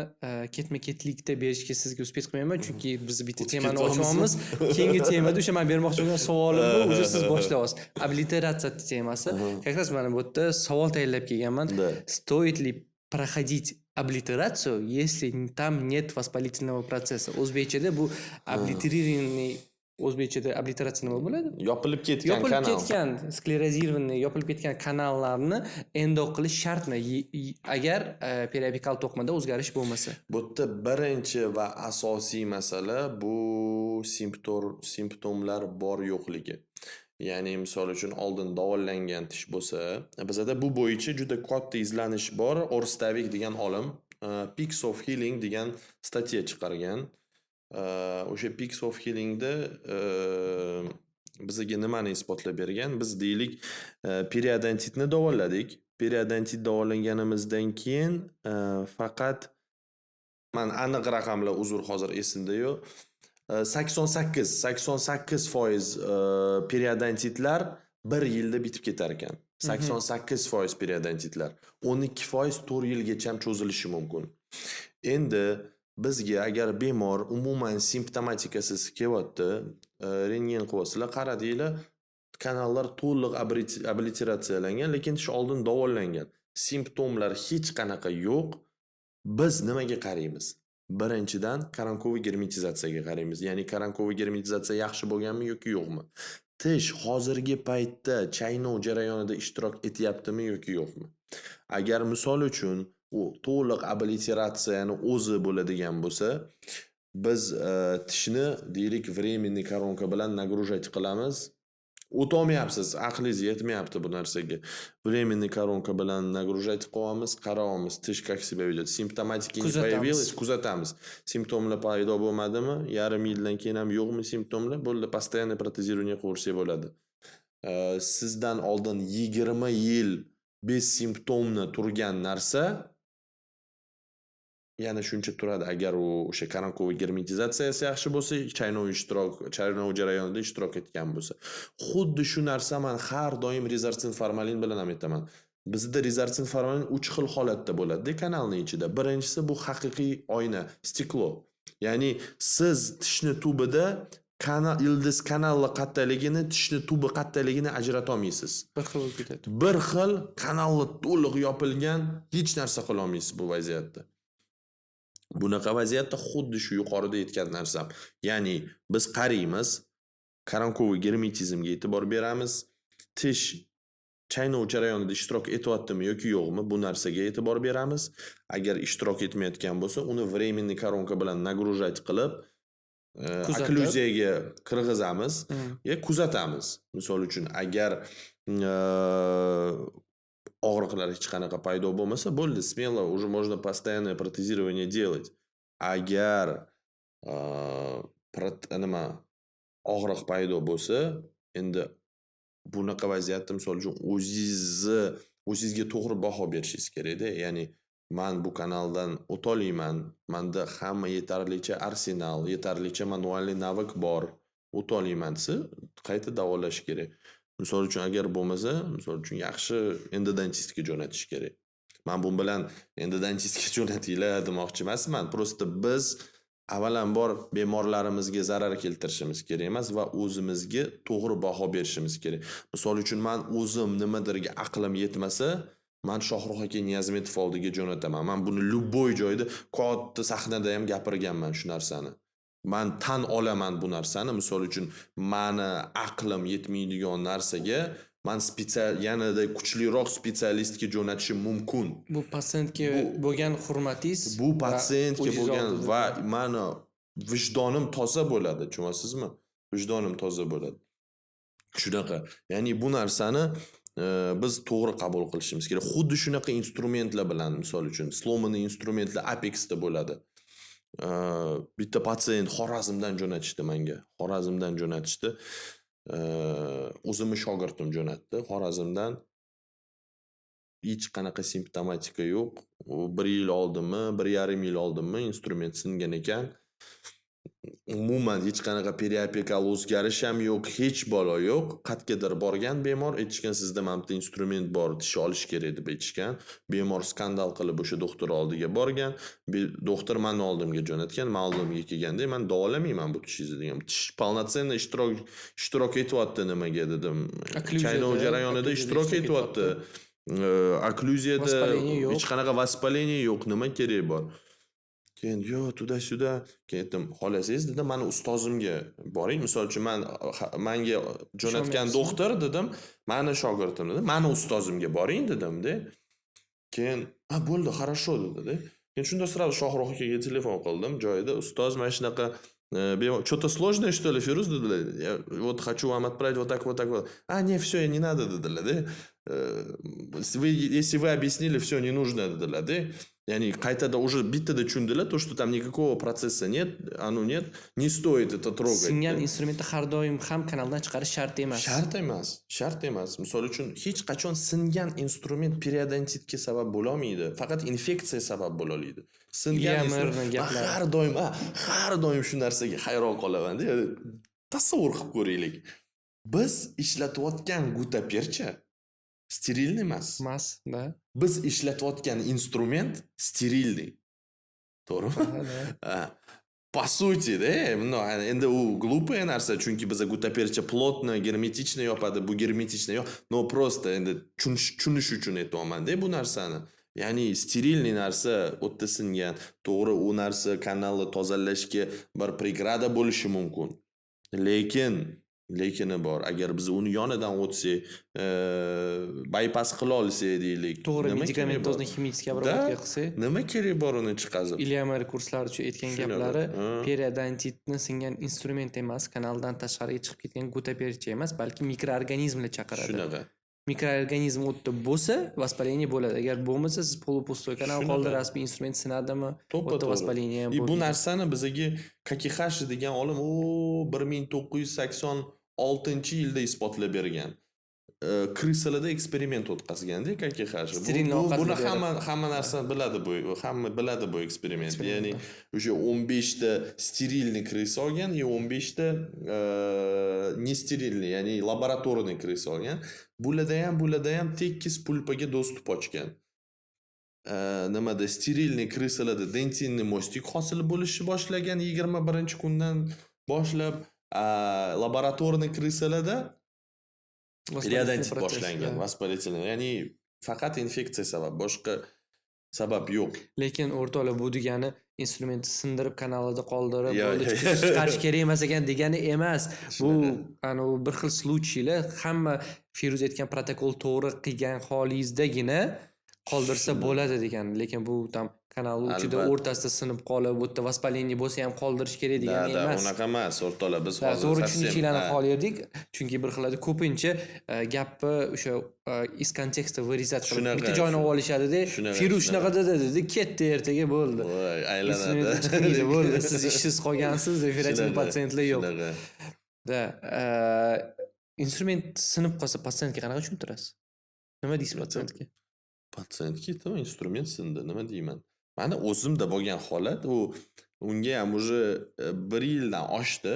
ketma-ketlikda berishga sizga uspet qilmayman, chunki biz bitta temani ochamiz. Keyingi temada o'sha men bermoqchi bo'lgan savolim bu, o'sha siz boshlayapsiz. Obliteratsiya temasi. Как раз mana bu yerda savol tayyorlab kelganman. Стоит ли проходить облитерацию, если там нет воспалительного процесса? O'zbekchada bu облитерированный O'zbekchada obliteratsiya nima bo'ladi? Yopilib ketgan kanal. Yopilib ketgan, sklerozirованный, yopilib ketgan kanallarni endo qilish shartmi? Agar periapikal to'qimada o'zgarish bo'lmasa. Bu yerda birinchi va asosiy masala bu simptomlar bor yo'qligi. Ya'ni misol uchun oldin davolangan tish bo'lsa, bizda bu bo'yicha juda katta izlanish bor. Orstavik degan olim Peaks of Healing degan statya chiqargan. O'sha Peaks of Healingda bizga nimani isbotlab bergan? Biz deylik periodontitni davoladik. Periodontit davolanganimizdan keyin faqat men aniq raqamlar uzr hozir esimda yo'q. 88% periodontitlar 1 yilda bitib ketar ekan. 88% periodontitlar. 12% 4 yilgacha ham cho'zilishi mumkin. Endi bizga agar bemor umuman simptomatikasiz kelyapti, rentgen qilyapsizlar, qaradinglar, kanallar to'liq obliteratsiyalangan, lekin tish oldin davolangan. Simptomlar hech qanaqa yo'q. Biz nimaga qaraymiz? Birinchidan koronkoviy germetizatsiyaga qaraymiz. Ya'ni koronkoviy germetizatsiya yaxshi bo'lganmi yoki yo'qmi? Tish hozirgi paytda chaynov jarayonida ishtirok etyaptimi yoki yo'qmi? Agar misol uchun u to'liq obliteratsiyani o'zi bo'ladigan bo'lsa, biz tishni deylik временный koronka bilan nagrужать qilamiz. O'tolmayapsiz, aqlingiz yetmayapti bu narsaga. Временный koronka bilan nagружать qilamiz, qaraymiz, tish как себя ведет. Simptomatika появилась, kuzatamiz. Simptomlar paydo bo'lmadimi? Yarim yildan keyin ham yo'qmi simptomlar? Bo'ldi, постоянный протезирование qilsa bo'ladi. Sizdan oldin 20 yil besimptomni turgan narsa yana shuncha turadi. Agar u o'sha koronkoviy germetizatsiyasi yaxshi bo'lsa, chaynov jarayonida ishtirok etgan bo'lsa. Xuddi shu narsa men har doim rezarsin formalin bilan ham aytaman. Bizda rezarsin formalin 3 xil holatda bo'ladi kanalning ichida. Birinchisi bu haqiqiy oyna, stiklo. Ya'ni siz tishni tubida ildiz kanalli qattaligini, tishni tubi qattaligini ajrata olmaysiz. Bir xil bo'lib ketadi. Bir xil kanalli to'liq yopilgan, hech narsa qila olmaysiz bu vaziyatda. Bunaqa vaziyatda xuddi shu yuqorida aytgan narsam. Ya'ni biz qaraymiz, koronkoviy germetizmga e'tibor beramiz, tish chaynov jarayonida ishtirok etyaptimi yoki yo'qmi, bu narsaga e'tibor beramiz. Agar ishtirok etmayotgan bo'lsa, uni временный koronka bilan nagружать qilib, okklyuziyaga kirgizamiz va kuzatamiz. Misol uchun, agar og'riqlar hech qanaqa paydo bo'lmasa, bo'ldi, smelo уже можно постоянное протезирование делать. Agar nima og'riq paydo bo'lsa, endi bunaqa vaziyatda misol uchun o'zingizga to'g'ri baho berishingiz kerakda. Ya'ni men bu kanaldan o'tolayman, menda hamma yetarlicha arsenal, yetarlicha manualniy navik bor, o'tolayman desa, qayta davolash kerak. Misol uchun agar bo'lmasa, misol uchun yaxshi endodontistga jo'natish kerak. Men bu bilan endodontistga jo'natinglar demoqchi emasman. Prosta biz avvalambor bemorlarimizga zarar keltirishimiz kerak emas va o'zimizga to'g'ri baho berishimiz kerak. Misol uchun men o'zim nimadirga aqlim yetmasa, men Shohruh aka Niyazmetov oldiga jo'nataman. Men buni любой joyda katta sahnada ham gapirganman shu narsani. Men tan olaman bu narsani. Misol uchun meni aqlim yetmaydigan narsaga men yanada kuchliroq spetsialistga jo'natishim mumkin. Bu pasiyentga bo'lgan hurmatingiz, bu pasiyentga bo'lgan va meni vijdonim toza bo'ladi, tushunasizmi? Vijdonim toza bo'ladi. Shunaqa. Ya'ni bu narsani biz to'g'ri qabul qilishimiz kerak. Xuddi shunaqa instrumentlar bilan, misol uchun, slomani instrumentlar Apexda bo'ladi. Bitta pasiyent Xorazmdan jo'natishdi menga. Xorazmdan jo'natishdi. O'zimni shogirdim jo'natdi. Xorazmdan hech qanaqa simptomatika yo'q. 1 yil oldinmi, 1,5 yil oldinmi instrument singan ekan. Umuman hech qanaqa periapikal o'zgarish ham yo'q, hech balo yo'q. Qayergadir borgan bemor aytishgan, sizda mamta instrument bor, tish olish kerak deb aytishgan. Bemor skandal qilib o'sha doktor oldiga borgan. Doktor meni oldimga jo'natgan. Men oldimga kelganda men davolamayman bu tishingizni degan. Tish полноценно ishtirok etyapti nimaga dedim. Chaynov jarayonida ishtirok etyapti. Okklyuziyada hech qanaqa vaspaleniya yo'q, nima kerak bor? Keyin yo tuda-suda ketdim. Xolasangiz dedi, meni ustozimga boring. Misol uchun menga jo'natgan doktor dedim, meni shogirdim dedi. Meni ustozimga boring dedim-da. Keyin, "Ha, bo'ldi, хорошо" dedi. Keyin shunda sразу Shohruh akaga telefon qildim. Joyida ustoz mana shunaqa что-то сложное, что ли, Фирuz dedilar. Вот хочу вам отправить вот так, вот так вот. А, не, все, не надо dedilar-da. Если вы объяснили, все не нужно dedilar-da. Yani qaytada уже bittada tushundilar, то, что там никакого процесса нет, оно нет, не стоит это трогать. Singan instrumentni har doim ham kanaldan chiqarish shart emas. Shart emas. Misol uchun hech qachon singan instrument periodontitga sabab bo'la olmaydi. Faqat infeksiya sabab bo'la oladi. Singan instrument har doim shu narsaga hayron qolaman-da. Tasavvur qilib ko'raylik. Biz ishlatayotgan gutapercha sterilniy emas. Da. Biz ishlatayotgan instrument sterilniy. To'g'rimi? По sути, da, endi u глупая narsa, chunki biza gutapercha plotno, germetichno yopadi, bu germetichno yo'q. No просто endi tushunish uchun aytayapman-da bu narsani. Ya'ni sterilniy narsa o'tda singan, to'g'ri u narsa kanalni tozalashga bir pregrada bo'lishi mumkin. Lekini bor. Agar biz uni yonidan o'tsak, bypass qila olsak deylik. To'g'ri, medikamentozni kimyik obработка qilsak, nima kerak bor uni chiqazib? Iliamar kurslarida shu aytgan gaplari periodontitni singan instrument emas, kanaldan tashqariga chiqib ketgan gutapercha emas, balki mikroorganizmlar chaqiradi. Shunaqa. Mikroorganizm o'tda bo'lsa, vaspaleniya bo'ladi. Agar bo'lmasa, siz polupustoy kanal qoldirasiz, bu instrument sinadimi? O'tda vaspaleniya ham bo'ladi. Bu narsani bizga Kakixashi degan olim 1986-yilda isbotlab bergan. Krisalarda eksperiment o'tkazganda Kakixashi. Buni hamma narsa biladi bu. Hamma biladi bu eksperiment. Ya'ni o'sha 15 ta sterilniy krisa olgan, 15 ta nesterilniy, ya'ni laboratorniy krisa olgan. Bulada ham tekis pulpaga dostуп ochgan. Nimada sterilniy krisalarda dentinniy mostik hosil bo'lishni boshlagan 21-kundan boshlab, laboratorniy krisalarda periodontit boshlangan, vaspalitel. Ya'ni faqat infeksiya sabab, boshqa sabab yo'q. Lekin o'rtoqlar, bu degani instrumentni sindirib kanalida qoldirib, chiqarish kerak emas ekan degani emas. Bu bir xil случайlar, hamma Firuz aytgan protokol to'g'ri qilgan holingizdagina qoldirsa Shuni- bo'ladi degan, lekin bu tam kanal uchida Albatta. o'rtasida sinib qolib, bu yerda vоспаление bo'lsa ham qoldirish kerak degani Da, emas. unaqa emas, o'rtoqlar. Biz Da, hozir to'g'ri совсем, tushunishinglarni ha, xohlardik, chunki bir xillarda ko'pincha gapni o'sha из контекста вырезать qilib Shunaqa, bitta joyini olib olishadi-da, shunaqa, Firuz shunaqa. shunaqa dedi, ketdi ertaga bo'ldi. voy, aylanadi. Instrument chiqmaydi, bo'ldi. Siz ishsiz qolgansiz, operativ Shunaqa, patsientlar yo'q. shunaqa. Da, instrument sinib qolsa patsientga qanaqa tushuntirasiz? Nima deysiz patsientga? Patsientga aytaman, instrument sindi, nima deyman. Mani o'zimda bo'lgan holat, u unga ham уже 1 yildan oshdi.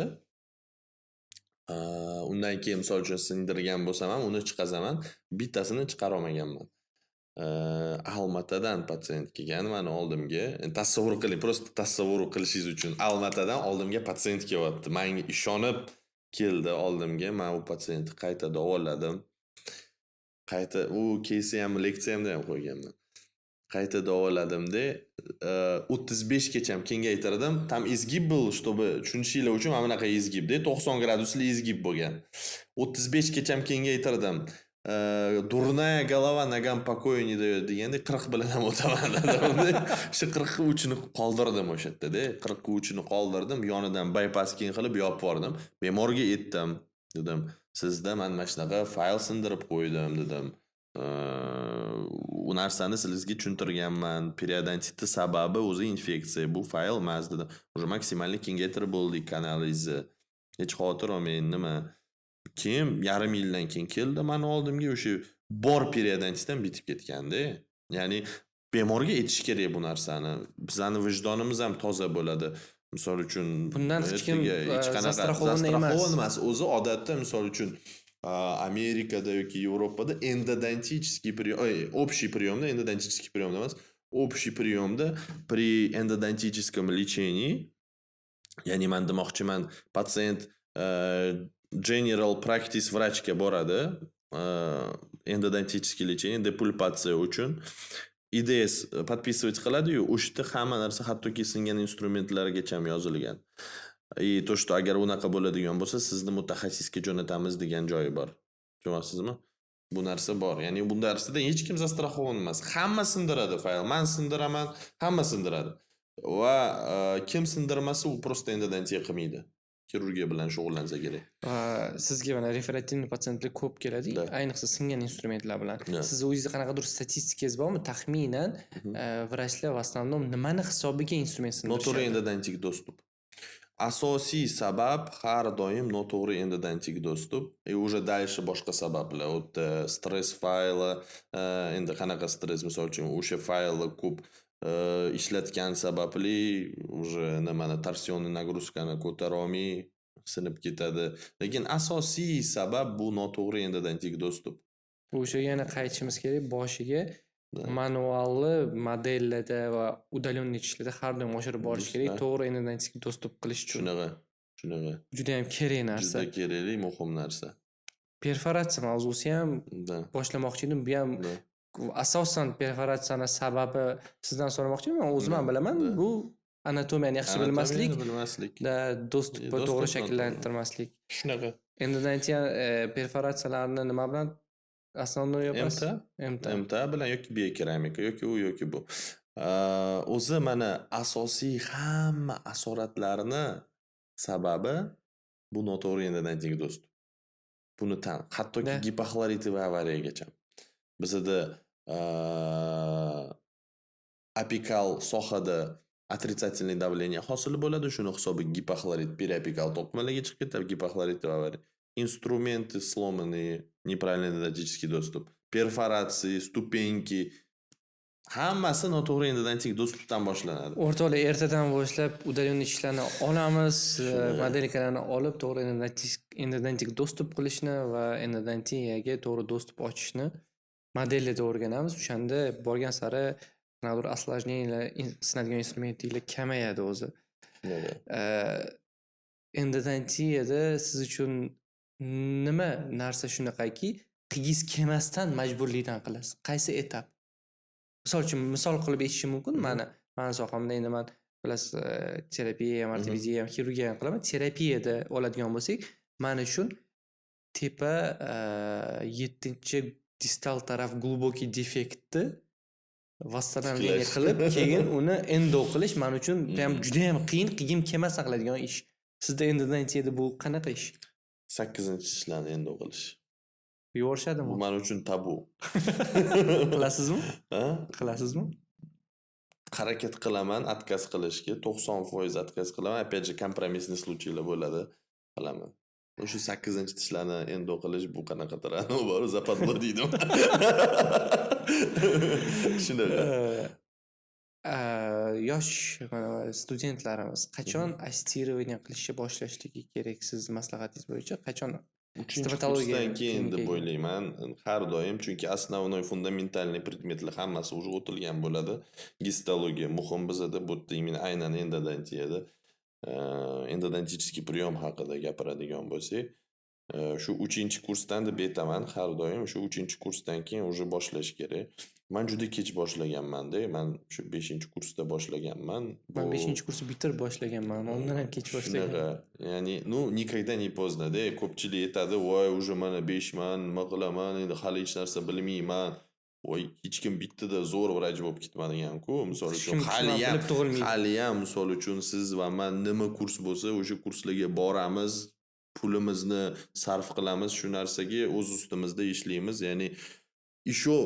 Undan keyin misol uchun sindirgan bo'lsam ham uni chiqazaman, bittasini chiqara olmaganman. Almatadan patsient kelgan mani oldimga. Tasavvur qiling, просто tasavvur qilishingiz uchun. Almatadan oldimga patsient kelyapti. Menga ishonib keldi oldimga. Men u patsientni qayta davoladim. Qayta u kelsa ham leksiyamda ham qo'yganman. Qayta davoladimda 35 gacha kengaytirdim. Tam izgib был, чтобы tushunishinglar uchun mana bunaqa izgibda 90 gradusli izgib bo'lgan. 35 gacha kengaytirdim. Durная голова nogam покоя не дает deganda 40 bilan ham o'taman dedim. O'sha 43 ni qoldirdim o'sha yerda-da. 43 ni qoldirdim, yonidan bypass keyin qilib yopib yubordim. Bemorga aytdim, dedim. Sizda men mana shunaqa fayl sindirib qo'ydim dedim. U narsani sizga tushuntirganman. Periodontitni sababi o'zi infeksiya. Bu fayl emas dedim. Уже maksimalni kengaytirib bo'ldik kanalizni. Hech xavotir olmang, nima. Keyin yarim yildan keyin keldi meni oldimga o'sha bor periodontitdan bitib ketganda. Ya'ni bemorga aytish kerak bu narsani. Bizning vijdonimiz ham toza bo'ladi. Misol uchun bundan hech kim zastrahovanный emas. O'zi odatda misol uchun Amerikada yoki Yevropada endodontiический прием, общий приемda, endodontiический прием emas, общий приемda при эндодонтическом лечении, ya'ni men demoqchiman, patsient general practice vrachga boradi, endodontiический лечение, depulpatsiya uchun IDS подписывать qiladi-yu, o'shda hamma narsa hattoki singan instrumentlargacha ham yozilgan. То, что agar unaqa bo'ladigan bo'lsa, sizni mutaxassisga jo'natamiz degan joyi bor. Tushunyapsizmi? Bu narsa bor. Ya'ni bu narsada hech kim zastrahovan emas. Hamma sindiradi fayl. Men sindiraman, hamma sindiradi. Va kim sindirmasa u просто endodontiya qilmaydi. Xirurgiya bilan shug'ullansa kerak. Sizga mana referativniy patsientlar ko'p keladi, ayniqsa singan instrumentlar bilan. Siz o'zingizda qanaqadir statistikangiz bormi? Taxminan vrachlar в основном nimani hisobiga instrument sindirishadi? Noto'g'ri endodontik dostуп. Asosiy sabab har doim noto'g'ri endodontik dostуп. Уже дальше boshqa sabablar. Stress fayli, endi qanaqa stress, misol uchun o'sha faylni ko'p ishlatgan sababli уже nimani torsionniy nagruzkani ko'tara olmay sinib ketadi. Lekin asosiy sabab bu noto'g'ri endodontik dostуп. O'sha yana qaytishimiz kerak boshiga. Manualli modellarda va udalenniy ishlarda har doim oshirib borish kerak, to'g'ri endodontik dostуп qilish uchun. Shunaqa. Juda ham kerak narsa. Juda kerakli, muhim narsa. Perforatsiya mavzusi ham boshlamoqchi edim. Bu ham asosan perforatsiyani sababi sizdan so'ramoqchi edim. O'zim ham bilaman. Bu anatomiyani yaxshi bilmaslik, dostupni to'g'ri shakllantirmaslik. Shunaqa. Endodontiya perforatsiyalarini nima bilan основной yapasiz? MTA bilan yoki biokeramika yoki u yoki bu. O'zi mana asosiy hamma asoratlarni sababi bu noto'g'ri endodontik dostуп. Buni hattoki gipoxlorid va avariyagacha. Bizda apikal sohada отрицательный давление hosil bo'ladi, shuni hisobiga gipoxlorid periapikal to'qimalarga chiqib ketadi, gipoxlorid va avariya. Инструменты сломанные, неправильный эндодонтический доступ, перфорации, ступеньки. Hammasi noto'g'ri endodontik dostupdan boshlanadi. O'rtoqlar, ertadan boshlab udalenniy ishlarni olamiz, modelkalarni olib, to'g'ri endodontik dostуп qilishni va endodontiyaga to'g'ri dostуп ochishni modellarda o'rganamiz. O'shanda borgan sari qanaqadir осложнениялар, sinadigan instrumentlar kamayadi o'zi. Endodontiyada siz uchun nima narsa shunaqaki, qilgis kelmasdan majburlikdan qilasiz? Qaysi etap? Misol qilib aytishim mumkin. Mani sohamda endi men bilasiz, terapiya, ortopeziya, xirurgiya ham qilaman. Terapiyada oladigan bo'lsak, men uchun tepa 7-distal taraf глубокий defektni vassalamleniya qilib, keyin uni endo qilish men uchun ham juda ham qiyin, qilgim kelmasa qiladigan ish. Sizda endodontiya bu qanaqa ish? 8-tishlarni endi qilish. Bu Yuvorishadimi? men uchun tabu. Qilasizmi? Ha? Qilasizmi? Harakat qilaman отказ qilishga, 90% отказ qilaman. Опять же, kompromissniy случайlar bo'ladi, qilaman. O'sha 8-tishlarni endi qilish bu qanaqadir, bor zapadlo deydi. Shunaqa. Yosh studentlarimiz qachon astirирование qilishni boshlashligi kerak siz maslahatingiz bo'yicha? Qachon Stomatologiyadan keyin deb o'ylayman. Har doim, chunki основной fundamentalniy predmetlar hammasi уже o'tilgan bo'ladi. Gistologiya muhim bizada, bu yerda именно aynan endodontiyada endodontiskiy priyom haqida gapiradigan bo'lsak, shu 3-kursdan deb aytaman, har doim shu 3-kursdan keyin уже boshlash kerak. Men juda kech boshlaganman-da. Men shu 5-kursda boshlaganman. Men 5-kursni bitirib boshlaganman. Undan ham kech boshlaganman. Ya'ni, никогда не поздно-da. Ko'pchilik aytadi, "Voy, уже mana 5 man, nima qilaman, endi hali hech narsa bilmayman." Voy, hech kim bittada zo'r vrach bo'lib ketmadigan-ku. Misol uchun hali ham misol uchun siz va men nima kurs bo'lsa, o'sha kurslarga boramiz, pulimizni sarf qilamiz, shu narsaga o'z ustimizda ishlaymiz. Ya'ni isho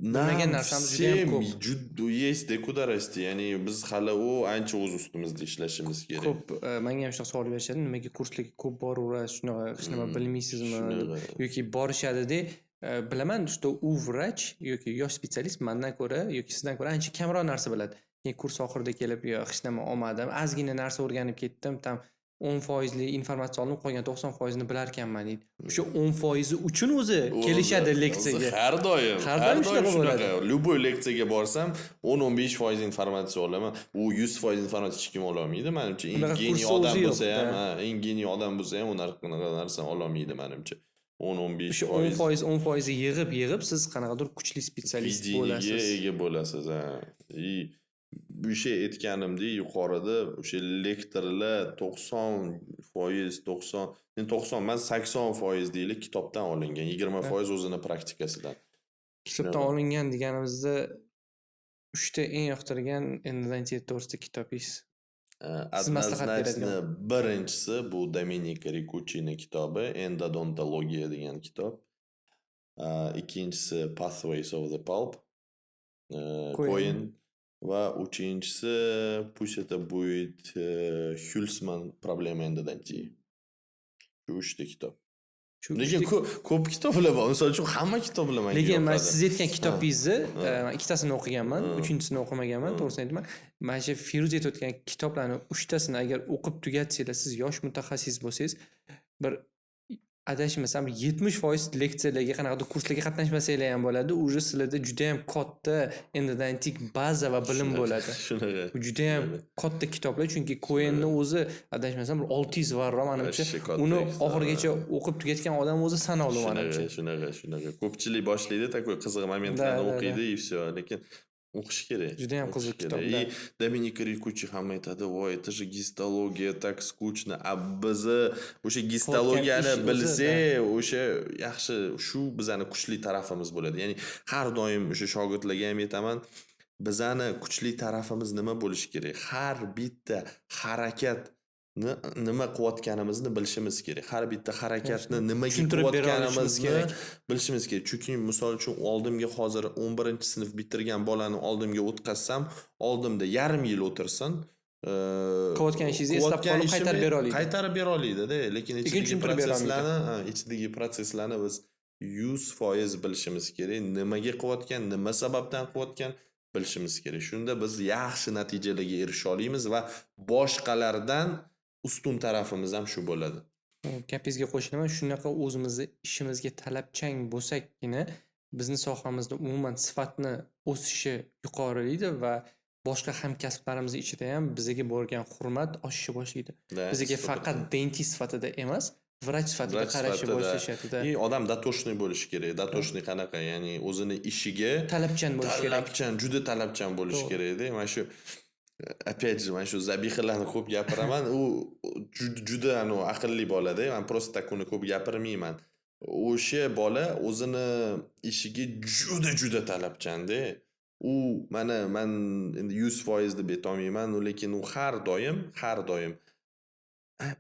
bilmagan narsamiz juda ham ko'p. Есть куда расти. Ya'ni biz hali u ancha o'z ustimizda ishlashimiz kerak. Ko'p menga ham shunaqa savol berishadi, nimaga kurslarga ko'p boraverasiz, shunaqa hech nima bilmaysizmi yoki borishadi-da. Bilaman, что u vrach yoki yosh spetsialist mendan ko'ra yoki sizdan ko'ra ancha kamroq narsa biladi. Keyin kurs oxirida kelib, "Yo, hech nima olmadim, ozgina narsa o'rganib ketdim, tam 10% informatsiya olib qolgan 90% bilar ekanman" deydi. O'sha 10% uchun o'zi kelishadi leksiyaga. Har doim shunaqa bo'ladi. Любой leksiyaga borsam 10-15% informatsiya olaman. U 100% informatsiya hech kim ola olmaydi menimcha. Eng geniy odam bo'lsa ham, eng geniy odam bo'lsa ham unaqa narsani ola olmaydi menimcha. 10-15% 10% yig'ib siz qanaqadir kuchli spetsialist bo'lasiz. Ega bo'lasiz, ha. O'sha aytganimdek, yuqorida o'sha lektorlar 90%, men 80% deylik kitobdan olingan, 20% o'zini praktikasidan. Kitobdan olingan deganimizda 3 ta eng yoqtirgan endodontiya to'g'risida kitobingiz. Однозначно birinchisi bu Dominika Riccucci'ning kitobi Endodontologiya degan kitob. Ikkinchisi Pathways of the Pulp, Cohen. Va uchinchisi пусть это будет Hülsmann Problema endodontiyi. Shu 3 ta kitob. Lekin ko'p kitoblar bor. Misol uchun hamma kitoblar menga yoqadi. Lekin men siz aytgan kitobingizni men ikkitasini o'qiganman, uchinchisini o'qimaganman, to'g'risini aytaman. Mana shu Firuz aytayotgan kitoblarning 3 tasini agar o'qib tugatsanglar, siz yosh mutaxassis bo'lsangiz, bir adashmasam 70% leksiyalarga qanaqadir kurslarga qatnashmasanglar ham bo'ladi. Uje sizlarda juda ham katta endodontik baza va bilim bo'ladi. Shunaqa. Bu juda ham katta kitoblar, chunki Cohenni o'zi adashmasam 600 varroq menimcha. Uni oxirigacha o'qib tugatgan odam o'zi sanoqli menimcha. Shunaqa. Ko'pchilik boshlaydi, takoy qiziq momentlarni o'qiydi, и всё. Lekin o'qish kerak. Juda ham qiziq kitoblar. Dominika Riccucci hamma aytadi, "Voy, это же гистология, так скучно." Bizni o'sha gistologiyani bilsak, o'sha yaxshi, shu bizani kuchli tarafimiz bo'ladi. Ya'ni har doim o'sha shogirdlarga ham aytaman, bizani kuchli tarafimiz nima bo'lishi kerak? Har bitta harakat nima qilayotganimizni bilishimiz kerak. Har bitta harakatni nimaga qilayotganimizni bilishimiz kerak. Chunki misol uchun oldimga hozir 11-sinf bitirgan bolani oldimga o'tkazsam, oldimda yarim yil o'tirsin, qilayotgan ishingizni eslab qolib qaytarib bera oladi-da, lekin ichidagi protseslarni biz 100% bilishimiz kerak. Nimaga qilayotgan, nima sababdan qilayotgan bilishimiz kerak. Shunda biz yaxshi natijalarga erisha olamiz va boshqalardan ustun tarafimiz ham shu bo'ladi. Gapingizga qo'shilaman, shunaqa o'zimizni ishimizga talabchan bo'lsakgina bizni sohamizda umuman sifatni o'sishi yuqorilaydi va boshqa hamkasblarimiz ichida ham bizga bo'lgan hurmat oshisha boshlaydi. Bizga faqat dentist sifatida emas, vrach sifatida qarashni boshlashadi-da. Odam datoshniy bo'lishi kerak. Datoshniy qanaqa? Ya'ni o'zini ishiga talabchan bo'lishi kerak. Juda talabchan bo'lishi kerak-da. Mana shu опять же, mana shu zabihalarni ko'p gapiraman. U juda aqlli bola-da. Men просто так uni ko'p gapirmayman. O'sha bola o'zini ishiga juda talabchan-da. u man endi 100% deb aytolmayman, lekin u har doim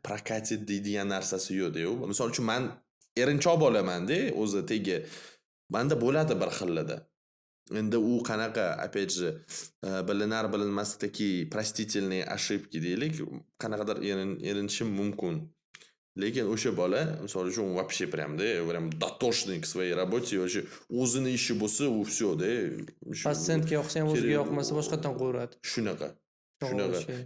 prokatit deydigan narsasi yo'q-da. Misol uchun men erinchoq bo'laman-da, o'zi tegi. Menda bo'ladi bir xillida. Endi u qanaqa, опять же, bilinar bilinmasdagi простительные ошибки deylik, qanaqadir erinishim mumkin. Lekin o'sha bola, misol uchun, вообще прям-da, прям дотошный к своей работе, вообще o'zini ishi bo'lsa, u всё-da. Patsiyentga yoqsa ham o'ziga yoqmasa boshqatdan qo'yadi. Shunaqa.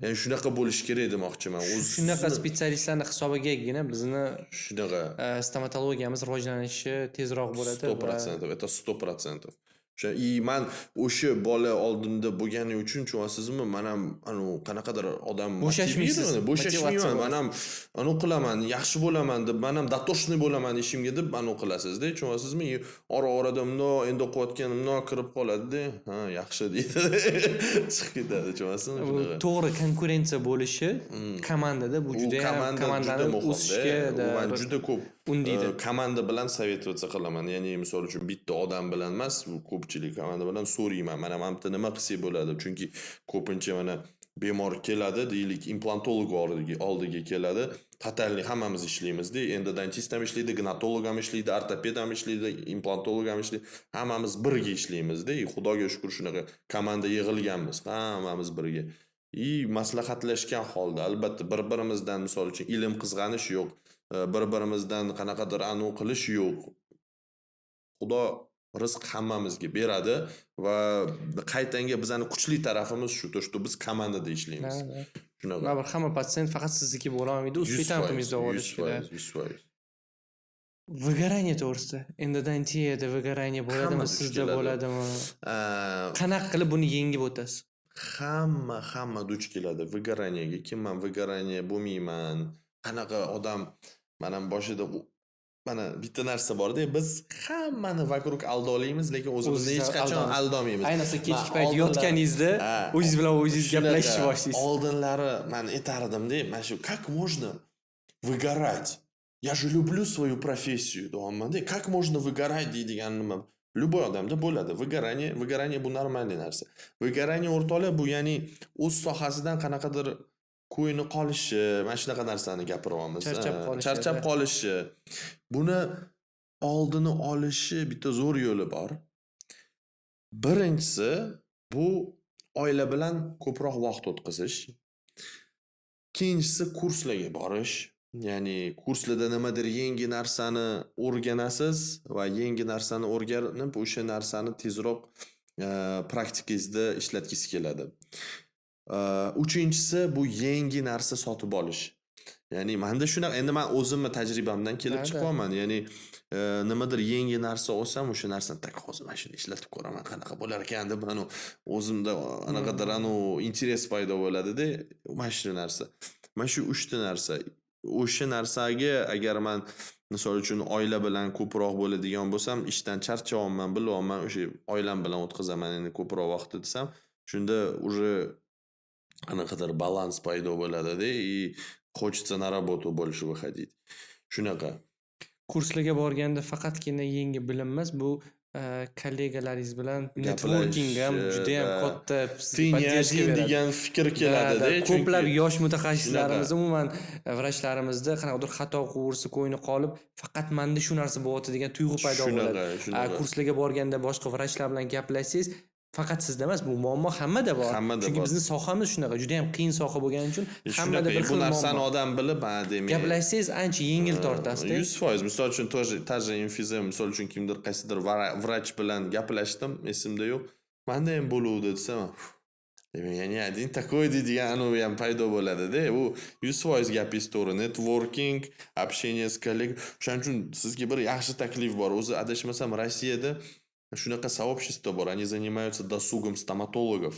Ya'ni shunaqa bo'lish kerak demoqchiman. Shunaqa specialistlarni hisobigagina bizni shunaqa stomatologiyamiz rivojlanishi tezroq bo'ladi. 100%, это 100%. Man o'sha bola oldinda bo'lgani uchun tushunasizmi, men ham qanaqadir odam bo'shashmayman. Men ham qilaman, yaxshi bo'laman deb, men ham дотошный bo'laman ishimga deb qilasizda, tushunasizmi? Ora-orada endi o'qiyotgan kirib qoladi-da, ha, yaxshi deydi. Chiqib ketadi, tushunasizmi? To'g'ri konkurensiya bo'lishi komandada bu juda ham komandani o'sishiga juda ko'p undaydi. Komanda bilan savetovatsiya qilaman. Ya'ni misol uchun bitta odam bilan emas, ko'pchilik komanda bilan so'rayman. Mana hamta nima qilsak bo'ladi? Chunki ko'pincha mana bemor keladi, deylik, implantolog oldiga keladi. Totalni hammamiz ishlaymiz-da. Endodontist ham ishlaydi, ginatolog ham ishlaydi, ortoped ham ishlaydi, implantolog ham ishlaydi. Hammamiz birga ishlaymiz-da. Xudoga shukr shunaqa komanda yig'ilganmiz. Hammamiz birga. Maslahatlashgan holda, albatta bir-birimizdan misol uchun ilm qizg'anish yo'q. Bir-birimizdan qanaqadir qilish yo'q. Xudo rizq hammamizga beradi va qaytanga bizning kuchli tarafimiz shu, biz komandada ishlaymiz. Shunaqa. Baribir hamma pasiyent faqat sizniki bo'la olmaydi, o'z shtampimizda bo'lishi kerak. 100%. Выгорание to'g'risida. Endodontiyada выгорание bo'ladimi, sizda bo'ladimi? Qanaqa qilib buni yengib o'tasiz? Hamma duch keladi выгораниеga. Kimman выгорание bo'lmayman. Qanaqa odam, mana boshida mana bitta narsa bor-da, biz hammani vokruq aldolaymiz, lekin o'zimizni hech qachon aldamaymiz. Ayniqsa kechki payt yotganingizda o'zingiz bilan o'zingiz gaplashishni boshlaysiz. Oldinlari men aytardim-da, mana shu как можно выгорать? Я же люблю свою профессию, deyman-da. Как можно выгорать deydigan nima? Любой odamda bo'ladi. Выгорание bu normal narsa. Выгорание o'rtoqlar bu, ya'ni o'z sohasidan qanaqadir ko'yni qolishi, mana shunaqa narsani gapiryapmiz. Charchab qolishi. Buni oldini olishi bitta zo'r yo'li bor. Birinchisi bu oila bilan ko'proq vaqt o'tkazish. Ikkinchisi kurslarga borish. Ya'ni kurslarda nimadir yangi narsani o'rganasiz va yangi narsani o'rganib, o'sha narsani tezroq praktikangizda ishlatgisi keladi. Uchinchisi bu yangi narsa sotib olish. Ya'ni menda shunaqa, endi men o'zimning tajribamdan kelib chiqaman. Ya'ni nimadir yangi narsa olsam, o'sha narsani hozir mana shuni ishlatib ko'raman, qanaqa bo'lar ekan deb o'zimda anaqadir interes paydo bo'ladi-da, mana shu narsa. Mana shu 3 ta narsa. O'sha narsaga agar men misol uchun oila bilan ko'proq bo'ladigan bo'lsam, ishdan charchayapman, bilyapman, o'sha oilam bilan o'tkazaman, endi ko'proq vaqt desam, shunda уже qanaqadir balans paydo bo'ladi-da, хочется на работу больше выходить. Shunaqa. Kurslarga borganda faqatgina yangi bilim emas, bu kollegalaringiz bilan networking ham juda ham katta degan fikr keladi-da. Ko'plab yosh mutaxassislarimiz, umuman vrachlarimizda qanaqadir xato quvursa ko'yni qolib, faqat menda shu narsa bo'lyapti degan tuyg'u paydo bo'ladi. Kurslarga borganda boshqa vrachlar bilan gaplashsangiz, faqat sizda emas, bu muammo hammada bor. Chunki bizning sohamiz shunaqa, juda ham qiyin soha bo'lgani uchun hammada bir xil bu narsani odam bilib, demak, gaplashsangiz ancha yengil tortasiz. 100%. Misol uchun taja infizem, misol uchun kimdir qaysidir vrach bilan gaplashdim, esimda yo'q. Menda ham bo'luvdi desam, ya'ni один такой deydigan ham paydo bo'ladi-da. Bu 100% gapingiz to'g'ri. Networking, общение с коллегами. Shuning uchun sizga bir yaxshi taklif bor. O'zi adashmasam Rossiyada shunaqa сообщество bor. Они занимаются досугом стоматологов.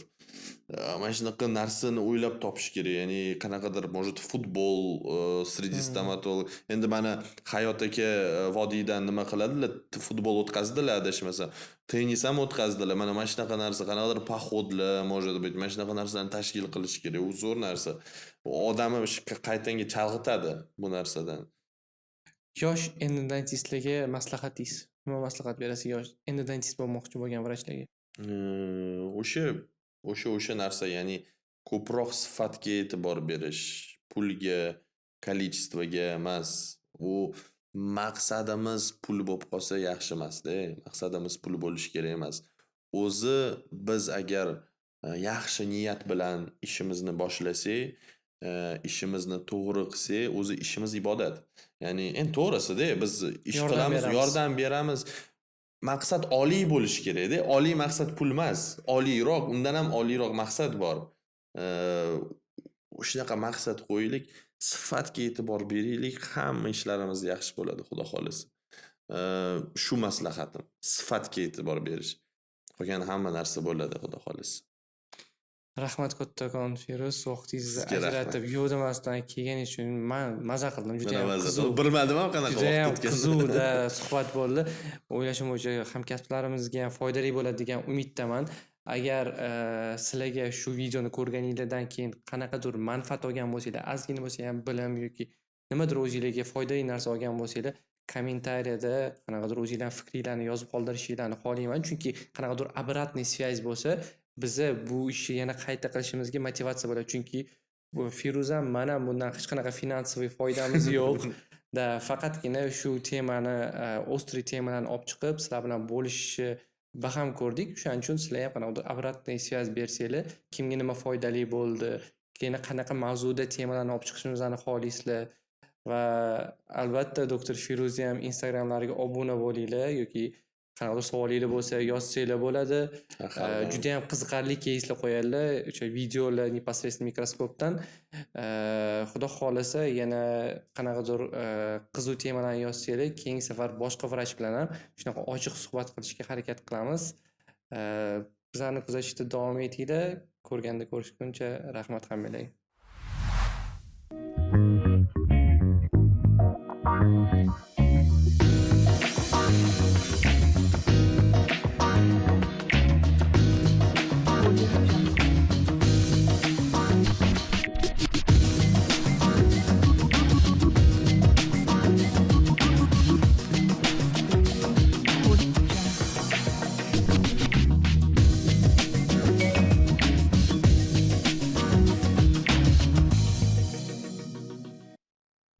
Mana shunaqa narsani o'ylab topish kerak. Ya'ni qanaqadir, может, futbol sреди stomatolog. Endi mana Hayot aka vodiydan nima qiladilar? Futbol o'tkazdilar adashmasa. Tennis ham o'tkazdilar. Mana shunaqa narsa, qanaqadir poxodlar, может быть, mana shunaqa narsalarni tashkil qilish kerak. U zo'r narsa. Odamni qaytanga chalg'itadi bu narsadan. Yosh endodontistlarga maslahatingiz? Nima maslahat berasiz yosh endodontist bo'lmoqchi bo'lgan vrachlarga? O'sha o'sha narsa, ya'ni ko'proq sifatga e'tibor berish, pulga, количествоga emas. U maqsadimiz pul bo'lib qolsa yaxshi emasda. Maqsadimiz pul bo'lishi kerak emas. O'zi biz agar yaxshi niyat bilan ishimizni boshlasak, ishimizni to'g'ri qilsak, o'zi ishimiz ibodat. Ya'ni endi to'g'risida biz ish Yordam qilamiz, beramiz. yordam beramiz. Maqsad oliy bo'lishi kerak-da. Oliy maqsad pul emas. Oliyroq, undan ham oliyroq maqsad bor. O'shanaqa maqsad qo'yaylik, sifatga e'tibor beraylik, hamma ishlarimiz yaxshi bo'ladi, xudo xolisa. Shu maslahatim, sifatga e'tibor berish. Qolgan hamma narsa bo'ladi, xudo xolisa. Rahmat kattakon Feruz, vaqtingizni Sizga rahmat. ajratib yo'lmasdan kelgani uchun men maza qildim. Juda ham qiziq. Bilmadim ham qanaqa Juda ham vaqt ketgan. qizuvda suhbat bo'ldi. O'ylashim bo'yicha hamkasblarimizga ham foydali bo'ladi degan umiddaman. Agar sizlarga shu videoni ko'rganingizdan keyin qanaqadir manfaat olgan bo'lsanglar, ozgina bo'lsa ham bilim yoki nimadir o'zingizlarga foydali narsa olgan bo'lsanglar, kommentariyada qanaqadir o'zingizlarning fikringizni yozib qoldirishingizni xohlayman. Chunki qanaqadir обратный связь bo'lsa, biza bu ishni yana qayta qilishimizga motivatsiya bo'ladi. Chunki bu Feruz ham mana bundan hech qanaqa finansiy foydamiz yo'q. Da faqatgina shu temani, ostri temalarni olib chiqib, sizlar bilan bo'lishishni baham ko'rdik. Shuning uchun sizlar ham qanaqadir обратный связь bersanglar, kimga nima foydali bo'ldi, yana qanaqa mavzuda temalarni olib chiqishimizni xohlaysizlar va albatta doktor Feruzni ham Instagramlariga obuna bo'linglar yoki qanaqadir savolinglar bo'lsa yozsanglar bo'ladi. Juda ham qiziqarli keyslar qo'yadilar, o'sha videolar непосредственно mikroskopdan. Xudo xolasa yana qanaqadir qiziq temalarni yozsanglar, keyingi safar boshqa vrach bilan ham shunaqa ochiq suhbat qilishga harakat qilamiz. Bizlarni kuzatishda davom etinglar. Ko'rganda ko'rishguncha rahmat hammalarga.